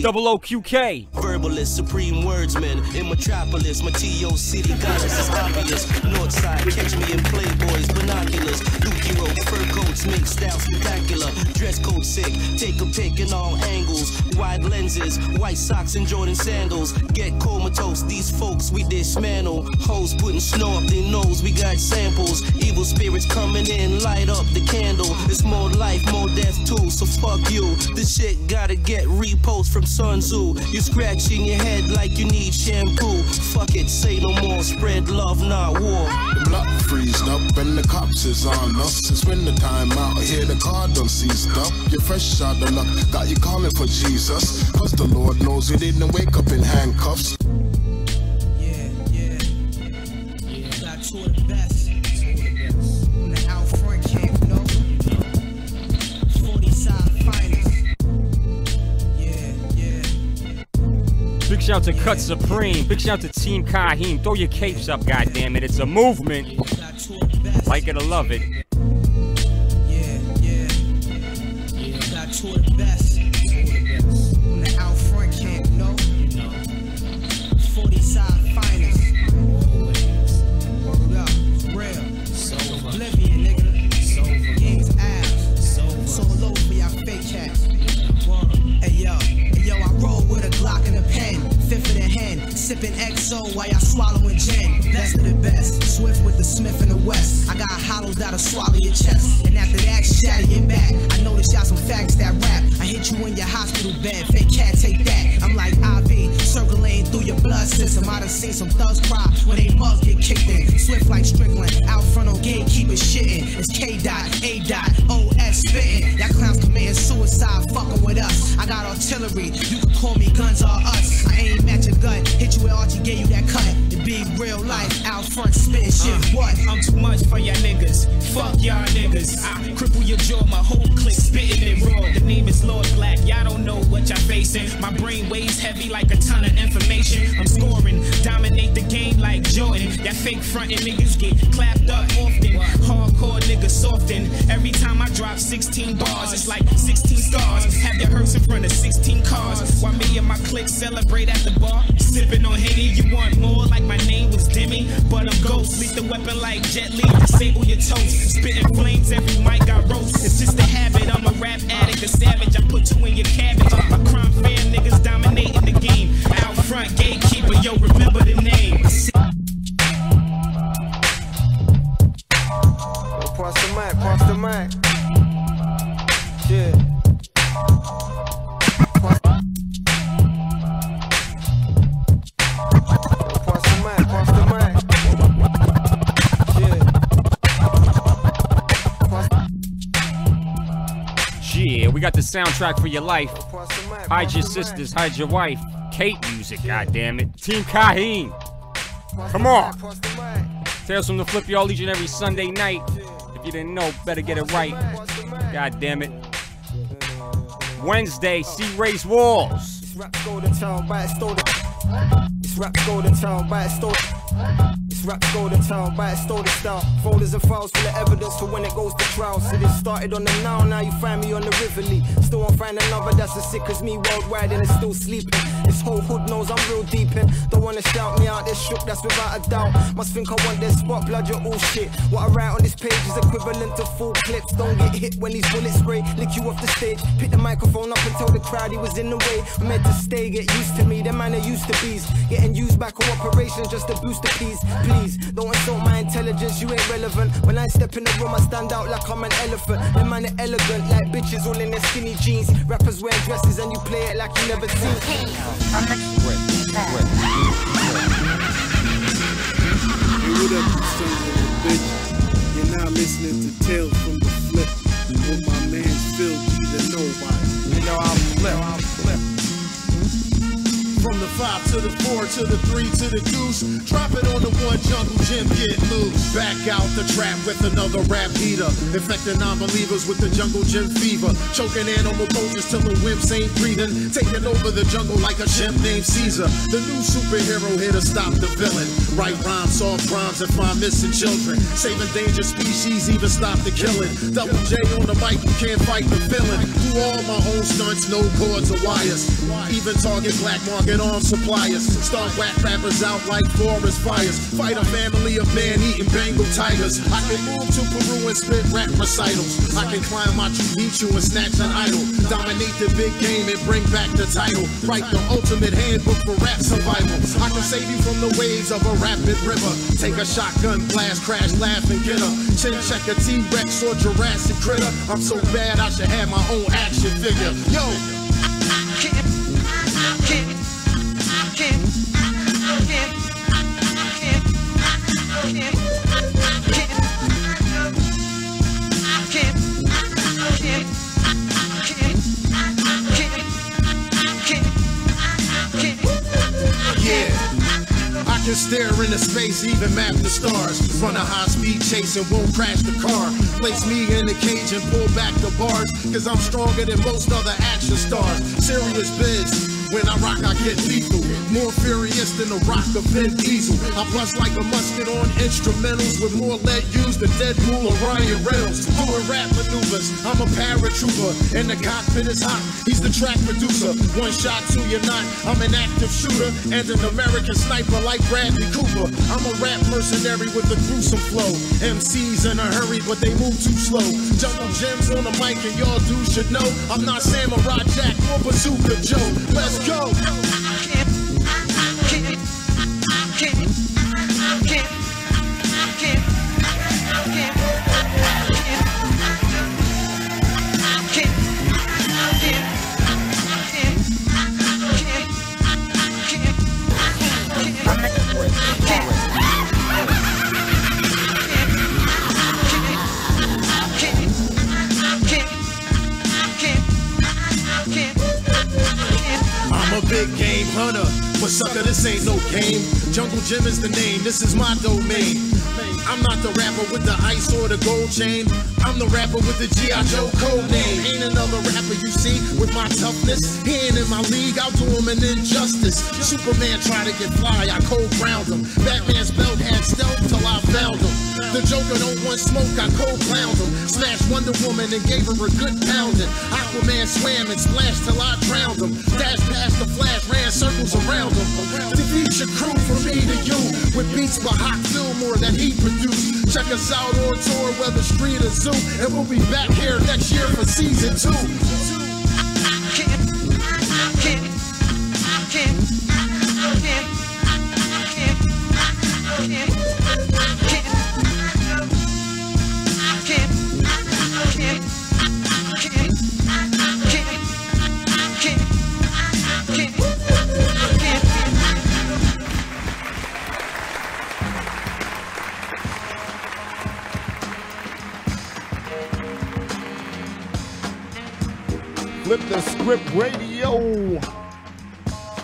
Double OQK. Verbalist, supreme wordsman in Metropolis. Mateo City, goddess is obvious. Northside, catch me in Playboys, binoculars. Dookie ropes, fur coats, make style spectacular. Dress code sick, take a pic in all angles. Wide lenses, white socks and Jordan sandals. Get comatose, these folks we dismantle. Hoes putting snow up their nose, we got samples. Evil spirits coming in, light up the candle. It's more life, more death too, so fuck you. This shit gotta get repost from Sun Tzu. You scratching your head like you need shampoo. Fuck it, say no more, spread love, not war. The block freezed up and the cops is on us. It's winter time out here, the car done seized up. You're fresh out the luck, got you calling for Jesus. Cause the Lord knows you didn't wake up in handcuffs. Two of the best. When the out front camp, no. 40 side finest. Yeah. Big shout to Cut Supreme. Big shout to Team Kahim. Throw your capes up, goddammit. It's a movement. Like it or love it. Yeah. Got two of the best. When the out front camp, no. 40 side finest. Oblivion, nigga. Game's ass. So low for y'all fake cats. Hey yo, I roll with a Glock and a pen. Fifth of the hen. Sipping XO while y'all swallowing gin. Best of the best. Swift with the Smith in the West. I got hollows that'll swallow your chest. And after that, shatter your back. I noticed y'all some facts that rap. I hit you in your hospital bed. Fake cat, take that. I'm like IV. Circulating through your blood system. I done seen some thugs cry when they mugs get kicked in. Swift like Strickland. Out front on game, keep it shitting. It's K-Dot, A-Dot, O-S spitting. Y'all clowns committing suicide, fucking with us. I got artillery. You can call me Guns R Us. I aim at your gut. Hit you where Archie gave you that cut. It be real life. Out front spitting shit. What? I'm too much for y'all niggas. Fuck y'all niggas. I cripple your jaw, my whole clique spitting it raw. The name is Lord Black. Y'all don't know what y'all facing. My brain weighs heavy like a ton of information. I'm scoring, dominate the game like Jordan. Y'all fake frontin' niggas get clapped up often. Hardcore niggas soften. Every time I drop 16 bars, it's like 16 stars. Have your hearse in front of 16 cars. While me and my clique celebrate at the bar. Sipping on Henny, you want more like my name was Demi. But I'm Ghost, leave the weapon like Jet Li. Disable your toast, spitting flames, every mic got roast. It's just a habit, I'm a rap addict, a savage. I put two in your cabbage. My crime fan niggas dominating the game. Out front gatekeeper, yo, remember the name. Pass the mic. Yeah. Pass the mic. Yeah, we got the soundtrack for your life. Hide your sisters, hide your wife. Kate music, goddammit. Team Kahim. Come on. Tales from the Flip, y'all each and every Sunday night. If you didn't know, better get it right. God damn it. Wednesday, see Race Walls. It's rap golden town, by it stole the. It's rap golden town, by it stole. It's rap golden town, by it stole the style. Folders and files full of evidence for when it goes to trial. So it started on the now you find me on the Rivoli. Still won't find another that's as sick as me worldwide and it's still sleeping. This whole hood knows I'm real deep in. Don't wanna shout me out, they're shook, that's without a doubt. Must think I want their spot, blood, you're all shit. What I write on this page is equivalent to full clips. Don't get hit when these bullets spray, lick you off the stage. Pick the microphone up and tell the crowd he was in the way. I'm meant to stay, get used to me, them man are used to bees. Getting used by cooperation just to boost the peace. Please, don't insult my intelligence, you ain't relevant. When I step in the room I stand out like I'm an elephant. Them man are elegant, like bitches all in their skinny jeans. Rappers wearing dresses and you play it like you never seen. what up, you sons of a bitch? You're now listening to Tales from the Flip with my man Phil G the Knowbody. You know I'm flip. From the 5 to the 4 to the 3 to the deuce. Drop it on the one, Jungle Jim, get loose. Back out the trap with another rap heater. Infecting non-believers with the Jungle Jim fever. Choking animal poachers till the wimps ain't breathing. Taking over the jungle like a chimp named Caesar. The new superhero here to stop the villain. Write rhymes, solve crimes, and find missing children. Save endangered species, even stop the killing. Double J on the mic, you can't fight the villain. Do all my own stunts, no cords or wires. Even target black market arm suppliers. Start whack rappers out like forest fires. Fight a family of man-eating Bengal tigers. I can move to Peru and spit rap recitals. I can climb Machu Picchu and snatch an idol. Dominate the big game and bring back the title. Write the ultimate handbook for rap survival. I can save you from the waves of a rapid river. Take a shotgun blast, crash, laugh, and get her. Chin check a T-Rex or Jurassic critter. I'm so bad I should have my own action figure. Yo! Yeah, I can stare into space, even map the stars. Run a high-speed chase and won't crash the car. Place me in the cage and pull back the bars, cause I'm stronger than most other action stars. Serious biz. When I rock, I get lethal. More furious than the rock of Vin Diesel. I bust like a musket on instrumentals with more lead used than Deadpool or Ryan Reynolds. Doing rap maneuvers, I'm a paratrooper. And the cockpit is hot, he's the track producer. One shot to your knot, I'm an active shooter. And an American sniper like Bradley Cooper. I'm a rap mercenary with a gruesome flow. MCs in a hurry, but they move too slow. Jungle Jim's on the mic and y'all dudes should know I'm not Samurai Jack or Bazooka Joe. Let's go. I'm a big game hunter, but sucker, this ain't no game. Jungle Jim is the name, this is my domain. I'm not the rapper with the ice or the gold chain. I'm the rapper with the G.I. Joe code name. Ain't another rapper you see with my toughness. He ain't in my league, I'll do him an injustice. Superman tried to get fly, I cold ground him. Batman's belt had stealth till I found him. The Joker don't want smoke, I cold clowned him. Smashed Wonder Woman and gave her a good pounding. Aquaman swam and splashed till I drowned him. Dashed past the Flash, ran circles around him. Defeat your crew from me to you, with beats by Hot Fillmore that he produced. Check us out on tour, whether street or zoo, and we'll be back here next year for season 2. Flip the Script Radio.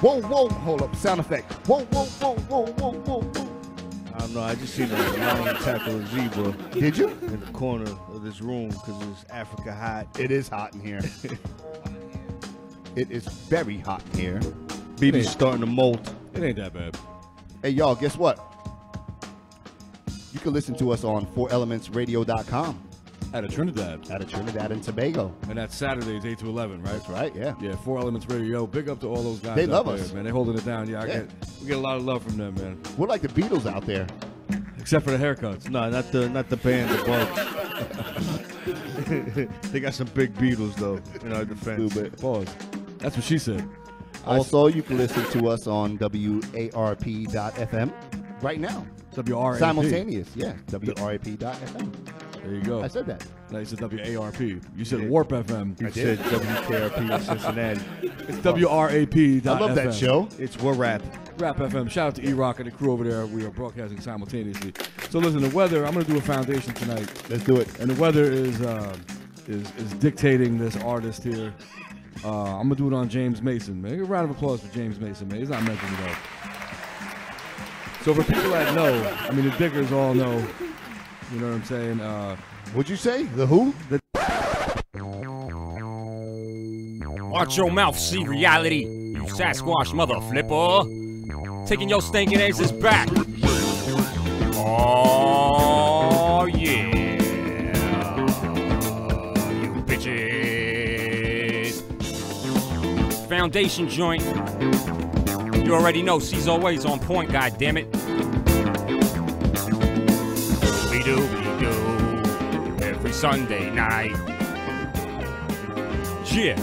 Whoa, whoa, hold up, sound effect. Whoa, whoa, whoa, whoa, whoa, whoa, whoa. I don't know, I just seen a lion tackle a zebra. Did you? In the corner of this room because it's Africa hot. It is hot in here. It is very hot in here. BB's starting to molt. It ain't that bad. Hey, y'all, guess what? You can listen to us on 4elementsradio.com. Out of Trinidad. Out of Trinidad and Tobago. And that's Saturdays, 8 to 11, right? That's right, yeah. Yeah, 4 Elements Radio. Big up to all those guys. They love there, us. Man. They're holding it down. Yeah, we get a lot of love from them, man. We're like the Beatles out there. Except for the haircuts. No, not the band, the Bugs. They got some big Beatles, though, in our defense. Pause. That's what she said. Also, you can listen to us on WARP.FM right now. WRAP. Simultaneous, yeah. WRAP.FM. There you go. I said that. No, you said WARP. You said Warp FM. You said WKRP in Cincinnati. It's WRAP. I love that show. It's War Rap. Rap FM. Shout out to E-Rock and the crew over there. We are broadcasting simultaneously. So listen, the weather, I'm going to do a foundation tonight. Let's do it. And the weather is dictating this artist here. I'm going to do it on James Mason, man. A round of applause for James Mason, man. He's not mentioned though. So for people that know, I mean, the diggers all know, you know what I'm saying? What'd you say? The who? Watch your mouth, see reality. You Sasquatch mother flipper. Taking your stinking asses back. Oh, yeah. You bitches. Foundation joint. You already know C's always on point, goddammit. We do. Every Sunday night. Yeah.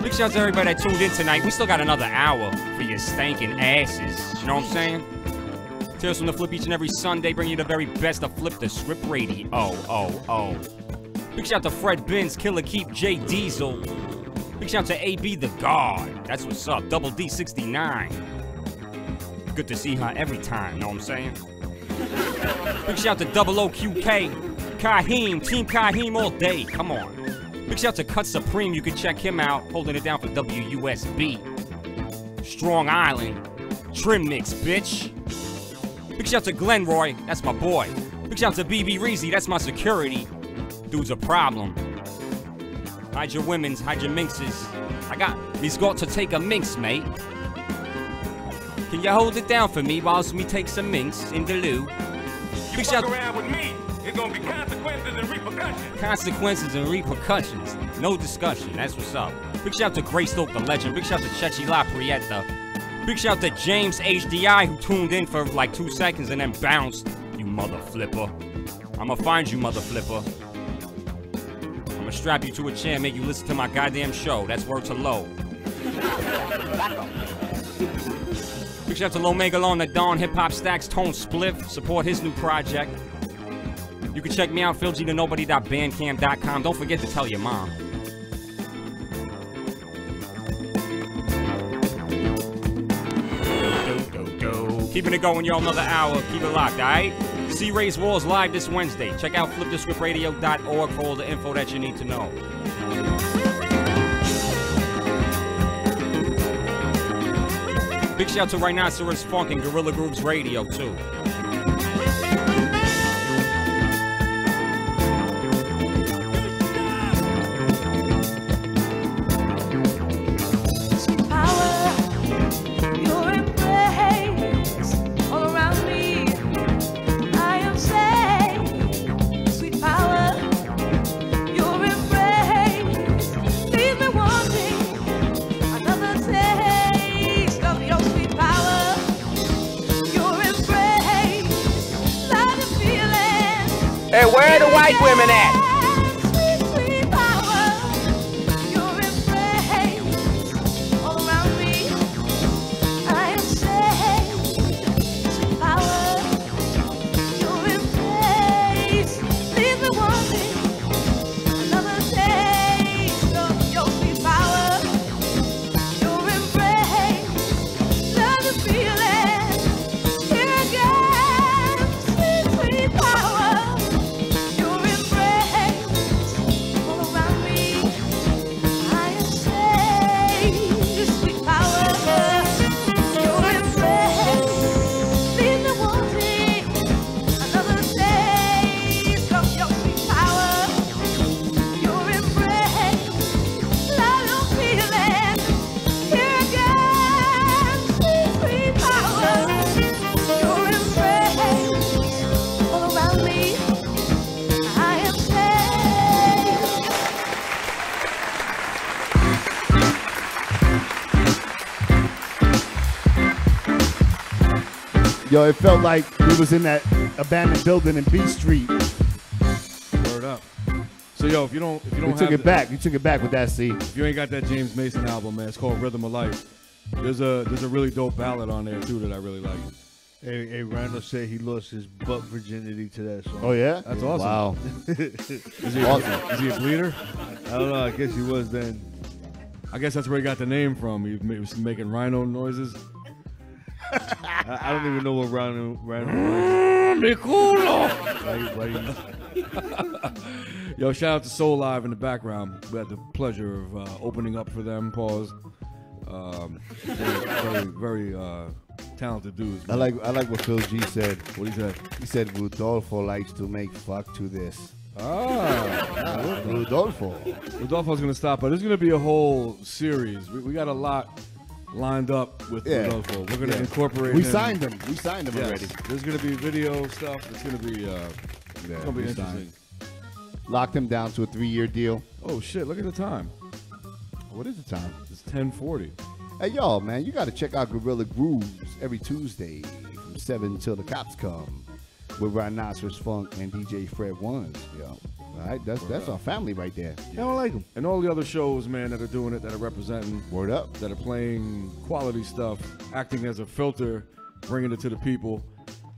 Big shout out to everybody that tuned in tonight. We still got another hour for your stankin' asses. You know what I'm saying? Tales from the Flip each and every Sunday, bringing you the very best of Flip the Script Radio. Oh. Big shout out to Fred Binns, Killer Keep, J Diesel. Big shout out to AB the God. That's what's up. Double D69. Good to see her every time, know what I'm saying? Big shout out to Double OQK. Kaheem, Team Kaheem all day. Come on. Big shout out to Cut Supreme. You can check him out. Holding it down for WUSB. Strong Island. Trim Mix, bitch. Big shout out to Glenroy. That's my boy. Big shout out to BB Reezy. That's my security. Dude's a problem. Hide your women's, hide your minxes. I got these got to take a minx, mate. Can you hold it down for me whilst me take some minx in the loo? You fuck around with me, it's gonna be consequences and repercussions. Consequences and repercussions. No discussion. That's what's up. Big shout out to Greystoke the Legend. Big shout out to Chechi La Prieta. Big shout out to James HDI who tuned in for like 2 seconds and then bounced. You mother flipper. I'ma find you, mother flipper. I'ma strap you to a chair and make you listen to my goddamn show. That's word to Low. Big shout out to Low Megalon, the Dawn Hip Hop Stacks Tone Spliff. Support his new project. You can check me out, philg.nobody.bandcamp.com. Don't forget to tell your mom. Keeping it going, y'all. Another hour. Keep it locked, alright? See Ray's Wars live this Wednesday. Check out flipthescriptradio.org for all the info that you need to know. Big shout out to Rhinoceros Funk and Gorilla Grooves Radio, too. Hey, where are the white women at? Yo, it felt like we was in that abandoned building in B Street. Word up. So yo, if you don't You have took it back. You took it back with that C. If you ain't got that James Mason album, man, it's called Rhythm of Life. There's a really dope ballad on there too that I really like. Hey, Rhino said he lost his butt virginity to that song. Oh, yeah? That's awesome. Wow. Is he a bleeder? I don't know. I guess he was then. I guess that's where he got the name from. He was making rhino noises. I don't even know what Rhino Yo, shout out to Soul Live in the background. We had the pleasure of opening up for them. Pause. Very talented dudes. I like what Phil G said. What he said? He said Rudolfo likes to make fuck to this. Rudolfo's gonna stop, but there's gonna be a whole series. We got a lot lined up with Rudolfo. We're gonna incorporate. We signed him. We signed him already. There's gonna be video stuff. It's gonna be interesting. Locked him down to a 3-year deal. Oh shit! Look at the time. What is the time? It's 10:40. Hey y'all, man, you got to check out Gorilla Grooves every Tuesday from 7 till the cops come with Rhinoceros Funk and DJ Fred Ones. Yo, all right, that's our family right there. I don't like them. And all the other shows, man, that are doing it, that are representing. Word up. That are playing quality stuff, acting as a filter, bringing it to the people.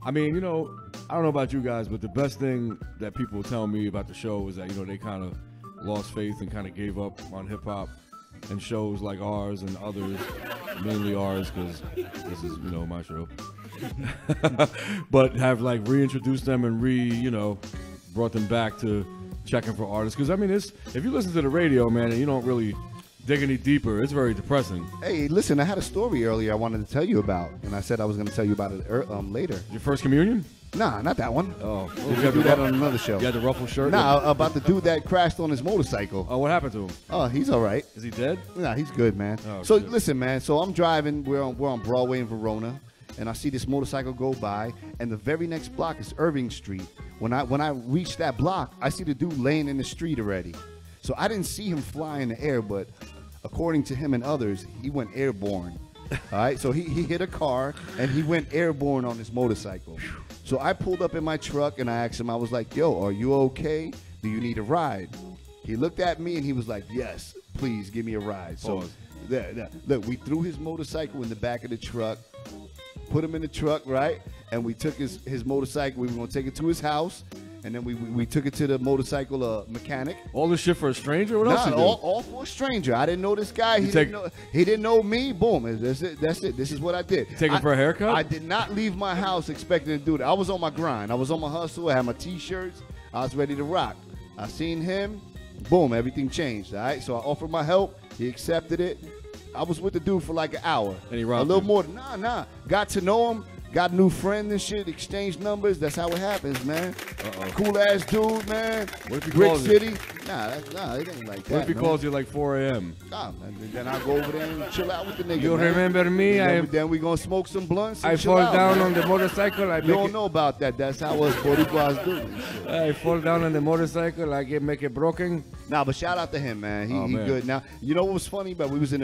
I mean, you know, I don't know about you guys, but the best thing that people tell me about the show is that, you know, they kind of lost faith and kind of gave up on hip-hop and shows like ours and others, mainly ours, because this is, you know, my show. But have like reintroduced them and brought them back to checking for artists. Because I mean, if you listen to the radio, man, and you don't really dig any deeper, it's very depressing. Hey, listen, I had a story earlier I wanted to tell you about, and I said I was going to tell you about it later. Your first communion? Nah, not that one. Oh, we'll do that on another show. You had the ruffle shirt? Nah, about the dude that crashed on his motorcycle. Oh, what happened to him? Oh, he's all right. Is he dead? Nah, he's good, man. Oh, so shit. listen, man. So I'm driving. We're on Broadway in Verona, and I see this motorcycle go by, and the very next block is Irving Street. When I reach that block, I see the dude laying in the street already. So I didn't see him fly in the air, but according to him and others, he went airborne. All right, so he hit a car and he went airborne on his motorcycle. So I pulled up in my truck and I asked him, I was like, yo, are you okay? Do you need a ride? He looked at me and he was like, yes, please give me a ride. So look, we threw his motorcycle in the back of the truck, put him in the truck, right? And we took his motorcycle. We were going to take it to his house. And then we took it to the motorcycle mechanic. All this shit for a stranger? What else you do? All for a stranger. I didn't know this guy. He didn't know me. Boom. That's it. This is what I did. You take him for a haircut? I did not leave my house expecting to do that. I was on my grind. I was on my hustle. I had my T-shirts. I was ready to rock. I seen him. Boom. Everything changed. All right. So I offered my help. He accepted it. I was with the dude for like an hour. And he robbed a little more. Nah. Got to know him. Got a new friend and shit, exchanged numbers. That's how it happens, man. Cool ass dude, man. What if he Brick calls City. Nah, it ain't like that. What if he calls you like 4 a.m.? Nah, man. Then I'll go over there and chill out with the nigga. You man. remember me? Then we gonna smoke some blunts. And I chill fall out, down man. on the motorcycle. You don't know about that. That's how us Boricuas do. I fall down on the motorcycle. I make it broken. Nah, but shout out to him, man. He good. Now, you know what was funny? But we was in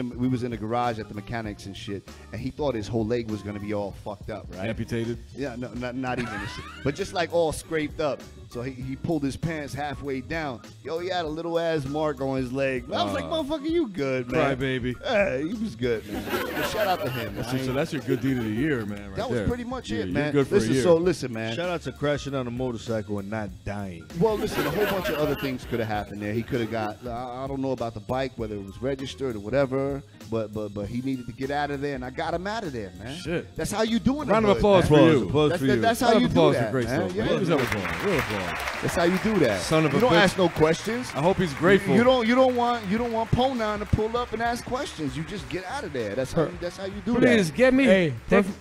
the garage at the mechanics and shit, and he thought his whole leg was gonna be all fucked up, right? Amputated? Yeah, no, not even this shit. But just like all scraped up. So he pulled his pants halfway down. Yo, he had a little ass mark on his leg. I was like, motherfucker, you good, man. Cry baby. Hey, he was good, man. But shout out to him, man. So that's your good deed of the year, man. Right that was pretty much it, man. You're good for a year. So listen, man. Shout out to crashing on a motorcycle and not dying. Well, listen, a whole bunch of other things could have happened there. He could have got, I don't know about the bike, whether it was registered or whatever, but he needed to get out of there, and I got him out of there, man. Shit. That's how you do it. Round of applause for you. That's how you do that, great man. stuff. Yeah, Real applause. That's how you do that. Son of a You don't bitch. ask no questions. I hope he's grateful. You don't want Ponan to pull up and ask questions. You just get out of there. That's how you do that. Please get me. Hey,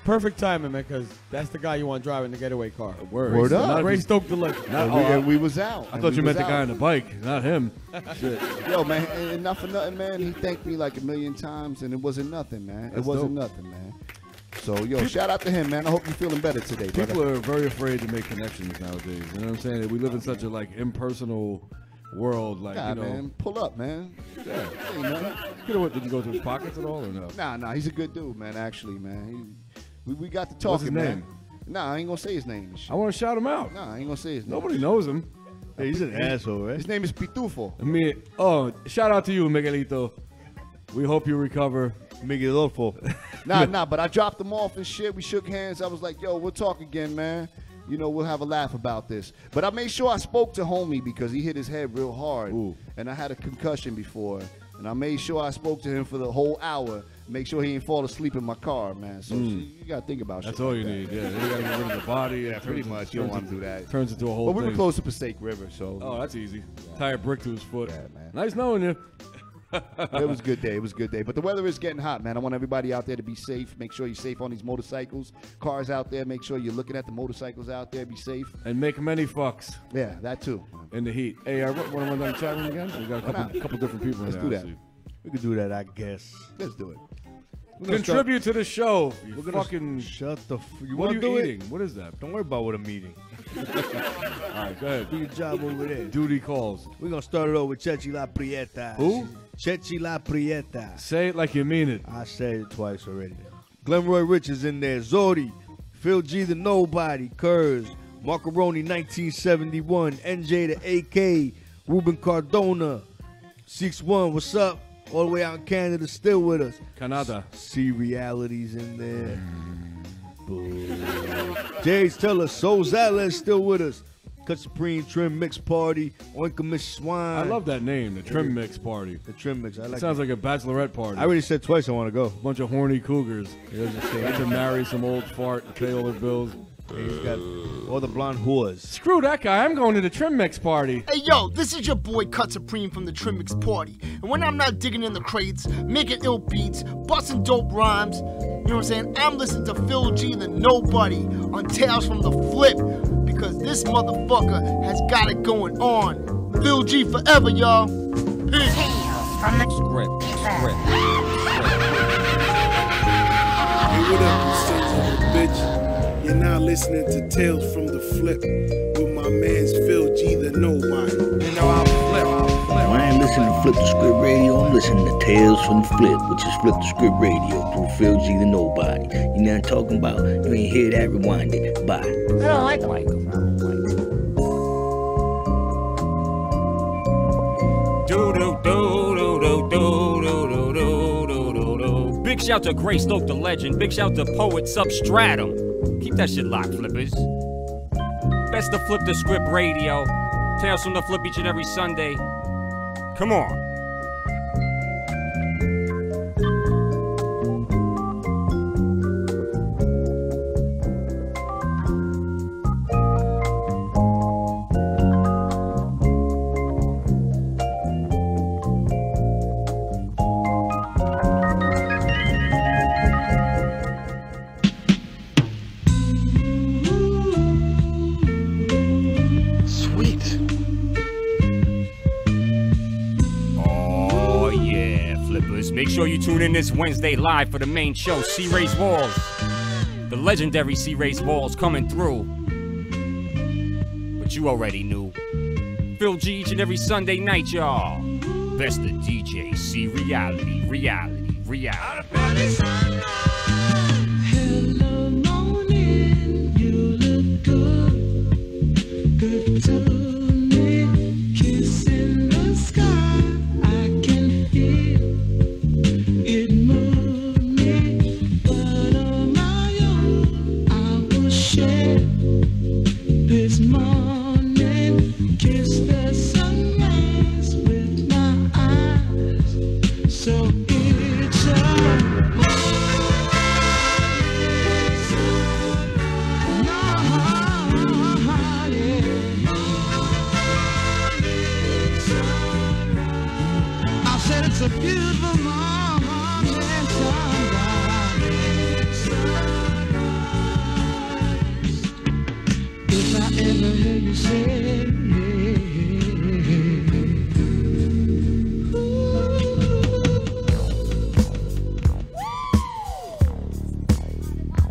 perfect timing, man, because that's the guy you want driving the getaway car. Word up. Ray stoked the look. And we was out. I thought you meant the guy on the bike, not him. Shit. Yo, man, and not for nothing, man. He thanked me like 1,000,000 times, and it wasn't nothing, man. That's it wasn't dope. nothing, man. So, yo, shout out to him, man. I hope you're feeling better today, brother. People are very afraid to make connections nowadays. You know what I'm saying? We live in such a like impersonal world. Like, you know, man, pull up, man. Yeah. Ain't nothing. Did you go through his pockets at all or no? Nah. He's a good dude, man. Actually, man. We got to talking, What's his man. name? Nah, I ain't gonna say his name. I want to shout him out. Nah, I ain't gonna say his name. Nobody knows him. Hey, he's an asshole, right? His name is Pitufo. Shout out to you, Miguelito. We hope you recover Miguelolfo. Nah, but I dropped them off and shit. We shook hands. I was like, yo, we'll talk again, man. You know, we'll have a laugh about this. But I made sure I spoke to homie because he hit his head real hard. Ooh. And I had a concussion before. And I made sure I spoke to him for the whole hour. Make sure he didn't fall asleep in my car, man. So you got to think about That's shit. all like you that. need, yeah. You got to get rid of the body. Yeah, pretty much. You don't want to do that. Turns into a whole But we thing. were close to Passaic River, so. Oh, that's easy. Tie a brick to his foot. Yeah, man. Nice knowing you. It was a good day. It was a good day. But the weather is getting hot, man. I want everybody out there to be safe. Make sure you're safe on these motorcycles. Cars out there, make sure you're looking at the motorcycles out there. Be safe. And make many fucks. Yeah, that too. In the heat. Hey, want to run down the chat room again? We got a couple different people in Let's there. do I that. see. We could do that, I guess. Let's do it. Contribute to the show. We're You gonna fucking. shut the. You What are want you to do eating? it? What is that? Don't worry about what I'm eating. All right, go ahead. Do your job over there. Duty calls. We're gonna start it over with Chechi La Prieta. Who? Chechi La Prieta. Say it like you mean it. I said it twice already. Glenroy Rich is in there. Zodi, Phil G the Nobody, Kurz, Macaroni 1971, NJ the AK, Ruben Cardona, 6-1. What's up? All the way out in Canada, still with us. Canada. See Realities in there. Jays tell us. Soul Zala still with us. Cut Supreme Trim Mix Party. Oinka Miss Swine. I love that name, the Trim Mix Party. The Trim Mix. I like It sounds like a bachelorette party. I already said twice I want to go. Bunch of horny cougars. Got to marry some old fart to pay all their bills. He's got all the blonde whores. Screw that guy. I'm going to the Trim Mix party. Hey yo, this is your boy Cut Supreme from the Trim Mix Party. And when I'm not digging in the crates, making ill beats, busting dope rhymes, you know what I'm saying? I'm listening to Phil G the Nobody on Tales from the Flip. Because this motherfucker has got it going on. Phil G forever, y'all. Peace. From the script. Hey, what up, you sons of a bitch? You're now listening to Tales from the Flip with my man's Phil G the Nobody. You know I'm flip. I ain't listening to Flip the Script Radio, I'm listening to Tales from the Flip, which is Flip the Script Radio through Phil G the Nobody. You know what I'm talking about? You ain't hear that, rewind it. Bye. I don't like him. Big shout to Grace Loke the Legend. Big shout to Poet Substratum. Keep that shit locked, flippers. Best of Flip the Script Radio. Tales from the Flip each and every Sunday. Come on. Make sure you tune in this Wednesday live for the main show, C-Ray's Walls. The legendary C-Ray's Walls coming through. But you already knew. Phil G each and every Sunday night, y'all. Best of DJ, C Reality. Hello, morning. You look good. Good to me. Kiss in the sky. I can feel it move me. But on my own, I will share this morning. Kiss the sunrise with my eyes. So it's a I said it's a beautiful morning sunrise. If I ever hear you say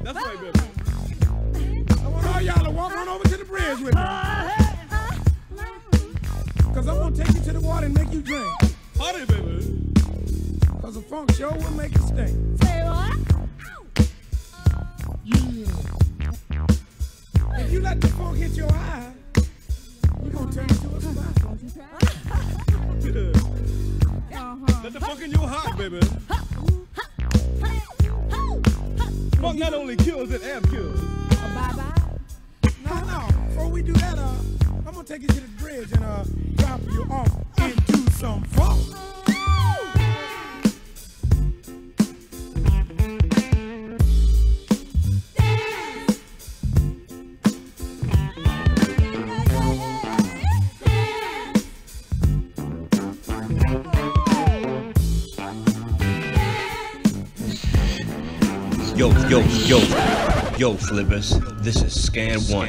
That's right, baby. I want all y'all to walk on over to the bridge with me. Cause I'm gonna take you to the water and make you drink. Party, baby. Cause a funk show will make it stink. Say what? Yeah. If you let the funk hit your eye, you gonna turn into a spot. Let the funk in your heart, baby. not only kills, it amp kills. No. Before we do that, I'm gonna take you to the bridge and drop you off into some funk. Yo, Flippers, this is Scan 1,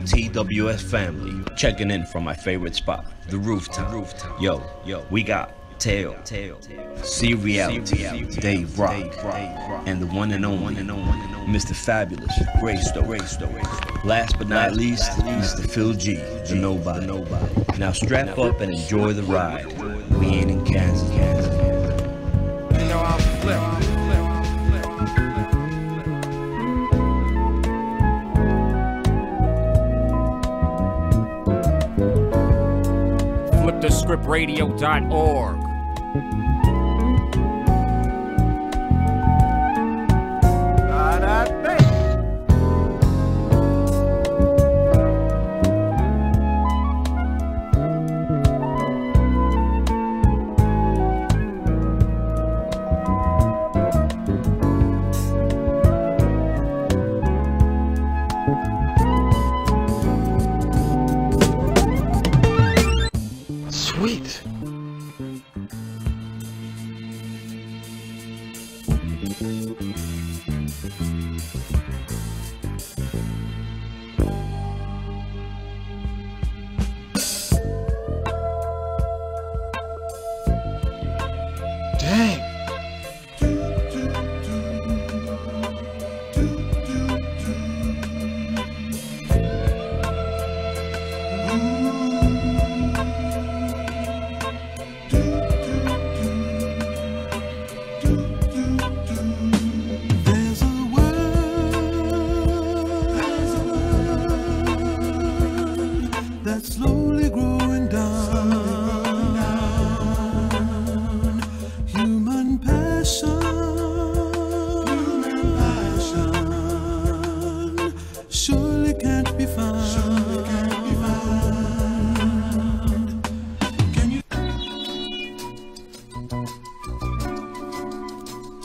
TWS Family, checking in from my favorite spot, the rooftop. Yo, we got Tail, C Reality, Dave Rock, and the one and only Mr. Fabulous, Graystow. Last but not least, Mr. Phil G, the Knowbody. Now strap up and enjoy the ride. We ain't in Kansas. You know I'm flip. FlipTheScriptRadio.org. Sweet. Dang. That's slowly growing down. Human passion surely can't be found. Can you?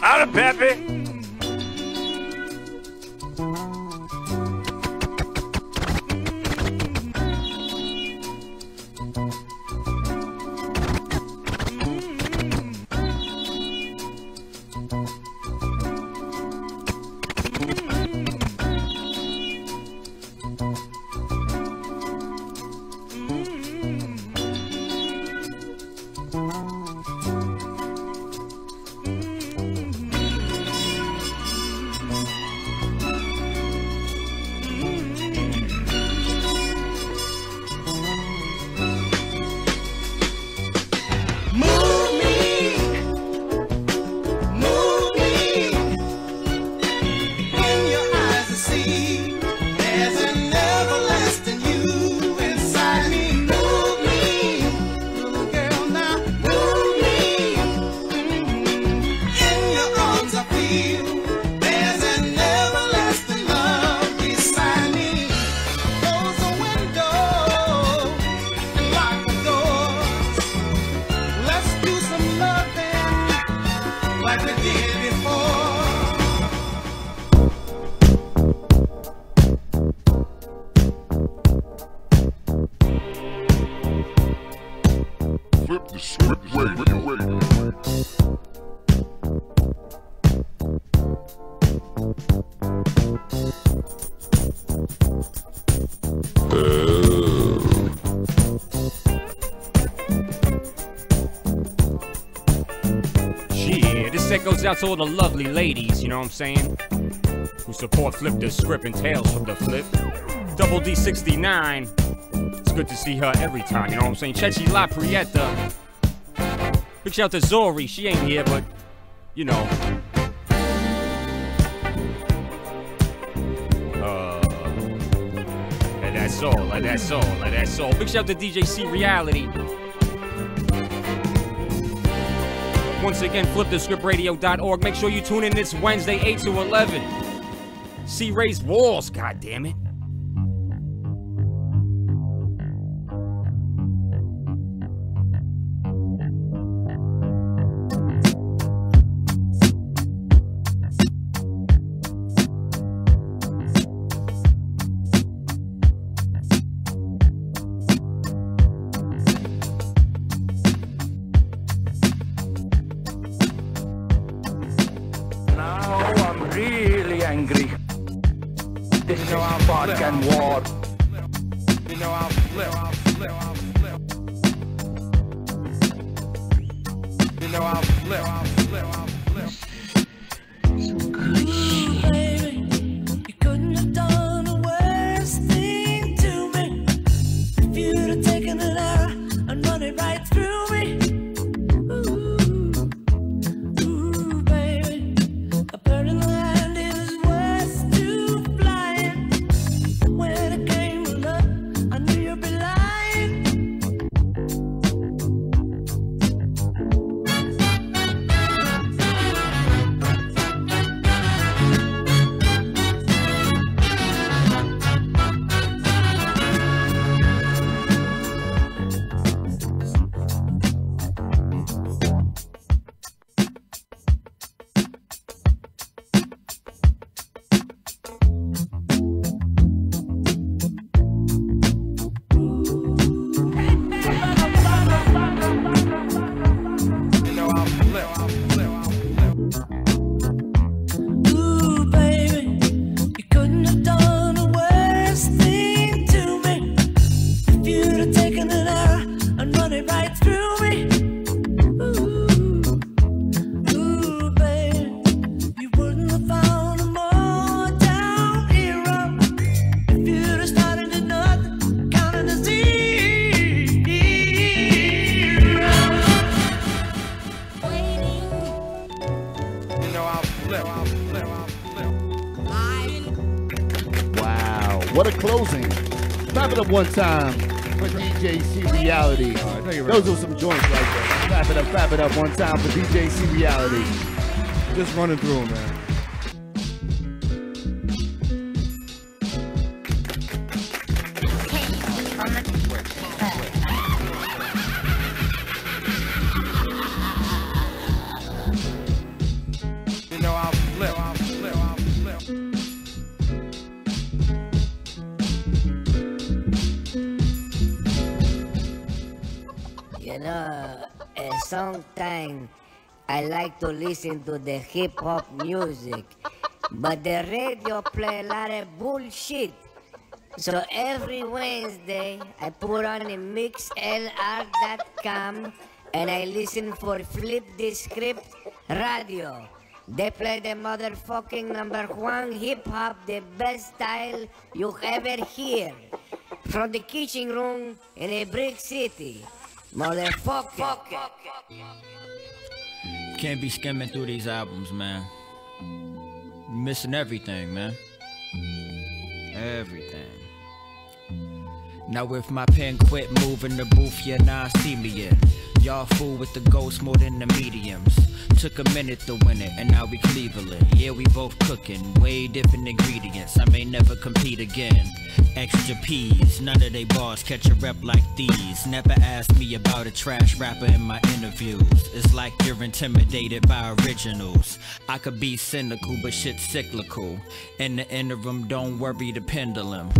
Out of Pepe. Flip the script radio. Shit, this set goes out to all the lovely ladies, you know what I'm saying? Who support Flip the Script and Tales from the Flip. Double D69. It's good to see her every time, you know what I'm saying? Chechi La Prieta. Big shout to Zori. She ain't here, but, you know. And that's all, like that's all, like that's all. Big shout to DJ C Reality. Once again, FlipTheScriptRadio.org. Make sure you tune in this Wednesday, 8 to 11. See raised walls, goddammit. What a closing. Clap it up one time for DJ C Reality. Those are some joints right there. Clap it up one time for DJ C Reality. Just running through them, man. Sometimes I like to listen to the hip-hop music, but the radio play a lot of bullshit. So every Wednesday, I put on a mixlr.com and I listen for Flip Descript Radio. They play the motherfucking #1 hip-hop, the best style you ever hear. From the kitchen room in a brick city. Motherfucker. Can't be skimming through these albums, man. Missing everything, man. Everything. Now if my pen quit moving the booth, yeah, now I see me in. Y'all fool with the ghost more than the mediums. Took a minute to win it, and now we Cleveland. Yeah, we both cooking, way different ingredients. I may never compete again. Extra peas, none of they bars catch a rep like these. Never ask me about a trash rapper in my interviews. It's like you're intimidated by originals. I could be cynical, but shit's cyclical. In the interim, don't worry the pendulum.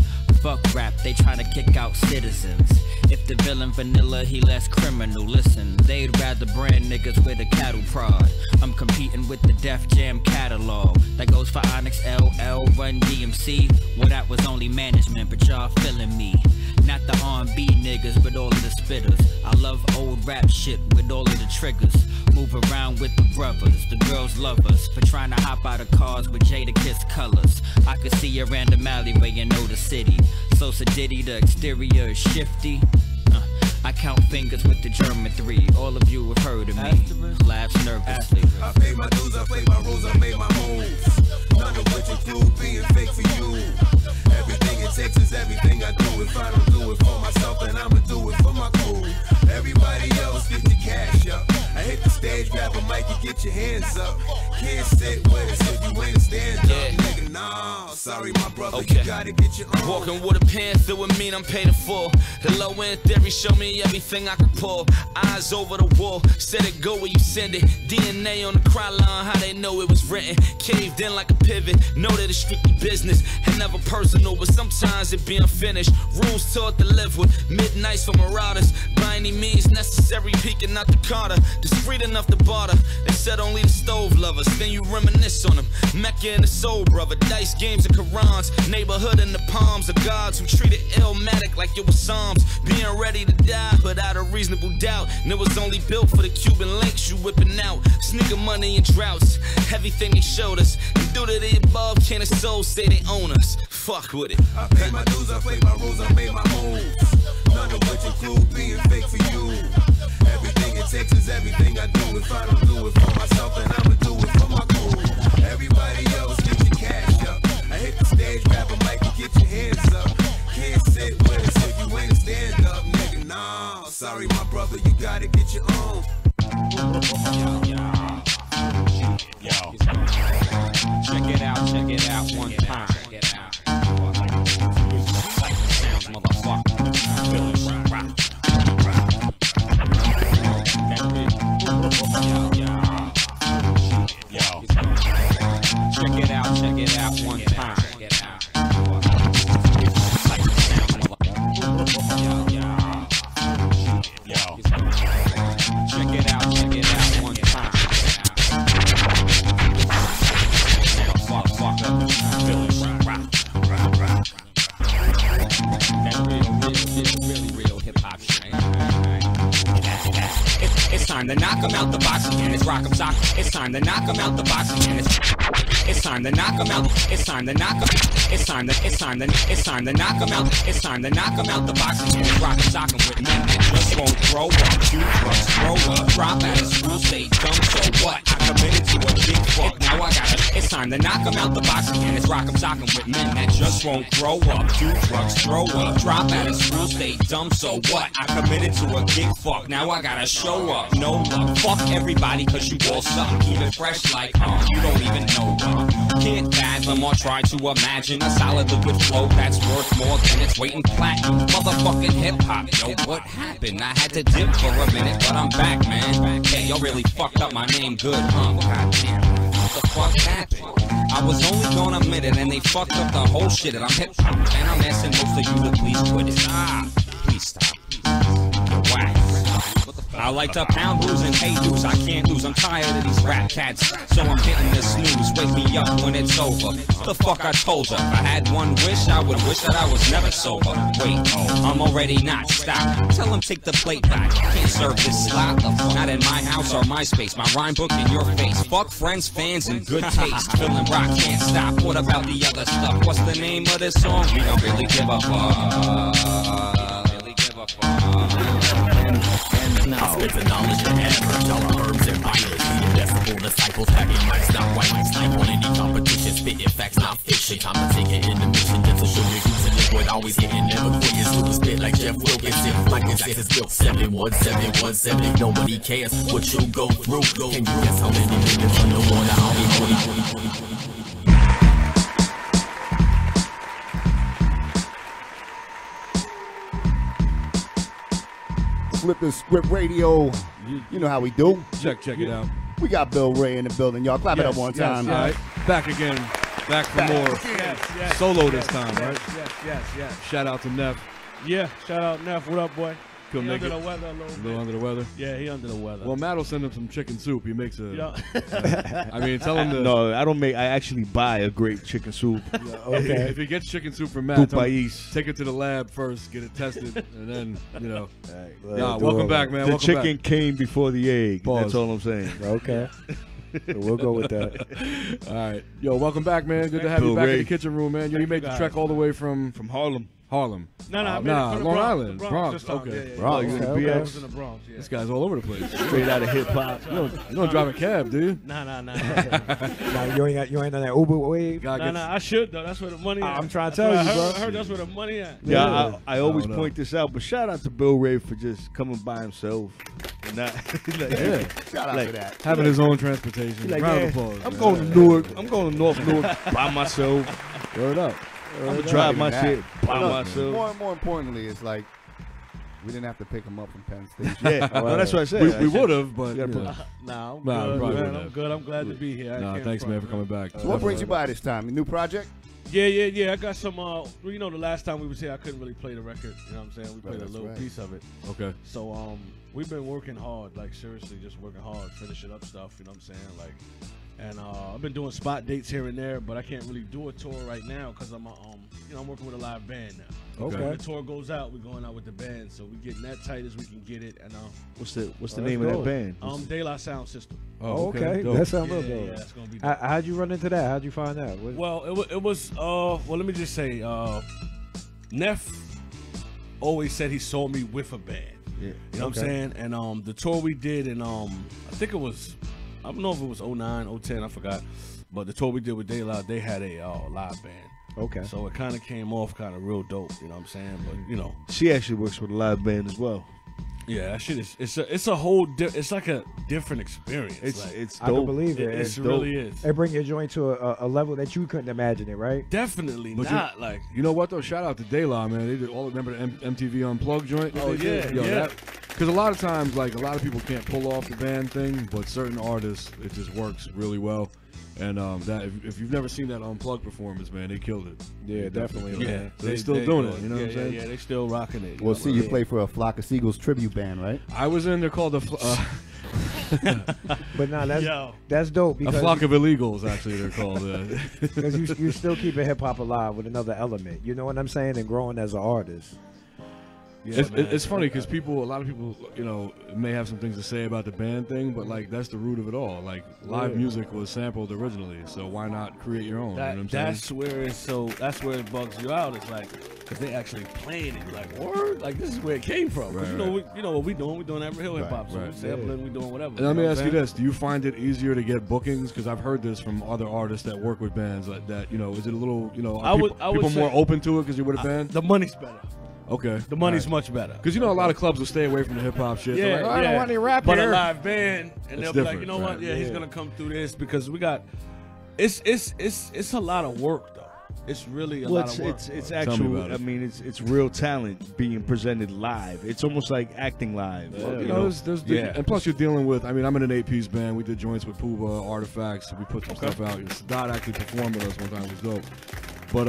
Fuck rap, they tryna kick out citizens. If the villain vanilla, he less criminal. Listen, they'd rather brand niggas with a cattle prod. I'm competing with the Def Jam catalog. That goes for Onyx, LL, Run DMC. Well, that was only management, but y'all feeling me. Not the R&B niggas, but all of the spitters. I love old rap shit with all of the triggers. Move around with the brothers, the girls love us for trying to hop out of cars with Jada Kiss colors. I could see a random alleyway and know the city. So Sadiddy, the exterior is shifty. I count fingers with the German 3. All of you have heard of me. Laughs nervously. I pay my dues, I play my rules, I made my moves. None of which include being fake for you. Everything it takes is everything I do. If I don't do it for myself, then I'ma do it for my crew. Everybody else get the cash up. I hit the stage stage, grab a mic and get your hands up. Can't sit with us if you ain't stand up, nigga. Nah, sorry, my brother, you gotta get your own. Walking with a panther would mean I'm paid in full. The low end theory show me everything I could pull. Eyes over the wall, said it go where you send it. DNA on the cry line, how they know it was written. Caved in like a pivot, know that it's strictly business and never personal, but sometimes it be unfinished. Rules taught to live with, midnights for marauders. By any means necessary, peeking out the Carter. Discreet enough to barter. They said only the stove lovers, then you reminisce on them. Mecca and the soul brother, dice games and Qurans. Neighborhood in the palms of gods who treated illmatic like it was Psalms. Being ready to die, but out of reasonable doubt. And it was only built for the Cuban links you whipping out. Sneaker money and droughts, everything they showed us. And due to the above, can a soul say they own us? Fuck with it. I pay my dues, I play my rules, I made my moves. None of which include being fake for you. Everything it takes is everything I do. If I don't do it for myself, then I'ma do it for my crew. Everybody else, get your cash up. I hit the stage, grab a mic and get your hands up. Can't sit with us if you ain't stand up, nigga. Nah, sorry, my brother, you gotta get your own. Yo, check it out one time. Check it out. Sounds motherfucker. Feel it, rock. Yo, check it out one time. Check it out. Yo, check it out one time. Feel it, rock. That really real hip-hop shit. It's time to knock 'em out the box again. It's rock 'em sock. It's time to knock 'em out the box again. It's time to knock 'em out. It's time to knock 'em. It's time to knock 'em out. It's time to knock 'em out the box again. It's rock 'em sock 'em with men that just won't grow up. Shoot drugs, grow up, drop out of school, stay dumb. So what? I committed to a big fuck. Now I gotta. It's time to knock 'em out the box again. It's rock 'em sock 'em with men that just won't grow up. Do drugs, throw up, drop out of school, stay dumb. So what? I committed to a big fuck. Now I gotta show up. No luck. Fuck everybody 'cause you all suck. Keep it fresh like you don't even know. Can't fathom or try to imagine a solid liquid flow that's worth more than its weight in platinum. Motherfucking hip hop, yo, what happened? I had to dip for a minute, but I'm back, man. Hey, y'all really fucked up my name good, goddamn. What the fuck happened? I was only gone a minute and they fucked up the whole shit and I'm hip hop. And I'm asking most of you to please quit it. Please stop. You're whack. I like to pound blues and hate dudes. I can't lose. I'm tired of these rap cats, so I'm hitting the snooze. Wake me up when it's over. The fuck I told ya. If I had one wish, I would wish that I was never sober. Wait, I'm already not. Stop. Tell him take the plate back. Can't serve this slop. Not in my house or my space. My rhyme book in your face. Fuck friends, fans, and good taste. Feeling rock, can't stop. What about the other stuff? What's the name of this song? We don't really give a fuck. Really give a fuck. Now spit the knowledge and average all our herbs and violence. Decibel disciples packing mics, not white. Snipe on any competition, spitting facts, not fiction. Time to take it in the mission, just to show you using liquid, always hitting, never quit. It's super spit like Jeff Wilkinson, like his ass is built 71717. Nobody cares what you go through. Can you guess how many niggas underwater? I'll be 20. Flip the Script Radio. You know how we do. Check it out. We got Bill Ray in the building, y'all. Clap it up one time. All right. Back again. Back for more. Yes. Solo this time, right? Yes. Shout out to Neff. Yeah, shout out Neff. What up, boy? He under the weather a little bit. Under the weather? Yeah, he under the weather. Well, Matt will send him some chicken soup. He makes a... Yeah. I mean, tell him to... No, I don't make... I actually buy a great chicken soup. Yeah, okay. If he gets chicken soup from Matt, take it to the lab first, get it tested, and then, you know... welcome back, man. The chicken came before the egg. Pause. That's all I'm saying. Okay. So we'll go with that. All right. Yo, welcome back, man. Good to have you back in the kitchen room, man. You made the trek all the way from Harlem. Harlem. No, Long Island. Bronx. Okay. Bronx. I was in the Bronx, yeah. This guy's all over the place. Straight out of hip hop. You don't drive a cab, do you? Nah. Nah, you ain't on that Uber wave. Nah, I should though. That's where the money at. I'm trying to tell you, bro. I heard that's where the money at. Yeah, I always point this out, but shout out to Bill Ray for just coming by himself. Nah, Yeah. Shout out to that. Having his own transportation. Like, Round man, of applause. I'm going to Newark. I'm going to North Newark by myself. Word up. I'm gonna drive my That. shit by No, myself. More importantly, it's like we didn't have to pick him up from Penn Station. Yeah, no, that's what I said. We would have, but You gotta you know. Nah, I'm Nah, good, probably man. wouldn't I'm have. good. I'm glad to be here. I Nah, can't thanks, man, front, for coming back. So what brings you by this time? A new project? Yeah. I got some. You know, the last time we was here, I couldn't really play the record. You know what I'm saying? We played a little piece of it. Okay. So we've been working hard, like seriously, just working hard, finishing up stuff. You know what I'm saying? Like, and I've been doing spot dates here and there, but I can't really do a tour right now because I'm I'm working with a live band now. Okay. When the tour goes out, we're going out with the band, so we're getting that tight as we can get it. And What's the name of that band? De La Sound System. Oh, okay. Dope. That sounds real Yeah, dope. it's gonna be How'd you run into that? How'd you find that? Well, it was well, let me just say, Neff always said he saw me with a band. Yeah. You know what I'm saying? And the tour we did in I think it was, I don't know if it was 09, 010, I forgot. But the tour we did with De La, they had a live band. Okay. So it kind of came off kind of real dope, you know what I'm saying? But, you know. She actually works with a live band as well. Yeah, that shit is, it's a whole, it's like a different experience. It's I dope. can believe it. It really is. It bring your joint to a level that you couldn't imagine it, right? Definitely But not, like. You know what though? Shout out to De La, man. They did all. Remember the MTV Unplugged joint? Oh, yeah, yeah. Because a lot of times, like a lot of people can't pull off the band thing, but certain artists, it just works really well. And that if you've never seen that Unplugged performance, man, they killed it. Yeah, definitely. Yeah, they're still doing it. You know what I'm saying? Yeah, they still rocking it. We'll see you play for a Flock of Seagulls tribute band, right? I was in there called the. But nah, Yo. that's dope. A Because Flock of Illegals, actually, they're called. because you still keeping hip hop alive with another element. You know what I'm saying? And growing as an artist. Yeah, it's funny because a lot of people, you know, may have some things to say about the band thing, but like that's the root of it all. Like live music was sampled originally, so why not create your own? You know what I'm That's where that's where it bugs you out. It's like because they actually playing it. Like word, like this is where it came from. 'Cause Right, you know what we doing? We doing every hill hip hop. So we right. sampling, we doing whatever. And let me know what ask I'm you saying? this: do you find it easier to get bookings? Because I've heard this from other artists that work with bands like that. You know, is it a little, you know, are I would people say- more open to it because you're with a band? The money's better. Okay, The money's much better. Because you know a lot of clubs will stay away from the hip hop shit. Yeah, They're like, I don't want any rap but here. a live band, and It's they'll be like, different, you know what? right. Yeah, he's gonna come through this because we got. It's a lot of work though. It's really a Well, lot of work. it's Tell me actual. about it. I mean, it's real talent being presented live. It's almost like acting live. You know, there's and plus you're dealing with. I mean, I'm in an 8-piece band. We did joints with Puba, Artifacts. We put some stuff out. Sadat actually performed with us one time. It was dope. But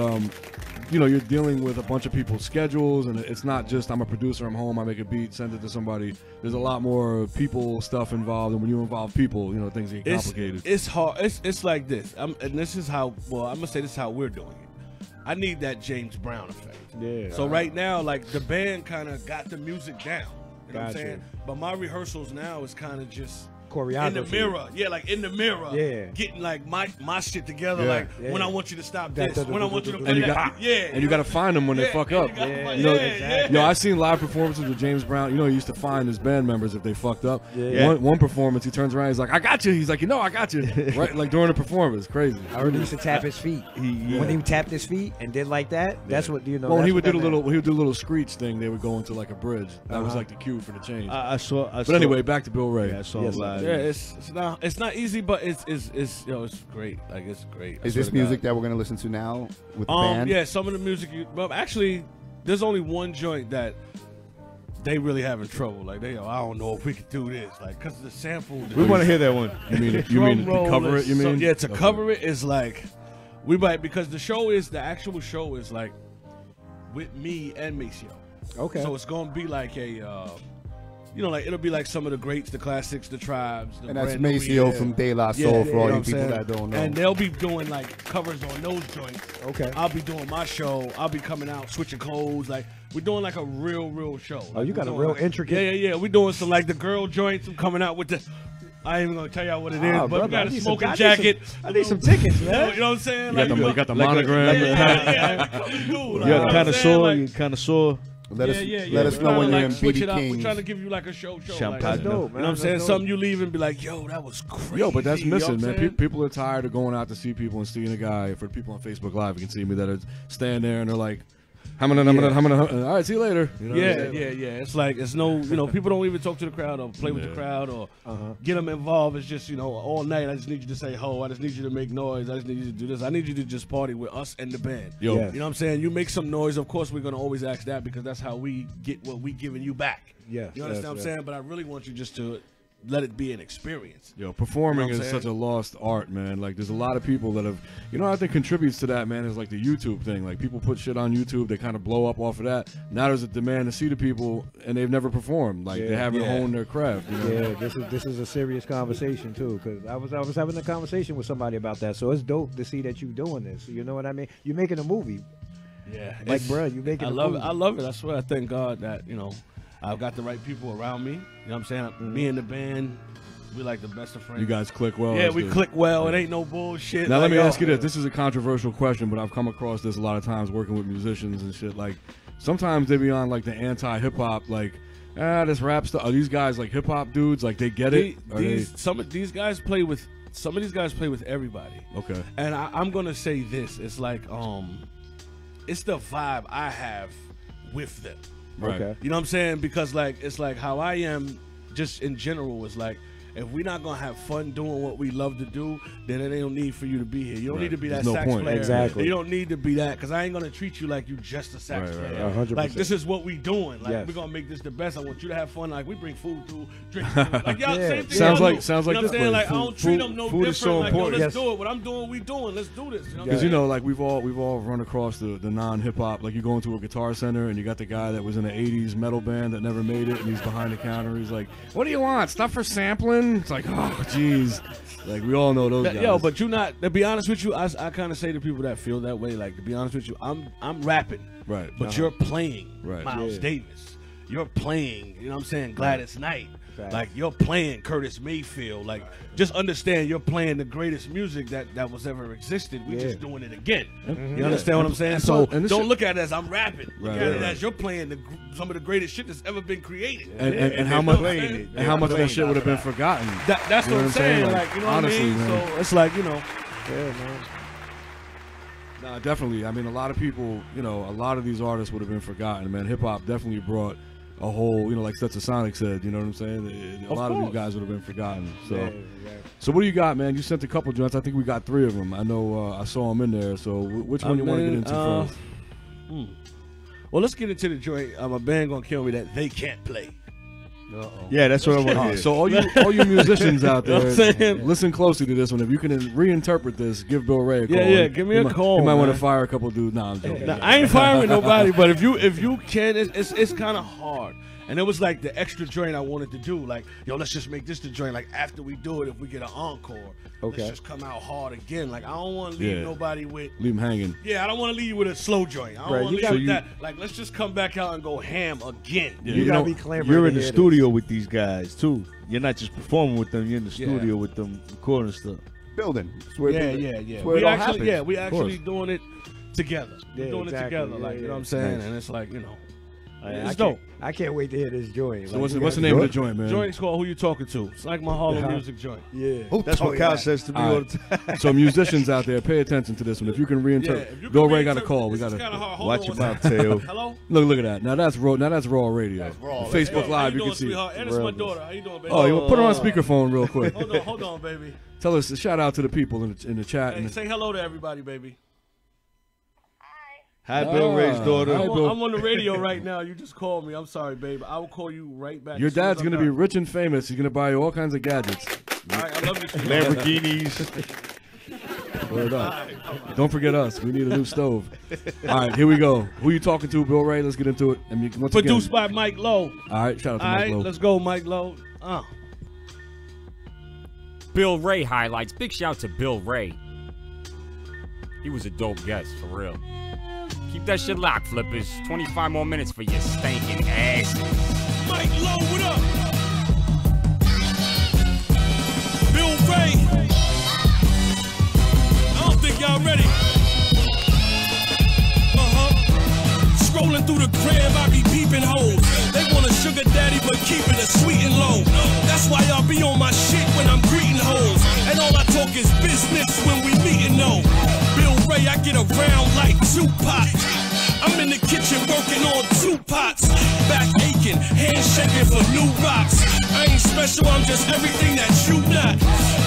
you know, you're dealing with a bunch of people's schedules, and it's not just I'm a producer, I'm home, I make a beat, send it to somebody. There's a lot more people stuff involved, and when you involve people, you know, things get complicated. It's hard. It's like this. And this is how. Well, I'm gonna say this is how we're doing it. I need that James Brown effect. Yeah. So right now, like the band kind of got the music down. You know what I'm Gotcha. saying? But my rehearsals now is kind of just Choreography. in the mirror. Yeah, like in the mirror. Yeah. Getting like my shit together. Yeah. Like Yeah. when I want you to stop That- this. When I want you to And play you that. got, Yeah. and you got to find them when they fuck up. Yeah. You know, exactly. yo, I seen live performances with James Brown. You know, he used to find his band members if they fucked up. Yeah. One performance, he turns around, he's like, "I got you." He's like, "You know, I got you." Right, like during the performance, crazy. I heard he used to tap his feet. When he tapped his feet and did like that, that's what you know. Well, that's he what would do that a little. meant. He would do a little screech thing. They would go into like a bridge. That was like the cue for the change. I saw. But anyway, back to Bill Ray. Yeah, I saw Yes, it live. Yeah, it's not easy, but it's great. Like it's great. I Is swear this to music God. that we're gonna listen to now with the band? Yeah, some of the music. Well, actually, there's only one joint that they really having trouble. Like I don't know if we could do this. Like, cause the sample. We want to hear that one. You mean drum to roll cover is it? You so- mean? yeah, to Okay. cover it is like we might because the actual show is like with me and Maceo. Okay. So it's gonna be like a. Like it'll be like some of the greats, the classics, the tribes. The And that's Brand New Maceo Year. from De La Yeah, Soul for all know you what I'm people saying? that don't know. And they'll be doing like covers on those joints. Okay. I'll be doing my show. I'll be coming out switching clothes. Like we're doing like a real show. Oh, you got a We're real doing, intricate. Yeah. We're doing some like the girl joints. I'm coming out with the. I ain't even gonna tell y'all what it is, Oh, but brother, we got I a need some- smoking I need jacket. I need some tickets, man. You know what I'm saying? You got the like a- monogram. Yeah, coming through, like, You you know what I'm kind of saying? saw. Like, You kind of saw. Let us yeah. let us We're know trying when to, you're in switch BD it up. We're Kings. trying to give you like a show. Champagne. Like, That's you dope, know man. what I'm That's saying? dope. Something you leave and be like, yo, that was crazy. Yo, but that's You know missing, what I'm man. saying? People are tired of going out to see people and seeing a guy. For the people on Facebook Live, you can see me that are standing there and they're like, All right, see you later. You know Yeah. It's like, it's no, people don't even talk to the crowd or play with the crowd or get them involved. It's just, all night, I just need you to say ho. I just need you to make noise. I just need you to do this. I need you to just party with us and the band. Yo. You know what I'm saying? You make some noise. Of course, we're going to always ask that because that's how we get what we giving you back. Yeah. You understand what I'm saying? But I really want you just to let it be an experience. Yo, performing You know what I'm is such a lost art, man. Like, there's a lot of people that have, I think contributes to that, man, is like the YouTube thing. Like, people put shit on YouTube, they kind of blow up off of that. Now there's a demand to see the people, and they've never performed. Like, they haven't honed their craft. Yeah, this is a serious conversation too, because I was having a conversation with somebody about that. So it's dope to see that you doing this. You know what I mean? You're making a movie. Yeah, like, bro, you making. I love it. I love it. I swear, I thank God that I've got the right people around me. You know what I'm saying? Me and the band, we like the best of friends. You guys click well. Yeah, we click well. It ain't no bullshit. Now, let me ask you this. This is a controversial question, but I've come across this a lot of times working with musicians and shit. Like, sometimes they be on, like, the anti-hip-hop, like, this rap stuff. Are these guys, like, hip-hop dudes? Like, they get it? Some of these guys play with everybody. Okay. And I'm going to say this. It's like, it's the vibe I have with them. Right. Okay. You know what I'm saying? Because, like, it's like how I am just in general is like, if we're not gonna have fun doing what we love to do, then it ain't no need for you to be here. You don't need to be that sax player. Exactly. You don't need to be that, because I ain't gonna treat you like you just a sax player. 100%. Like, this is what we doing. Like, we're gonna make this the best. I want you to have fun. Like, we bring food through, drink food. Like, y'all, same thing. Sounds like you know what I'm this saying? place. Like, I don't treat them no food different. is so like, yo, important. let's do it. What I'm doing, we doing. Let's do this. Because like we've all run across the non-hip hop. Like, you go into a Guitar Center and you got the guy that was in an '80s metal band that never made it, and he's behind the counter. He's like, "What do you want? Stuff for sampling?" It's like, oh, jeez. Like, we all know those guys. Yo, but you not. To be honest with you, I kind of say to people that feel that way. Like, to be honest with you, I'm rapping, right? But you're playing, right? Miles Davis. You're playing. You know what I'm saying? Gladys Knight. Like, you're playing Curtis Mayfield. Like, just understand you're playing the greatest music that was ever existed. We're just doing it again. You understand what I'm saying? So don't look at it as I'm rapping. Look at it as you're playing some of the greatest shit that's ever been created. And how much of that shit would have been forgotten. That's what I'm saying. Like, you know honestly, what I mean? man. So it's like, Yeah, man. Nah, definitely. I mean, a lot of people, a lot of these artists would have been forgotten, man. Hip hop definitely brought a whole, like Sonic said, you know what I'm saying? A lot of these guys would have been forgotten. So, so what do you got, man? You sent a couple joints. I think we got 3 of them. I know I saw them in there. So which one you want to get into first? Well, let's get into the joint. My band gonna kill me that they can't play. Yeah, that's what I want to hear. So all you musicians out there, listen closely to this one. If you can reinterpret this, give Bill Ray a call. Yeah, give me a call. You might want to man. fire a couple dudes. Nah, I'm joking. Nah, I ain't firing nobody, but if you can, it's kind of hard. And it was like the extra joint I wanted to do. Like, yo, let's just make this the joint. Like, after we do it, if we get an encore, let's just come out hard again. Like, I don't want to leave nobody with... Leave them hanging. Yeah, I don't want to leave you with a slow joint. I don't want to leave with that. Like, let's just come back out and go ham again. Yeah, you gotta be clamoring. You're in the studio with these guys, too. You're not just performing with them. You're in the studio with them, recording stuff. Building. Yeah. We actually doing it together. We're doing it together. Like, you know what I'm saying? Nice. And it's like, it's dope. I can't wait to hear this joint. So what's the name of the joint, man? The joint's called Who You Talking To. It's like my Harlem music joint. Yeah. That's what Cal says to me all the time. So musicians out there, pay attention to this one. If you can reinterpret, Bill Ray got a call. We got to watch your mouth, Tail. Hello? Look at that. Now that's raw radio. That's raw. Facebook Live, you can see. And it's my daughter. How you doing, baby? Oh, you put her on speakerphone real quick. Hold on, baby. Tell us, shout out to the people in the chat. Hey, say hello to everybody, baby. Hi, Bill Ray's daughter. I'm on the radio right now. You just called me. I'm sorry, babe. I will call you right back. Your dad's going to be rich and famous. He's going to buy you all kinds of gadgets. All right, I love you. Lamborghinis. Word up. Don't forget us. We need a new stove. All right, here we go. Who you talking to, Bill Ray? Let's get into it. And Produced by Mike Lowe. All right, shout out to Mike Lowe. Let's go, Mike Lowe. Bill Ray highlights. Big shout to Bill Ray. He was a dope guest, for real. Keep that shit locked, flippers. 25 more minutes for your stinking ass. Mike Lowe, what up? Bill Ray. I don't think y'all ready. Scrolling through the crib, I be peeping hoes. They want a sugar daddy, but keeping it sweet and low. That's why y'all be on my shit when I'm greeting hoes. And all I talk is business when we meeting, no. Bill Ray, I get around like Tupac. I'm in the kitchen working on 2 pots. Back aching, hand shaking for new rocks. I ain't special, I'm just everything that you not.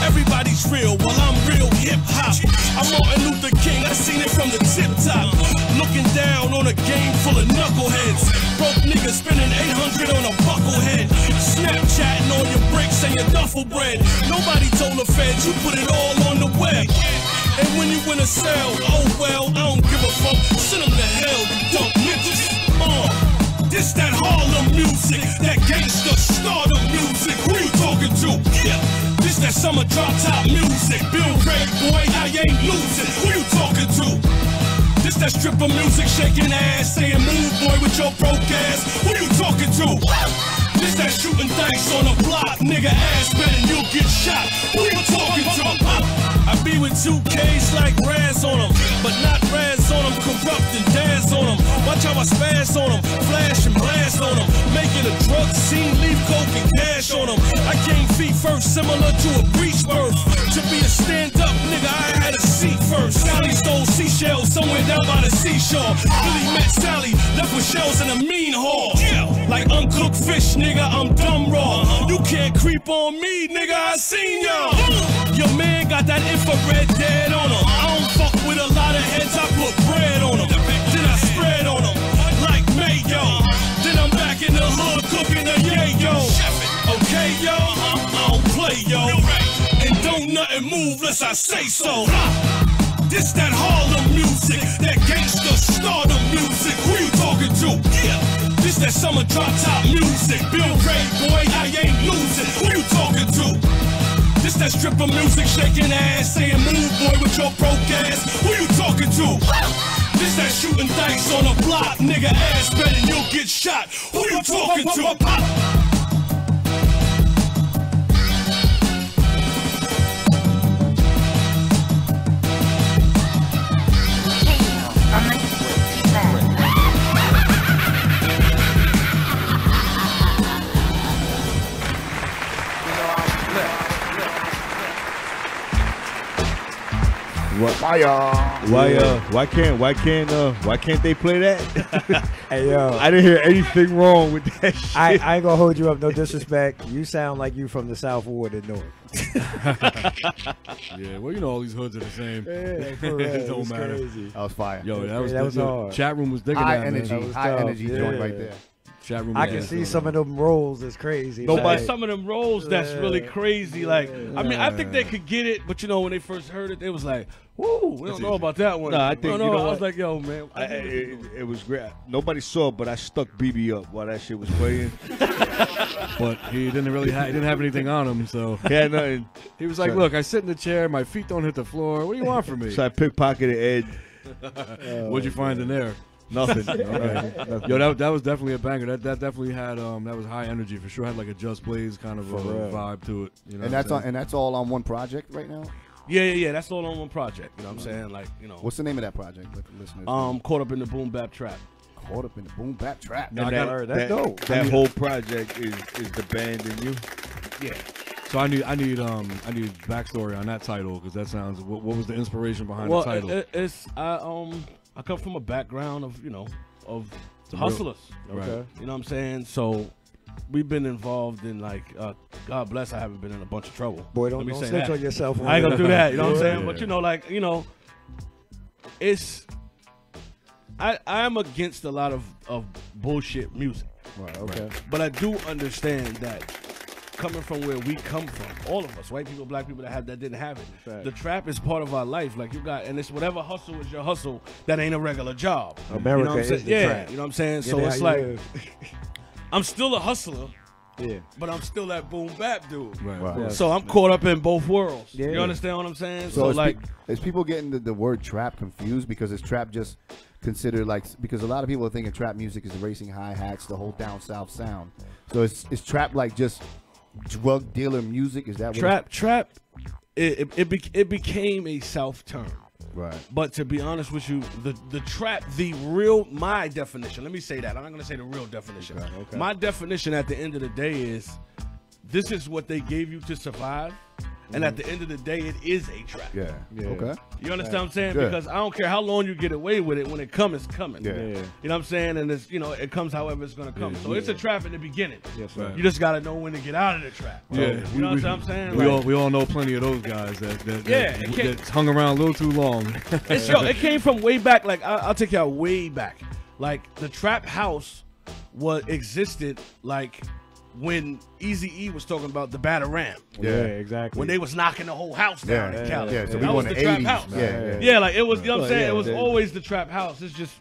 Everybody's real, well I'm real hip hop. I'm Martin Luther King, I seen it from the tip top. Looking down on a game full of knuckleheads. Broke niggas spending 800 on a bucklehead. Snapchatting on your bricks and your duffel bread. Nobody told the feds you put it all on the web. And when you win a sale, oh well, I don't give a fuck. Send them to hell, you dumb niggas. This that Harlem music, that gangsta stardom music. Who you talking to? Yeah. This that summer drop top music. Bill Ray, boy, I ain't losing. Who you talking to? This that stripper music, shaking ass, saying move, boy, with your broke ass. Who you talking to? This that shooting dice on a block, nigga ass better you'll get shot. Who you talking to? I be with 2 Ks like Raz on them, but not Raz on them, corrupt and Daz on them. Watch how I spaz on them, flash and blast on them. Making a drug scene, leave coke and cash on them. I came feet first, similar to a breech birth. To be a stand-up nigga, I had a seat first. Sally stole seashells somewhere down by the seashore. Billy met Sally, left with shells in a mean haul. Like uncooked fish, nigga, I'm dumb raw. You can't creep on me, nigga, I seen y'all. Your man got that infrared dead on him. I don't fuck with a lot of heads, I put bread on them. Then I spread on them like mayo. Then I'm back in the hood cooking a yayo. Okay, yo, I don't play, yo. And don't nothing move unless I say so. This that Harlem music, that gangsta stardom music. Who you talking to? Yeah. This that summer drop top music. Bill Ray, boy, I ain't losing. Who you talking to? This that stripper music, shaking ass, saying move, boy, with your broke ass. Who you talking to? This that shooting dice on a block, nigga ass better you'll get shot. Who you talking to? Why can't they play that? Hey yo, I didn't hear anything wrong with that shit. I ain't gonna hold you up, no disrespect. You sound like you from the South or the North. Yeah, well, you know all these hoods are the same. Yeah, for real, It don't it's matter. crazy. That was fire. Yo, that was that hard. Chat room was digging High that, energy, man. high energy joint right there. Chat room. I can see some of them rolls is crazy. No, like, but some of them rolls, that's really crazy. Like, I mean, I think they could get it, but you know, when they first heard it, they was like, "Woo, we don't know about that one." No, I think no, you know I was what? like, "Yo, man, It was great. Nobody saw it, but I stuck BB up while that shit was playing. But he didn't really he didn't have anything on him, so He had nothing. he was like, So- "Look, I sit in the chair, my feet don't hit the floor. What do you want from me?" So I pickpocketed Ed. What'd you find in there? Nothing. Okay. Yo, that was definitely a banger. That definitely had that was high energy for sure. Had like a Just Blaze kind of a vibe to it. You know, And that's all on one project right now. Yeah. That's all on one project. You know what I'm saying? Like, you know, What's the name of that project? Let the listeners know. caught up in the boom bap trap. Caught up in the boom bap trap. No, I got that's dope. That whole project is the band and you. Yeah. So I need backstory on that title because that sounds. What was the inspiration behind the title? It's I come from a background of hustlers. Okay. You know what I'm saying? So we've been involved in like God bless, I haven't been in a bunch of trouble. Boy, Let me don't say snitch that. on yourself. I ain't gonna do that. You know what I'm saying? Yeah. But you know, like it's I am against a lot of bullshit music. Right. Okay. But I do understand that coming from where we come from, all of us, white people, black people that didn't have it. Right. The trap is part of our life. Like you got, and it's whatever hustle is your hustle. That ain't a regular job. America you know what I'm is saying? the Yeah, trap. you know what I'm saying. Get So it it's how you like live. I'm still a hustler. Yeah. But I'm still that boom bap dude. Right. Yeah. So I'm caught up in both worlds. Yeah. You understand what I'm saying? So So is like, is people getting the word trap confused because is trap just considered like, because a lot of people are thinking trap music is the racing hi-hats, the whole down south sound. So is trap like just drug dealer music? Is that what trap it became a South term. Right. But to be honest with you, the trap, my definition, let me say that. I'm not going to say the real definition. Okay. My definition at the end of the day is this is what they gave you to survive. and at the end of the day, it is a trap. Yeah. Okay. You understand what I'm saying? Yeah. Because I don't care how long you get away with it. When it comes, it's coming. Yeah. You know what I'm saying? And it's it comes however it's gonna come. So it's a trap in the beginning. Yes, sir. You just gotta know when to get out of the trap. Yeah, You know what I'm saying? We all know plenty of those guys that hung around a little too long. It came from way back. Like I'll take y'all way back. Like the trap house existed like when Eazy-E was talking about the Batarang. Yeah, exactly. When they was knocking the whole house down in Cali. Yeah, so we that was went the to trap 80s. house. Yeah. Like it was. You know what I'm saying? It was always the trap house. It's just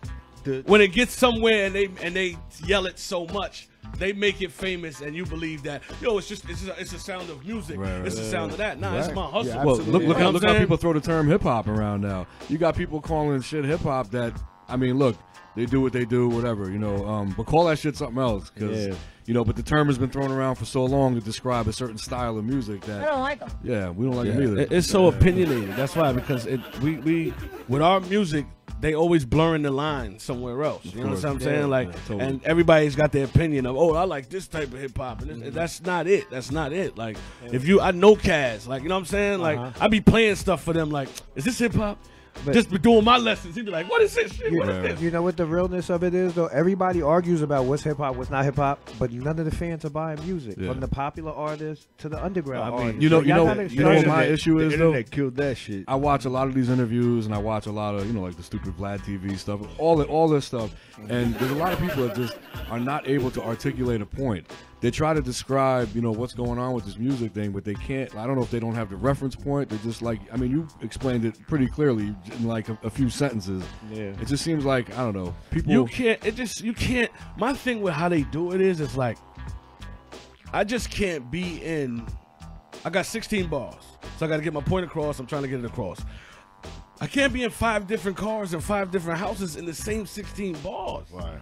when it gets somewhere and they yell it so much, they make it famous, and you believe that it's a sound of music. It's the sound of that. Nah, it's my hustle. Well, look how people throw the term hip hop around now. You got people calling shit hip hop that, I mean, look, they do what they do, whatever, but call that shit something else, because but the term has been thrown around for so long to describe a certain style of music that I don't like them. Yeah, we don't like them either. It's so opinionated. That's why, because we with our music, they always blurring the line somewhere else. You know what I'm saying? Totally. And everybody's got their opinion of, I like this type of hip hop, and that's not it. That's not it. Like I know Kaz, like you know what I'm saying? Like I be playing stuff for them. Like, is this hip hop? Just be doing my lessons. He'd be like, what is this shit? What is this? You know what the realness of it is, though? Everybody argues about what's hip-hop, what's not hip-hop, but none of the fans are buying music, from the popular artists to the underground artists. You know what my issue is, though? Internet killed that shit. I watch a lot of these interviews, and I watch a lot of, like the stupid Vlad TV stuff, all this stuff, and there's a lot of people that just are not able to articulate a point. They try to describe, what's going on with this music thing, but they can't. I don't know if they don't have the reference point. They're just like, I mean, you explained it pretty clearly in like a few sentences. Yeah. It just seems like, I don't know, people. You can't. My thing with how they do it is like, I just can't be in. I got 16 bars, so I got to get my point across. I'm trying to get it across. I can't be in 5 different cars and 5 different houses in the same 16 bars. Right.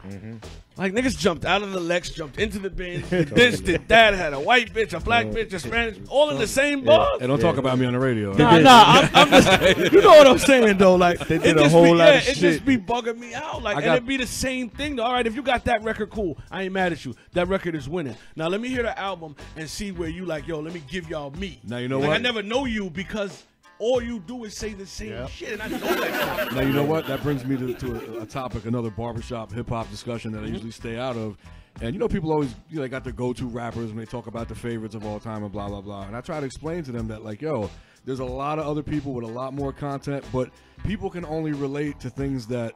Like niggas jumped out of the Lex, jumped into the Benz, did this, did that, had a white bitch, a black bitch, a Spanish, all in the same bars. And don't talk about me on the radio. Nah, I'm just, you know what I'm saying though. Like they did a whole lot of shit. It just be bugging me out. Like, and it be the same thing though. All right, if you got that record, cool. I ain't mad at you. That record is winning. Now let me hear the album and see where you like, let me give y'all me. Now you know what? I never know you because all you do is say the same shit, and I know that shit. Now, you know what? That brings me to a topic, another barbershop hip-hop discussion that I usually stay out of. And, people always they got their go-to rappers when they talk about the favorites of all time and blah, blah, blah. And I try to explain to them that, like, there's a lot of other people with a lot more content, but people can only relate to things that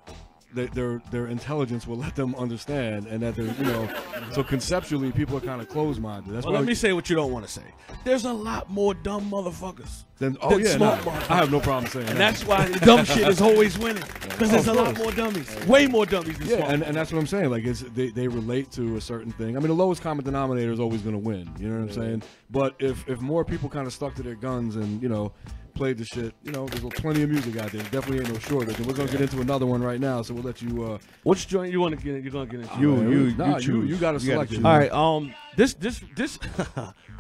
their intelligence will let them understand, and that they're so conceptually people are kind of closed-minded. That's why let me say what you don't want to say. There's a lot more dumb motherfuckers than smart motherfuckers. I have no problem saying that. And that's why the dumb shit is always winning, because there's a lot more dummies, way more dummies than smart. And that's what I'm saying. Like they relate to a certain thing. I mean, the lowest common denominator is always going to win. You know what I'm saying? But if more people kind of stuck to their guns and played the shit, there's plenty of music out there. Definitely ain't no shortage. And we're gonna get into another one right now, so we'll let you. Which joint you want to get? You're gonna get into? You got to select it. All right. This.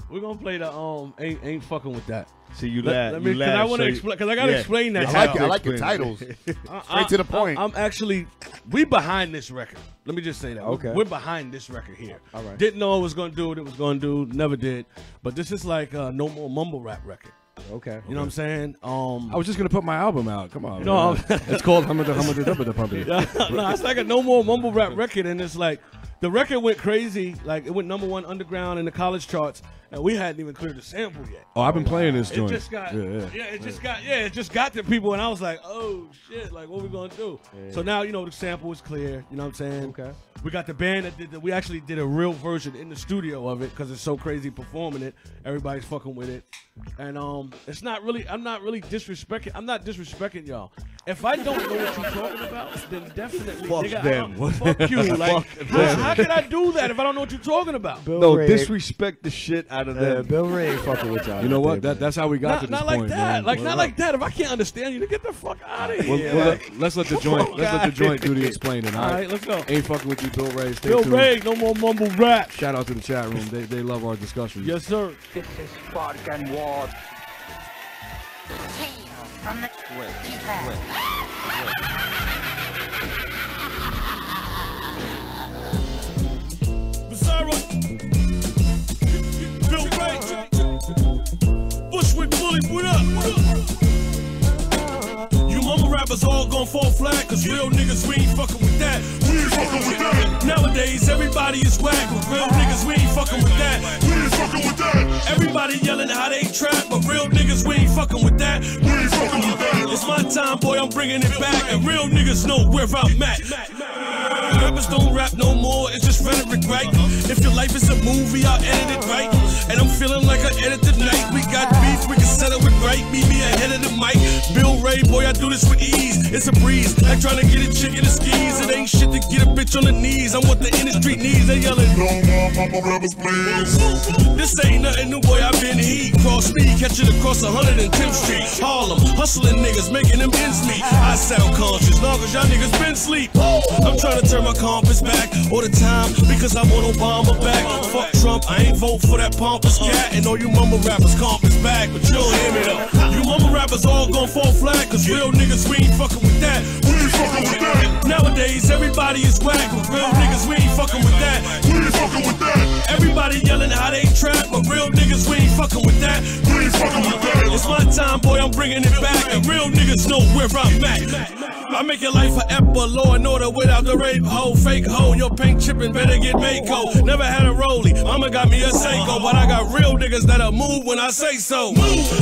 We're gonna play the ain't fucking with that. See, you laugh. Because I want to explain. Because I gotta explain that. I like your titles. Straight to the point. I'm actually. We behind this record. Let me just say that. Okay. We're behind this record here. All right. Didn't know it was gonna do what it was gonna do. Never did. But this is like a no more mumble rap record. Okay. You know what I'm saying? I was just gonna put my album out. Come on. No, it's called Hummer the Puppy. No, it's like a no more mumble rap record, and it's like the record went crazy. Like it went #1 underground in the college charts, and we hadn't even cleared the sample yet. Oh, I've been playing this joint. It just got, it just got to people, and I was like, oh shit, like what we gonna do? Yeah. So now the sample is clear. You know what I'm saying? Okay. We got the band that did we actually did a real version in the studio of it because it's so crazy performing it. Everybody's fucking with it, and it's not really. I'm not really disrespecting. I'm not disrespecting y'all. If I don't know what you're talking about, then definitely fuck them. Fuck you. Like, how can I do that if I don't know what you're talking about? Disrespect the shit out of them. Bill Ray ain't fucking with y'all. You know what? That's how we got to this not like point. That. Man. Not like that. If I can't understand you, then get the fuck out of here. Well, let's let the joint do the explaining. All right, let's go. Ain't fucking with you, Bill Ray. Stay Bill tuned. Ray, no more mumble rap. Shout out to the chat room. They love our discussions. Yes, sir. This is Spartan Ward. From the Bizarro, Bill Ray, Bushwick rappers all gon' fall flat, cause real niggas, we ain't fucking with that. We ain't fucking with that. Nowadays, everybody is whack, but real niggas, we ain't fucking with that. We ain't fucking with that. Everybody yelling how they trap, but real niggas, we ain't fucking with that. We ain't fucking with that. It's my time, boy, I'm bringing it back, and real niggas know where I'm at. Rappers don't rap no more, it's just rhetoric, right? If your life is a movie, I'll edit it right. And I'm feeling like I edit tonight. We got beef, we can settle it right. Meet me ahead of the mic. Bill Ray, boy, I do this with ease. It's a breeze, like trying to get a chick in the skis. It ain't shit to get a bitch on the knees. I'm what the industry needs. They yelling, no more mama rappers, please. This ain't nothing new, boy, I've been heat. Cross me, catch it across 110th Street. Harlem, hustling niggas, making them ends meet. I sound conscious, long as y'all niggas been sleep. I'm trying to turn my compass back all the time because I want Obama back. Fuck Trump, I ain't vote for that pompous cat. And all you mumble rappers compass back, but you don't hear me though. You mumble rappers all gon' fall flat, cause real niggas, we ain't fucking with that. We ain't fucking with that. Nowadays, everybody is whack, but real niggas, we ain't fucking with that. We ain't fucking with that. Everybody yelling how they trap, but real niggas, we ain't fucking with that. We ain't fucking with that. It's my time, boy, I'm bringing it back, and real niggas know where I'm at. I make your life forever, law and order without the rape hoe, fake hoe. Your paint chipping better get Mako. Never had a rollie, mama got me a Seiko, but I got real niggas that'll move when I say so.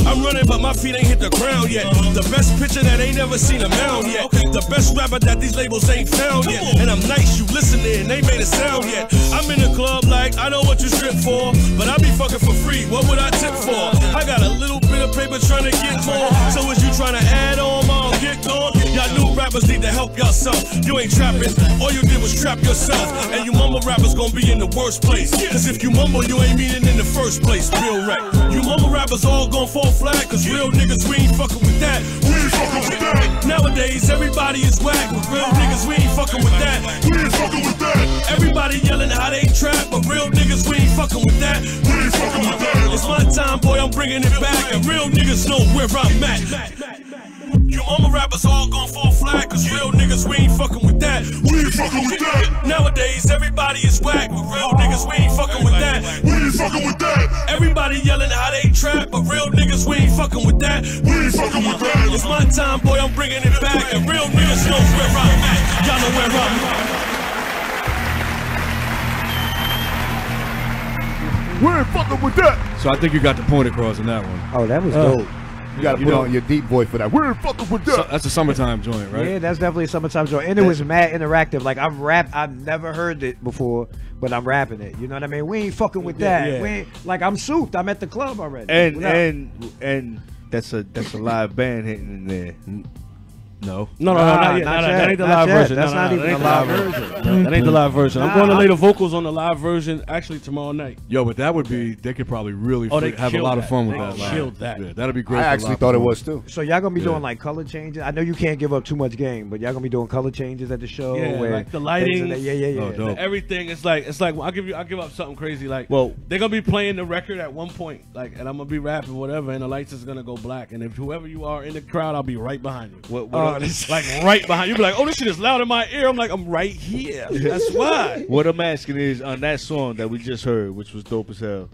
I'm running, but my feet ain't hit the ground yet. The best pitcher that ain't never seen a mound yet. The best rapper that these labels ain't found yet. And I'm nice, you listening, they made a sound yet. I'm in the club like I know what you strip for, but I be fucking for free. What would I tip for? I got a little bit of paper trying to get more. So is you trying to add on my get gone? Y'all new rappers need to help yourself. You ain't trapping, all you did was trap yourself. And you mumble rappers gon' be in the worst place. Cause if you mumble, you ain't meaning in the first place. Real rap. You mumble rappers all gon' fall flat, cause real niggas, we ain't fucking with that. We ain't fucking with that. Nowadays, everybody is whack, but real niggas, we ain't fucking with that. We ain't fucking with that. Everybody yelling how they trap, but real niggas, we ain't fucking with that. We ain't fucking with that. It's my time, boy, I'm bringing it back, and real niggas know where I'm at. You mama rappers all gon' fall flat, cause real niggas, we ain't fucking with that. We ain't fucking with that. Nowadays, everybody is whack, but real niggas, we ain't fucking with that. We ain't fucking with that. Everybody yelling how they trap, but real niggas, we ain't fucking with that. We ain't fucking with that. It's my time, boy, I'm bringing it back, and real niggas know where I'm at. Y'all know where I'm at. We ain't fucking with that. So I think you got the point across in that one. Oh, that was dope. You gotta put on your deep voice for that. We ain't fucking with that. So, that's a summertime joint, right? Yeah, that's definitely a summertime joint. And it was mad interactive. Like, I've never heard it before, but I'm rapping it. You know what I mean? We ain't fucking with that. Yeah. We ain't, like, I'm souped. I'm at the club already. And that's a live band hitting in there. No, not yet. That ain't the live version. That's not even the live version. That ain't the live version. I'm going to lay the vocals on the live version actually tomorrow night. Yo, but that would be, they could probably really have a lot of fun with that. They killed that. Yeah, that'd be great. I actually thought it was too. So y'all gonna be doing like color changes? I know you can't give up too much game, but y'all gonna be doing color changes at the show. Yeah, where like the lighting. Yeah. Everything. It's like I'll give up something crazy. Like, well, they're gonna be playing the record at one point, like, and I'm gonna be rapping whatever, and the lights is gonna go black, and if whoever you are in the crowd, I'll be right behind you. Right behind you. Be like, oh, this shit is loud in my ear. I'm like, I'm right here. That's why. What I'm asking is, on that song that we just heard, which was dope as hell,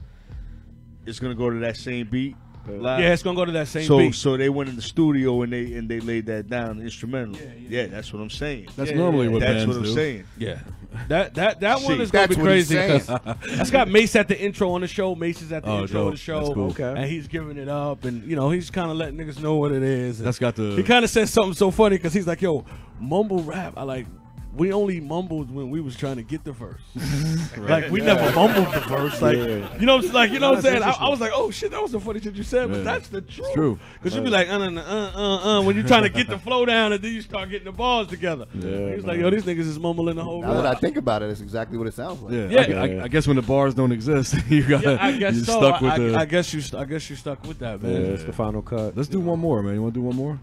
it's gonna go to that same beat. Live. Yeah, it's gonna go to that same beat. So they went in the studio and they laid that down instrumental. Yeah, that's what I'm saying. That's normally what that's bands what I'm do. saying. Yeah. That one is gonna be crazy because that's got Mace at the intro on the show. Mace is at the intro of the show. That's cool. Okay. And he's giving it up, and he's kind of letting niggas know what it is. That's got the. He kind of said something so funny because he's like, "Yo, mumble rap." We only mumbled when we was trying to get the verse. Like, we never mumbled the verse. Like, you know what I'm saying? I was like, oh shit, that was the funny shit you said, but that's the truth. It's true. Because you be like, when you're trying to get the flow down, and then you start getting the bars together. Yeah, he was like, yo, these niggas is mumbling the whole Now that rap. I think about it, it's exactly what it sounds like. I guess when the bars don't exist, you got you're stuck with the. I guess you stuck with that, man. Yeah, it's the final cut. Let's do one more, man. You want to do one more?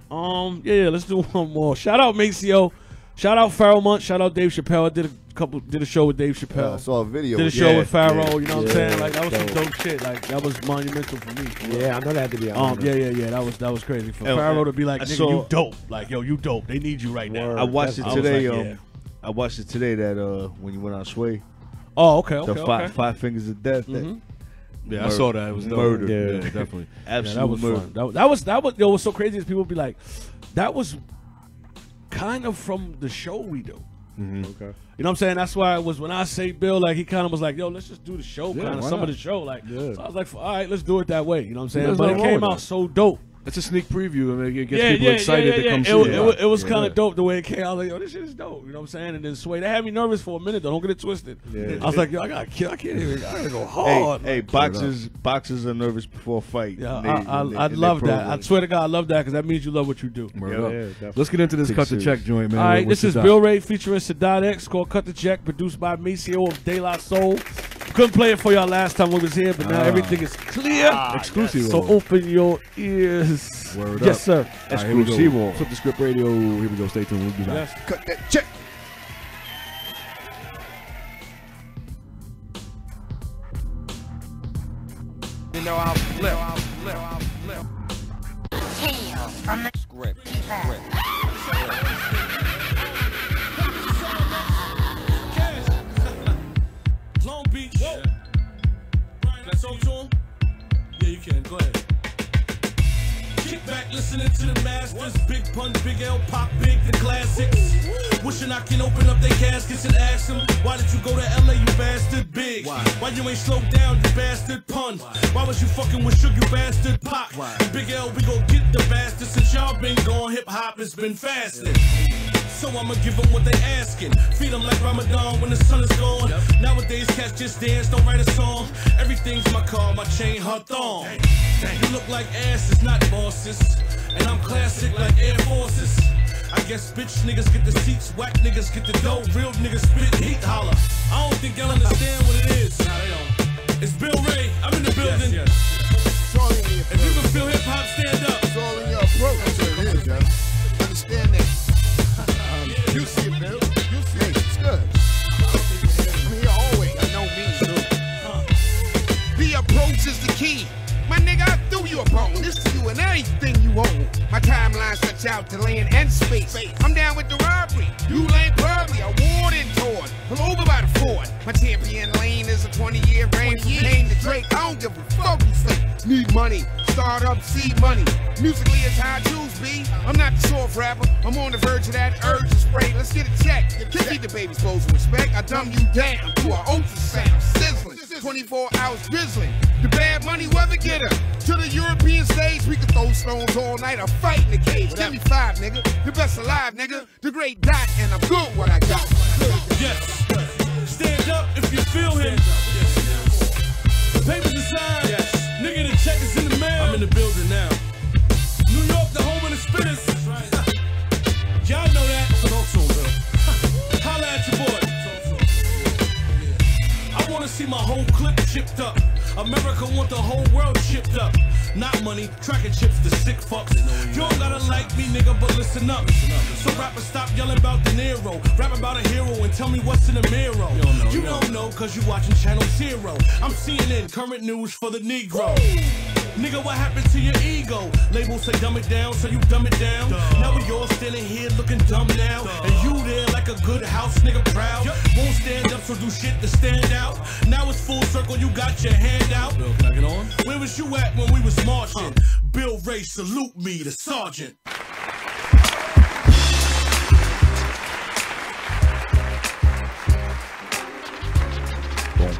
Yeah, let's do one more. Shout out Maceo. Shout out Pharaoh Month. Shout out Dave Chappelle. I did a show with Dave Chappelle. I saw a video. Did a show with Pharaoh. You know what I'm saying? Like, that was some dope shit. Like, that was monumental for me. Yeah, I know that had to be. Yeah. That was crazy for Pharaoh to be like, nigga, you dope. Like, yo, you dope. They need you right now. I watched it today. I watched it today. That when you went on Sway. Oh, okay. The five fingers of death. Yeah, I saw that. It was murder. Yeah, definitely. Absolute that was murder. fun. That was. Yo, what's so crazy is people be like, that was kind of from the show we do. Okay. You know what I'm saying? That's why it was when I say Bill, like he kind of was like, yo, let's just do the show, Yeah, kind of why some not? of the show. Like, Yeah. so I was like, all right, let's do it that way. You know what I'm saying? There's But it nothing wrong came with out that. so dope. It's a sneak preview. I mean, it gets people excited to come see it. It was Yeah. kind of dope the way it came. I was like, yo, this shit is dope. You know what I'm saying? And then Sway, they had me nervous for a minute though. Don't get it twisted. Yeah. I was like, yo, I can't I gotta go hard. Hey, Like, boxers are nervous before a fight. Yeah, They- I they love that. I program. swear to God, I love that because that means you love what you do. Word up. Let's get into this Take Cut the serious. Check joint, man. All right, What's this is up? Bill Ray featuring Sadat X called Cut the Check, produced by me, CEO of De La Soul. Couldn't play it for y'all last time we was here, but now everything is clear. Exclusive. So open your ears. Word Yes, up. sir. All right, here we go. Flip the Script Radio. Here we go. Stay tuned. We'll be back. Yes. Cut that check. You know I'll flip. Tales from the Script. Long Beach. Whoa. Can I talk to him? Yeah, you can. Go ahead. Kick back, listening to the masters. Big Pun, Big L, Pop Big, the classics. Wishing I can open up their caskets and ask them, why did you go to LA, you bastard? Big. Why you ain't slowed down, you bastard? Pun. Why was you fucking with Sugar, you bastard? Pop. Big L, we gon' get the bastard. Since y'all been gone, hip hop has been fasting. So I'ma give them what they asking. Feed them like Ramadan when the sun is gone. Nowadays cats just dance, don't write a song. Everything's my car, my chain, her thong. You look like asses, not bosses. And I'm classic like Air Forces. I guess bitch niggas get the seats, whack niggas get the dough, real niggas spit heat holler. I don't think y'all understand what it is. Nah, they don't. It's Bill Ray, I'm in the building. If you can feel hip hop, stand up. It's all in your approach. That's what it is, yo. Understand that. You see it, Bill. You see it. It's good. I'm here always. I know me, too. The approach is the key. My nigga, I threw you a bone. This to you and everything you own. My timeline stretch out to land and space. I'm down with the robbery. You lane probably a warden torn. I'm over by the fort. My champion lane is a 20-year reign. From Kane to Drake, I don't give a fuck who say. Need money, start up, seed money. Musically, it's how I choose, B. I'm not the soft rapper. I'm on the verge of that urge to spray. Let's get a check. Keep the baby supposed to respect. I dumb you down to an ultrasound, sizzling. 24 hours drizzling. The bad money weather getter. To the European stage, we can throw stones all night or fight in the cage. Give me 5, nigga. The best alive, nigga. The great dot, and I'm good what I got. Yes. Stand up if you feel him. The papers inside. Yes. Nigga, the check is in the mail. I'm in the building now. New York, the home of the spitters. Y'all know that. Talk to him, Bill. Holla at your boy. I wanna see my whole clip chipped up. America want the whole world chipped up. Not money, tracking chips to sick fucks. You don't gotta like me, nigga, but listen up. So rappers stop yelling about De Niro. Rap about a hero and tell me what's in the mirror. You don't know cause you watching Channel Zero. I'm CNN, current news for the Negro. Nigga, what happened to your ego? Labels say dumb it down, so you dumb it down. Now we all standing here looking dumb now. And you there like a good house nigga proud. Won't stand up, so do shit to stand out. Now it's full circle, you got your hand out. Bill, can I get on? Where was you at when we was marching? Bill Ray, salute me, the sergeant.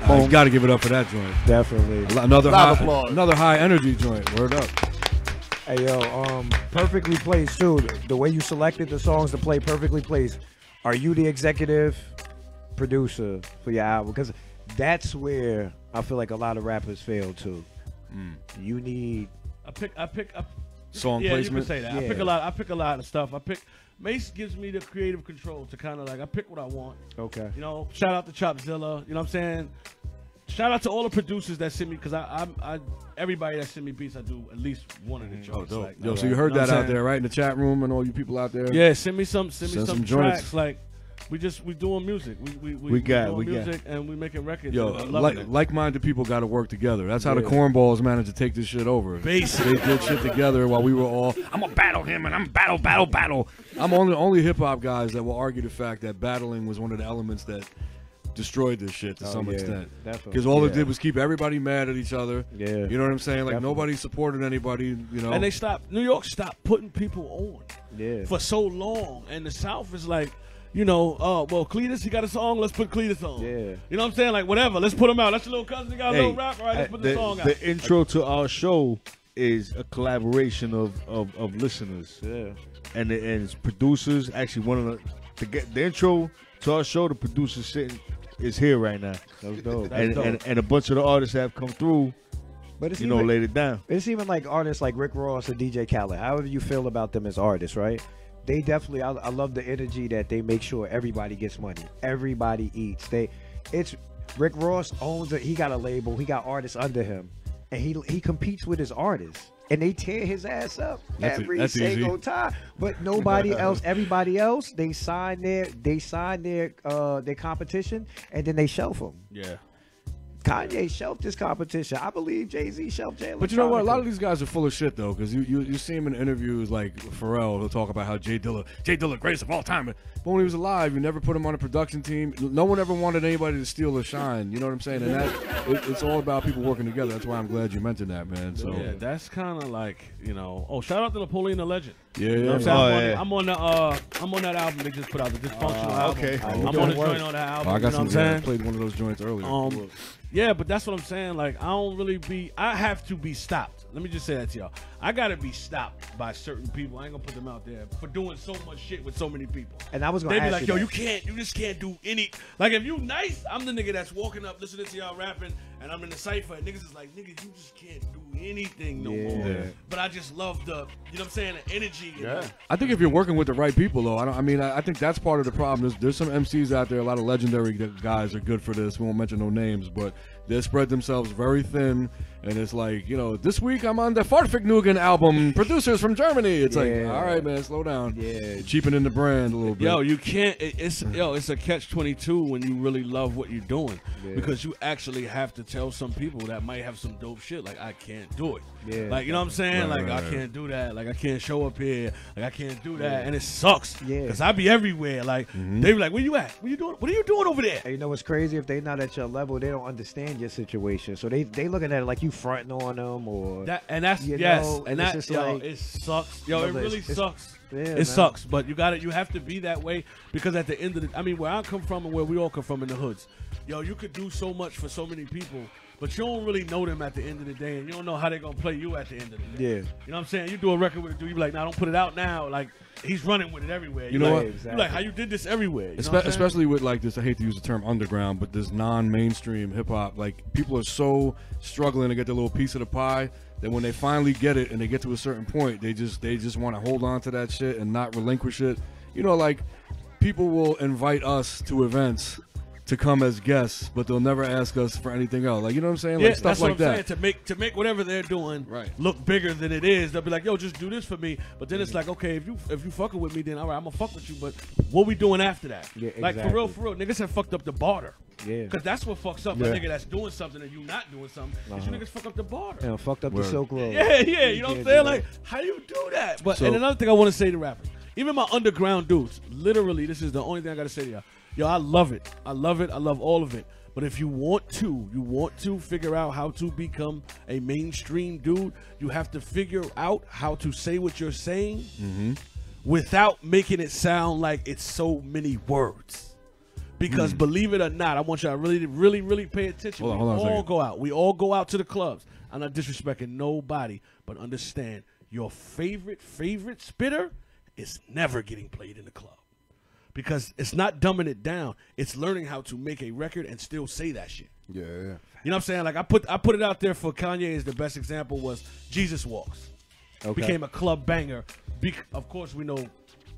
You got to give it up for that joint. Definitely. Another high energy joint. Word up. Hey yo, perfectly placed too. The way you selected the songs to play, perfectly placed. Are you the executive producer for your album? Because that's where I feel like a lot of rappers fail too. You need. I pick up song yeah, placement. You can say that. Yeah. I pick a lot of stuff. Mace gives me the creative control to kind of like I pick what I want. Okay. You know, shout out to Chopzilla. You know what I'm saying? Shout out to all the producers that send me because I everybody that send me beats I do at least one of the joints. Dope. Like, Yo, so you heard know that what I'm out there, right? In the chat room and all you people out there. Yeah, send me some joints. tracks. Like we doing music. We doing music and we making records. Yo, like-minded people got to work together. That's how the Yeah. cornballs managed to take this shit over. Basically. They did shit together while we were all, I'm gonna battle him and I'm battle. I'm only hip hop guys that will argue the fact that battling was one of the elements that destroyed this shit to some extent. Definitely. Because all it did was keep everybody mad at each other. Yeah. You know what I'm saying? Like, Definitely. nobody supported anybody, you know. And they stopped. New York stopped putting people on. Yeah. For so long, and the South is like, you know, well, Cletus, he got a song, let's put Cletus on. Yeah. You know what I'm saying? Like, whatever, let's put him out. That's your little cousin, he got a little rap, all right, let's put the song out. The intro to our show is a collaboration of listeners. Yeah. And it's producers. Actually, one of the intro to our show, the producer sitting is here right now. That's dope. And a bunch of the artists have come through. But it's laid it down. It's even like artists like Rick Ross or DJ Khaled. However you feel about them as artists, right? They definitely. I love the energy that they make sure everybody gets money, everybody eats. It's Rick Ross owns it. He got a label. He got artists under him, and he competes with his artists, and they tear his ass up every single time. But nobody else, everybody else, they sign their competition, and then they shelf them. Yeah. Kanye shelved this competition. I believe Jay-Z shelved Jay. But you know what? A lot of these guys are full of shit, though, because you see him in interviews like Pharrell. He'll talk about how Jay Dilla, greatest of all time. But when he was alive, you never put him on a production team. No one ever wanted anybody to steal or shine. You know what I'm saying? And it's all about people working together. That's why I'm glad you mentioned that, man. So yeah, that's kind of like, you know. Oh, shout out to Napoleon the Legend. Yeah, you know what yeah. I'm saying? I'm on that album they just put out, the Dysfunctional album. Okay. I'm on the joint on that album. I got you know some. what I'm saying? I played one of those joints earlier. Yeah, but that's what I'm saying. Like, I have to be stopped. Let me just say that to y'all. I gotta be stopped by certain people. I ain't gonna put them out there for doing so much shit with so many people. And I was gonna They be ask like, you yo, that. you just can't do any. Like, if you nice, I'm the nigga that's walking up, listening to y'all rapping, and I'm in the cypher, and niggas is like, nigga, you just can't do anything no more. Yeah. But I just love the, you know what I'm saying, the energy. Yeah. I think if you're working with the right people, though, I think that's part of the problem. There's some MCs out there, a lot of legendary guys are good for this. We won't mention no names, but they spread themselves very thin, and it's like, you know, this week I'm on the Fartficknugan album, producers from Germany. It's like, all right, man, slow down. Yeah, cheapening the brand a little bit. Yo, you can't. It's a catch-22 when you really love what you're doing, because you actually have to tell some people that might have some dope shit. Like, I can't do it. Yeah. Like, you know what I'm saying? Right, like, right, I can't do that. Like, I can't show up here. Like, I can't do that, and it sucks. Yeah. Because I be everywhere. Like, they be like, "Where you at? What you doing? What are you doing over there?" And you know what's crazy? If they're not at your level, they don't understand your situation. So they looking at it like you fronting on them, or That, and that's you yes, know, and it's that just yo, like, it sucks. Yo, it brother, really it's- sucks. yeah, it man. sucks, but you have to be that way, because at the end of the, I mean, where I come from and where we all come from in the hoods, yo, you could do so much for so many people, but you don't really know them at the end of the day, and you don't know how they're gonna play you at the end of the day. Yeah. You know what I'm saying? You do a record with a dude, you be like, nah, don't put it out now. Like, he's running with it everywhere. You know like, what? You like how you did this everywhere. You know what I'm saying? Especially with like this, I hate to use the term underground, but this non-mainstream hip hop, like people are so struggling to get their little piece of the pie that when they finally get it and they get to a certain point, they just want to hold on to that shit and not relinquish it. You know, like people will invite us to events to come as guests, but they'll never ask us for anything else. Like, you know what I'm saying? Yeah, Like stuff that's what like I'm that. saying. To make whatever they're doing look bigger than it is. They'll be like, yo, just do this for me. But then it's like, okay, if you fucking with me, then all right, I'm gonna fuck with you. But what we doing after that? Yeah, Like for real, niggas have fucked up the barter. Yeah. Because that's what fucks up Yeah. a nigga that's doing something and you not doing something. Is you niggas fuck up the barter. Yeah, fucked up the Silk Road. Yeah, you know what I'm can't saying? do Like, that. how you do that? But So- and another thing I want to say to rappers, even my underground dudes, literally, this is the only thing I gotta say to y'all. Yo, I love it. I love it. I love all of it. But if you want to figure out how to become a mainstream dude, you have to figure out how to say what you're saying without making it sound like it's so many words. Because believe it or not, I want y'all to really, really, really pay attention. Hold on a we all second. go out. We all go out to the clubs. I'm not disrespecting nobody, but understand your favorite spitter is never getting played in the club. Because it's not dumbing it down. It's learning how to make a record and still say that shit. Yeah. You know what I'm saying? Like I put it out there for Kanye as the best example was Jesus Walks. Okay. Became a club banger. Of course we know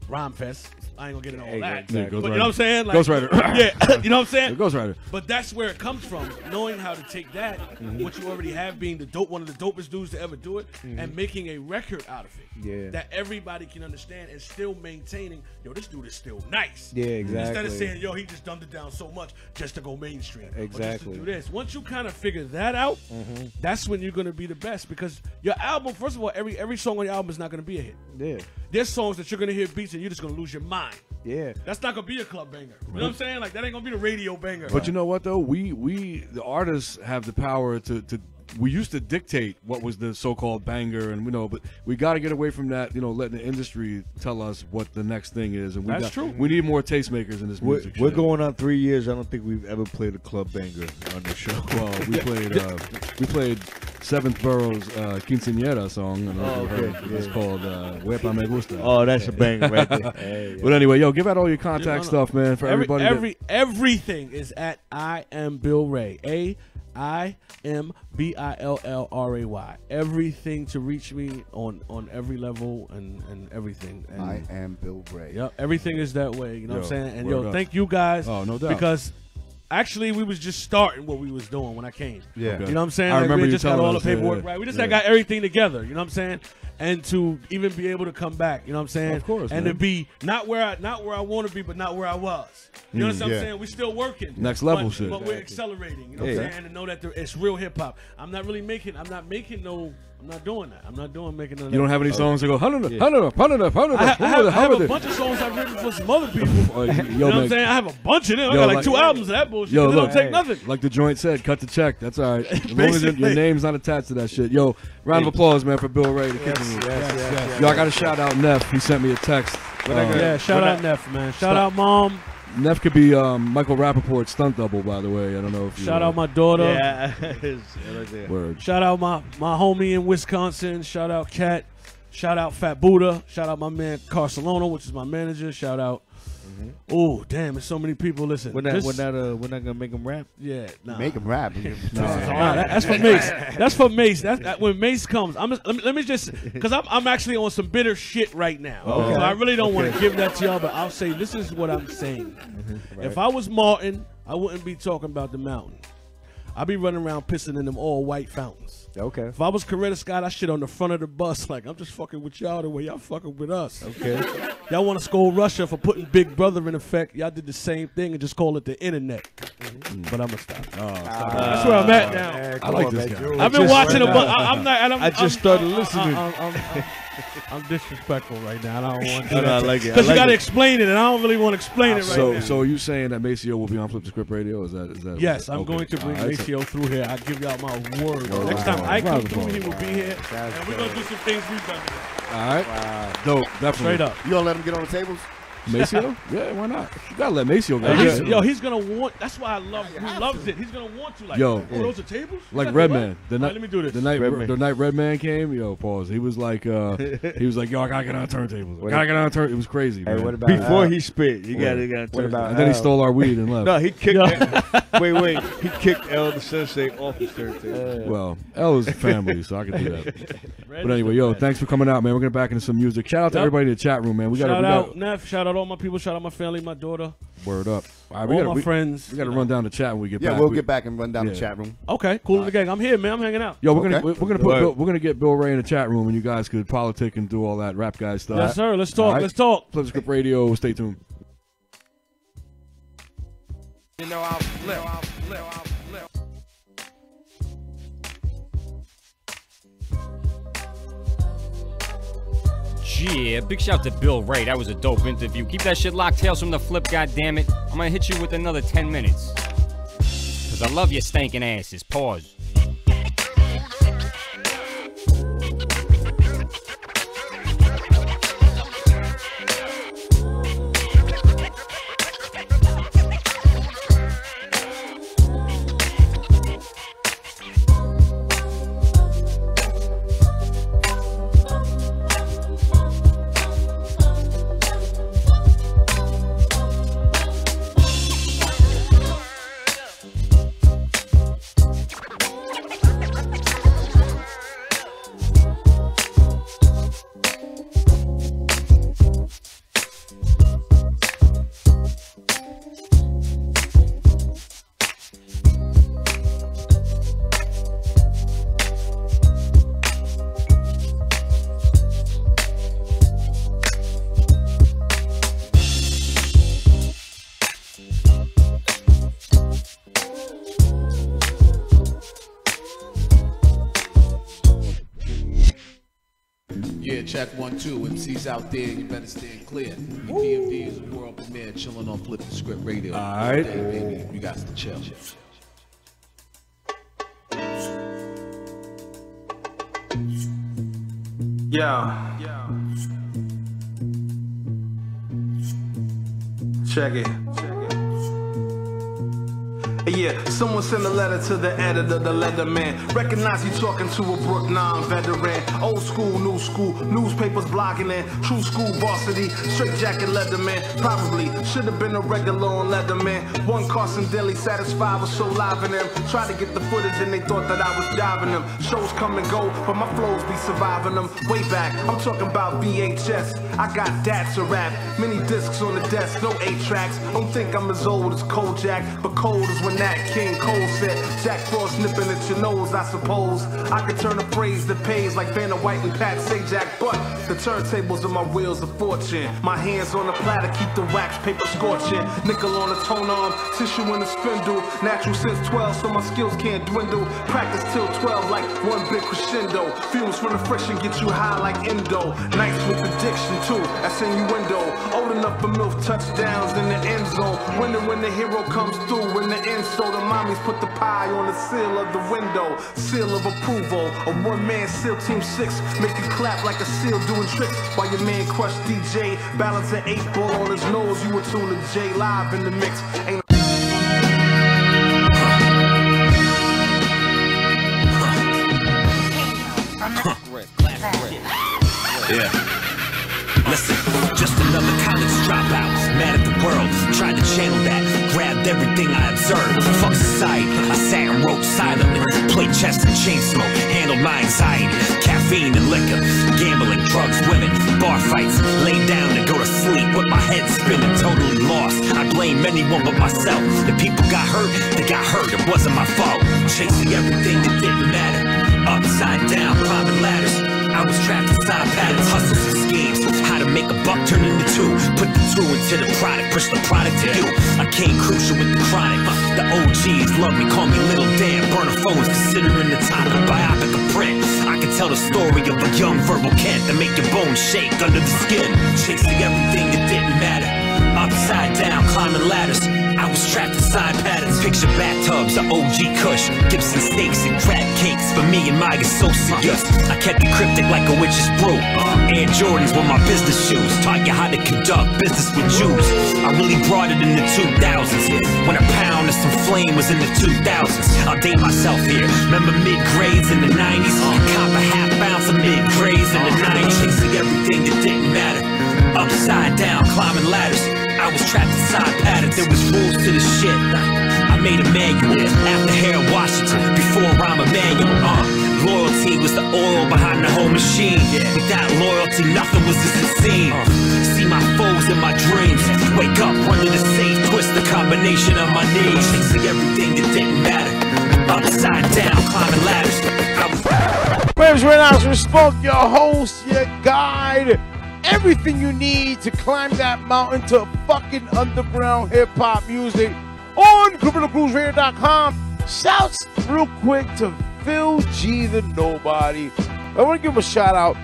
Rhyme Fest. I ain't gonna get into all that. Yeah, But Ghost you know Rider. what I'm saying? Like, Ghost Rider. Yeah, you know what I'm saying? Ghost Rider. But that's where it comes from, knowing how to take that, Mm-hmm. what you already have, being one of the dopest dudes to ever do it, and making a record out of it. Yeah. That everybody can understand and still maintaining, yo, this dude is still nice. Yeah, Instead of exactly. saying, yo, he just dumbed it down so much just to go mainstream. Or Exactly. just to do this. Once you kind of figure that out, that's when you're gonna be the best, because your album, first of all, every song on your album is not gonna be a hit. Yeah. There's songs that you're gonna hear beats and you're just gonna lose your mind. Yeah. That's not gonna be a club banger. You know what I'm saying? Like that ain't gonna be the radio banger. But you know what though? We the artists have the power to we used to dictate what was the so-called banger, and but we got to get away from that. Letting the industry tell us what the next thing is, and That's true. We need more tastemakers in this music. We're shit. going on 3 years. I don't think we've ever played a club banger on the show. Well, we played Seventh Borough's Quinceañera song. I don't know if you heard. It's called Huepa Me Gusta. Oh, that's a banger right there. Hey, But anyway, give out all your contact stuff, man, for everybody. Everything is at I am Bill Ray. AIMBILLRAY. Everything to reach me on every level and everything. And I am Bill Ray. Yep, everything is that way. You know what I'm saying? And word up. thank you guys. Oh, no doubt. Because actually, we was just starting what we was doing when I came. Yeah. Okay. You know what I'm saying? I Like, remember we you just got telling all the us, paperwork yeah. right. We just Yeah. got everything together. You know what I'm saying? And to even be able to come back, you know what I'm saying? Of course, and man. to be not where I want to be, but not where I was. You know what I'm yeah. saying? We're still working. Next level but, shit. But we're accelerating. You know what I'm saying? And to know that it's real hip hop. I'm not doing that. I'm not making no that. You don't have any songs that go, I have a bunch of songs I've written for some other people. You know what I'm saying? I have a bunch of them. I got like 2 albums of that bullshit. It don't take nothing. Like the joint said, cut the check. That's all right. As long as your name's not attached to that shit. Round of applause, man, for Bill Ray. Yes. Yo, I got to shout out Neff. He sent me a text. Shout out Neff, man. Shout out Mom. Neff could be Michael Rappaport's stunt double, by the way. I don't know if you Shout out my daughter. Yeah. Word. Shout out my homie in Wisconsin. Shout out Kat. Shout out Fat Buddha. Shout out my man Barcelona, which is my manager. Shout out. Oh damn! There's so many people. Listen, We're not gonna make them rap. Yeah, nah. Make him rap. That's for Mace. That's for Mace. That's when Mace comes. Let me just because I'm actually on some bitter shit right now. Okay. So I really don't want to give that to y'all, but I'll say this is what I'm saying. If I was Martin, I wouldn't be talking about the mountain. I'd be running around pissing in them all white fountains. Okay. If I was Coretta Scott, I shit on the front of the bus like I'm just fucking with y'all the way y'all fucking with us. Okay. Y'all want to scold Russia for putting Big Brother in effect? Y'all did the same thing and just call it the internet. But I'm gonna stop. That's where I'm at now. Man, I like this guy. I've been watching a bunch. I just started listening. I'm disrespectful right now. I don't want to. No, I like it. Because you got to explain it, and I don't really want to explain it right now. So are you saying that Maceo will be on Flip the Script Radio? Is that? Yes, I'm okay. going to bring All right, Maceo through here. I give y'all my word. All Next right. time I come Round of through, he applause. will be here, and we're gonna do some things we've done. All right. Dope. Definitely. Straight up. You gonna let him get on the tables? Maceo? Yeah, why not? You gotta let Maceo go. He's gonna want. That's why I love. He loves it. He's gonna want to. Like, those are tables. Like Redman. Let me do this. The night Redman came, pause. He was like, yo, I gotta get on turntables. I gotta get on turn. It was crazy. Hey, man. what about Before he spit, you gotta what about And then he stole our weed and left. No, he kicked. Wait. He kicked El the Sensei off his turntable. Well, L is family, so I can do that. But anyway, thanks for coming out, man. We're gonna back into some music. Shout out to everybody in the chat room, man. Shout out Neff. Shout out all my people. Shout out my family, my daughter. Word up. All right, All my friends. We got to run down the chat when we get back. Yeah, we'll get back and run down the chat room. Okay, cool in the gang. I'm here, man. I'm hanging out. Yo, we're gonna get Bill Ray in the chat room, and you guys could politic and do all that rap guy stuff. Yes, sir. Let's talk. Right. Let's talk. Flip Script Radio. Stay tuned. You know I'll flip. Yeah, big shout to Bill Ray. That was a dope interview. Keep that shit locked. Tales from the Flip, goddammit. I'm gonna hit you with another 10 minutes. Cause I love your stankin' asses. Pause. premiere, check 1, 2. MCs out there, you better stand clear. EPMD is a world premiere, chilling on Flip the Script Radio. All right. Day, baby. You got to chill. Yeah. Check it. Yeah, someone sent a letter to the editor, the letterman. Recognize you talking to a Brook 9 veteran. Old school, newspapers blogging in. True school varsity, straight jacket letterman. Probably should have been a regular on Letterman. One Carson Daly satisfied was so live in them. Tried to get the footage and they thought that I was diving them. Shows come and go, but my flows be surviving them. Way back, I'm talking about VHS. I got dats to rap, many discs on the desk, no 8 tracks. Don't think I'm as old as Kojak, but cold is when Nat King Cole said, Jack Frost nipping at your nose, I suppose. I could turn a phrase that pays like Vanna White and Pat Sajak, but the turntables are my wheels of fortune. My hands on the platter keep the wax paper scorching. Nickel on the tone arm, tissue in the spindle. Natural since 12, so my skills can't dwindle. Practice till 12 like one big crescendo. Fumes from the friction get you high like endo. Nights with addiction too, that's innuendo. Old enough for MILF touchdowns in the end zone. When the hero comes through, when the end so the mommies put the pie on the seal of the window. Seal of approval, a one-man SEAL Team 6. Make you clap like a seal doing tricks. While your man Crush DJ balance an 8-ball on his nose. You were tuned to J Live in the mix. Ain't Yeah. Listen, just another college dropout, mad at the world, tried to channel that, grabbed everything I observed, fuck society, I sat and wrote silently, played chess and chain smoke, handled my anxiety, caffeine and liquor, gambling, drugs, women, bar fights, laid down to go to sleep with my head spinning, totally lost, I blame anyone but myself, if people got hurt, they got hurt, it wasn't my fault, chasing everything that didn't matter, upside down, climbing ladders, I was trapped inside patterns, hustles and schemes. How to make a buck turn into two. Put the two into the product, push the product to you. I came crucial with the chronic. The OGs love me, call me Little Dan. Burner phones, considering the top of biopic a print. I can tell the story of a young verbal Kent that make your bones shake under the skin. Chasing everything that didn't matter. Upside down, climbing ladders. I was trapped inside patterns. Picture bathtubs, the OG Kush, Gibson steaks and crab cakes for me and my associates. I kept it cryptic like a witch's brew. Air Jordans were my business shoes. Taught you how to conduct business with Jews. I really brought it in the 2000s. When a pound of some flame was in the 2000s. I'll date myself here. Remember mid-grades in the 90s? Cop a half ounce of mid-grades in the 90s. Chasing everything that didn't matter. Upside down, climbing ladders. I was trapped inside patterns, there was rules to the shit. I made a manual after Harold Washington, before Rahm Emanuel. Loyalty was the oil behind the whole machine. Without loyalty, nothing was as it seemed. See my foes in my dreams. Wake up, run to the safe, twist the combination of my knees. Chasing everything that didn't matter. Upside down, climbing ladders. Waves right now, so spoke your host, your guide. Everything you need to climb that mountain to fucking underground hip-hop music on CriminalBluesRadio.com. Shouts real quick to Phil G the Knowbody. I want to give him a shout out.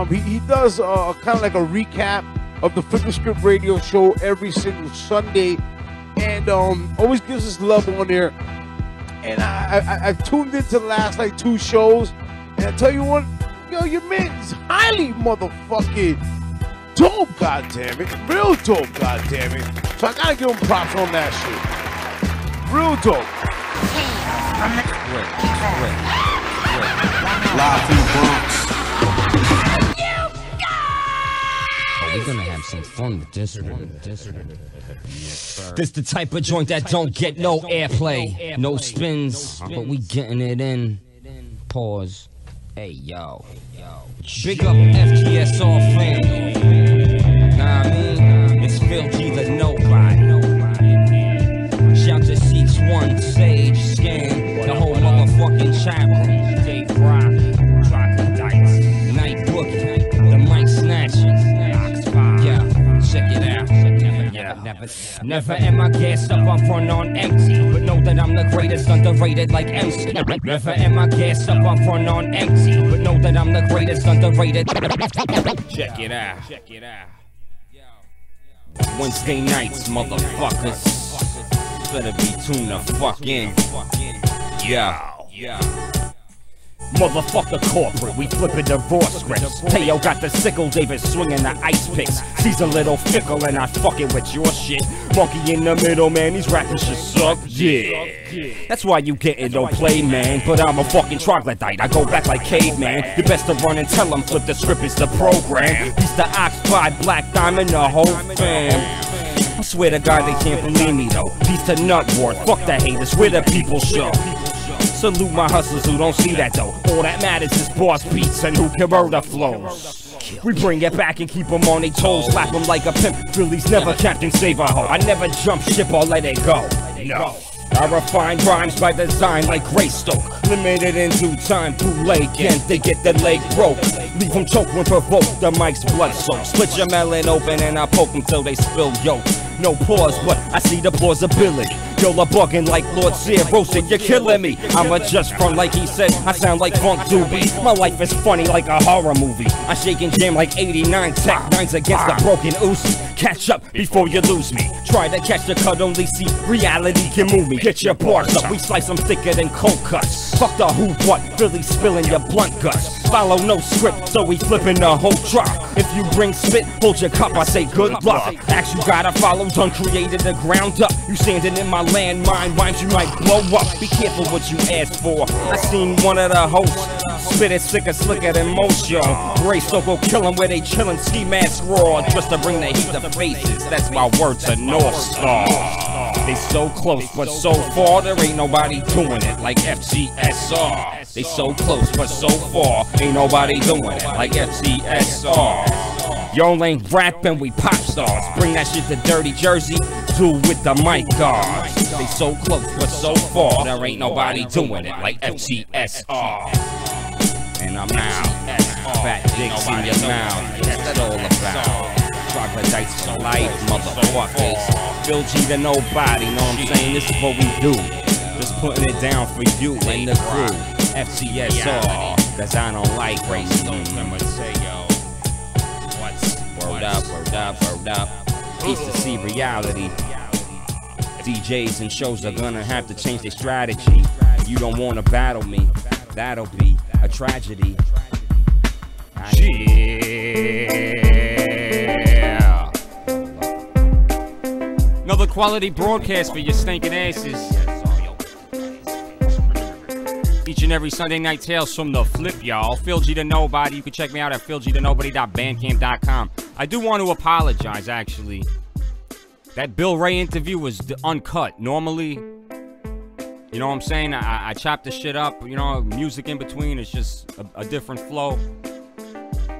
He does kind of like a recap of the Flip the Script radio show every single Sunday, and always gives us love on there. And I've tuned into the last like 2 shows, and I tell you what, yo, your man is highly motherfucking dope, goddammit. Real dope, goddammit. So I gotta give him props on that shit. Real dope. Live from the Bronx. We're gonna have some fun with this. This the type of joint that don't get no airplay, no spins, but we getting it in. Pause. Hey yo. Big up FTSR family. Nah, I mean, it's Phil G the Knowbody. Shout to C1, Sage, Scan, the whole motherfucking chat room. Dave Rock, Troglodytes, Night Boogie, the mic snatching. Yeah, check it out. Never am I gassed up, I'm run on empty. But know that I'm the greatest, underrated like MC. Never am I gassed up, I'm run on empty. But know that I'm the greatest, underrated. Check it out. Check it out. Wednesday nights, motherfuckers. Better be tuned the fuck in. Yo. Motherfucker corporate, we flipping divorce scripts. Teo got the sickle, David swinging the ice picks. He's a little fickle and not fucking with your shit. Monkey in the middle, man, these rapping shit suck. Yeah. That's why you getting no play, man. But I'm a fucking troglodyte, I go back like caveman. You best to run and tell them flip the script is the program. He's the Ox 5 Black Diamond, the whole fam. I swear to God they can't believe me though. Peace to Nutward, fuck the haters, where the people show. Salute my hustlers who don't see that though. All that matters is boss beats and who can murder flows. We bring it back and keep them on their toes. Slap them like a pimp, Philly's never Captain Save a hoe. I never jump ship or let it go, no. I refine rhymes by design like Greystoke. Limited in due time, too late, and they get their leg broke. Leave them choke when provoked, the mic's blood soaked. Split your melon open and I poke them till they spill yolk. No pause, but I see the plausibility. Y'all are bugging like Lord Sear roasted, you're killing me. I'm a just front like he said, I sound like Funk Doobie. My life is funny like a horror movie. I shake and jam like 89 Tech 9s against the broken Uzi. Catch up before you lose me. Try to catch the cut, only see reality can move me. Get your bars up, we slice them thicker than cold cuts. Fuck the who what, really spilling your blunt guts. Follow no script, so we flipping the whole drop. If you bring spit, hold your cup, I say good luck. Acts you gotta follow, done created the ground up. You standing in my landmine, rhymes you might blow up. Be careful what you ask for. I seen one of the hosts spit it sicker, slicker than most, yo. Greystoke go kill them where they chillin', ski mask raw, just to bring the heat to faces. That's my word to North Star. They so close, but so far, there ain't nobody doing it like FTSR. They so close, but so far, ain't nobody doing it like FTSR. Y'all ain't rapping, we pop stars. Bring that shit to Dirty Jersey, do with the mic guards. They so close, but so far, there ain't nobody doing it like FTSR. And I'm out. Fat dicks in your mouth, that's all about. Troglodytes for life, motherfuckers. Phil G to nobody, know what I'm saying? This is what we do. Just putting it down for you and the crew. FTSR, cause I don't like racism. Word up, word up, word up. Peace to see reality. DJs and shows are gonna have to change their strategy. You don't wanna battle me, that'll be a tragedy. Yeah. Another quality broadcast for your stinking asses. Each and every Sunday night, tales from the flip, y'all. Phil G to Nobody. You can check me out at philgtonobody.bandcamp.com. I do want to apologize, actually. That Bill Ray interview was uncut. Normally, you know what I'm saying? I chopped the shit up. You know, music in between. It's just a different flow.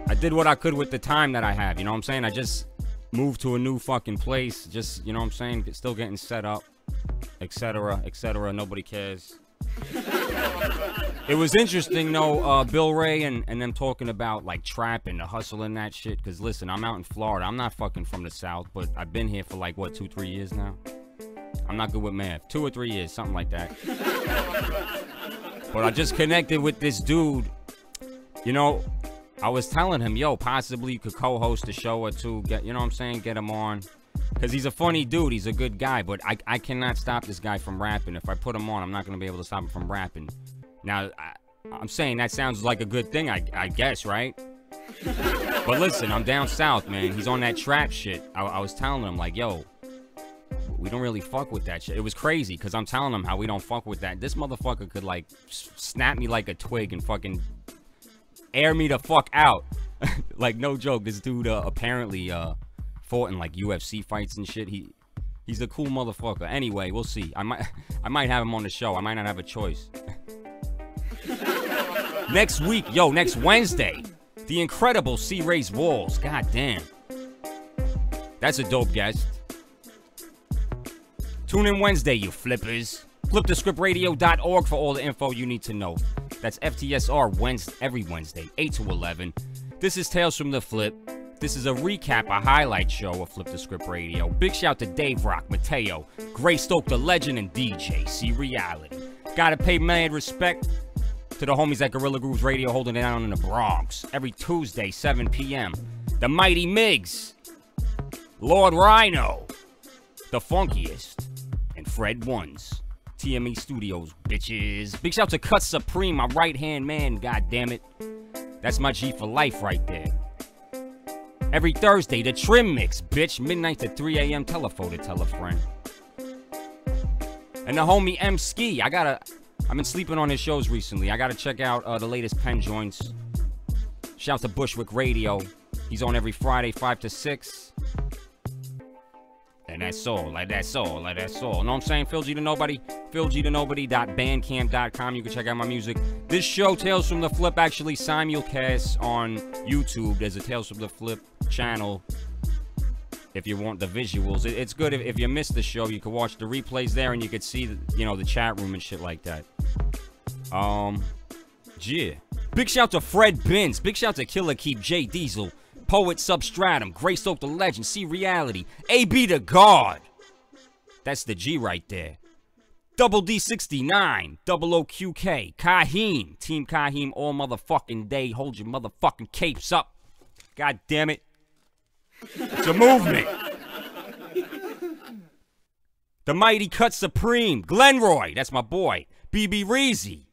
I did what I could with the time that I have. You know what I'm saying? I just moved to a new fucking place. Just, you know what I'm saying? Still getting set up, etc., etc. Nobody cares. It was interesting though, Bill Ray and them talking about like trap and the hustle and that shit. Cause listen, I'm out in Florida. I'm not fucking from the South, but I've been here for like what, 2-3 years now. I'm not good with math. 2 or 3 years, something like that. But I just connected with this dude. You know, I was telling him, yo, possibly you could co-host a show or two. Get, you know what I'm saying? Get him on. Because he's a funny dude. He's a good guy. But I cannot stop this guy from rapping. If I put him on, I'm not going to be able to stop him from rapping. Now, I'm saying that sounds like a good thing, I guess, right? But listen, I'm down south, man. He's on that trap shit. I was telling him, like, yo, we don't really fuck with that shit. It was crazy, because I'm telling him how we don't fuck with that. This motherfucker could, like, snap me like a twig and fucking air me the fuck out. Like, no joke. This dude apparently fought in, like, UFC fights and shit. He's a cool motherfucker. Anyway, we'll see. I might have him on the show. I might not have a choice. Next week, yo, next Wednesday, the incredible C. Ray's Walls. God damn. That's a dope guest. Tune in Wednesday, you flippers. FlipTheScriptRadio.org for all the info you need to know. That's FTSR Wednesday, every Wednesday, 8 to 11. This is Tales from the Flip. This is a recap, a highlight show of Flip the Script Radio. Big shout to Dave Rock, Mateo, Gray Stoke, the legend, and DJ C Reality. Gotta pay mad respect to the homies at Gorilla Grooves Radio holding it down in the Bronx. Every Tuesday, 7 p.m. The Mighty Migs, Lord Rhino, The Funkiest, and Fred Ones. TME Studios, bitches. Big shout to Cut Supreme, my right-hand man, goddammit. That's my G for life right there. Every Thursday, the Trim Mix, bitch. Midnight to 3 a.m. Telephone to tell a friend. And the homie M Ski. I've been sleeping on his shows recently. I gotta check out the latest pen joints. Shout to Bushwick Radio. He's on every Friday, 5 to 6. And that's all, like that's all, like that's all. Know what I'm saying? Phil G to Nobody. PhilG2Nobody.bandcamp.com. You can check out my music. This show, Tales from the Flip, actually simulcasts on YouTube. There's a Tales from the Flip channel. If you want the visuals, it's good. If you missed the show, you can watch the replays there, and you can see, the chat room and shit like that. Yeah. Big shout to Fred Binns. Big shout to Killer Keep, J Diesel, Poet Substratum, Greystoke the Legend, C Reality, AB the God. That's the G right there. Double D69, Double OQK, Kaheem, Team Kaheem all motherfucking day. Hold your motherfucking capes up. God damn it. It's a movement. The Mighty Cut Supreme, Glenroy, that's my boy, BB Reezy,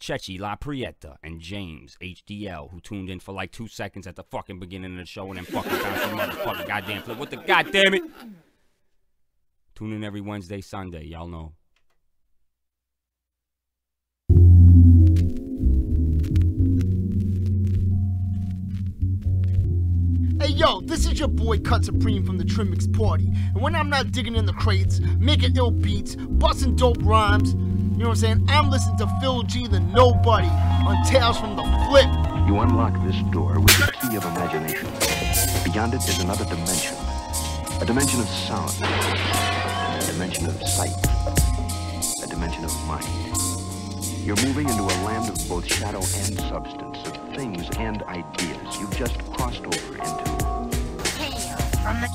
Chechi La Prieta, and James HDL, who tuned in for like 2 seconds at the fucking beginning of the show and then fucking found some motherfucking goddamn flip. What the goddamn it? Tune in every Wednesday, Sunday, y'all know. Hey yo, this is your boy Cut Supreme from the Trimix Party. And when I'm not digging in the crates, making ill beats, busting dope rhymes, you know what I'm saying? I'm listening to Phil G the Knowbody on Tales from the Flip. You unlock this door with the key of imagination. Beyond it is another dimension. A dimension of sound. A dimension of sight. A dimension of mind. You're moving into a land of both shadow and substance, of things and ideas you've just crossed over into. From the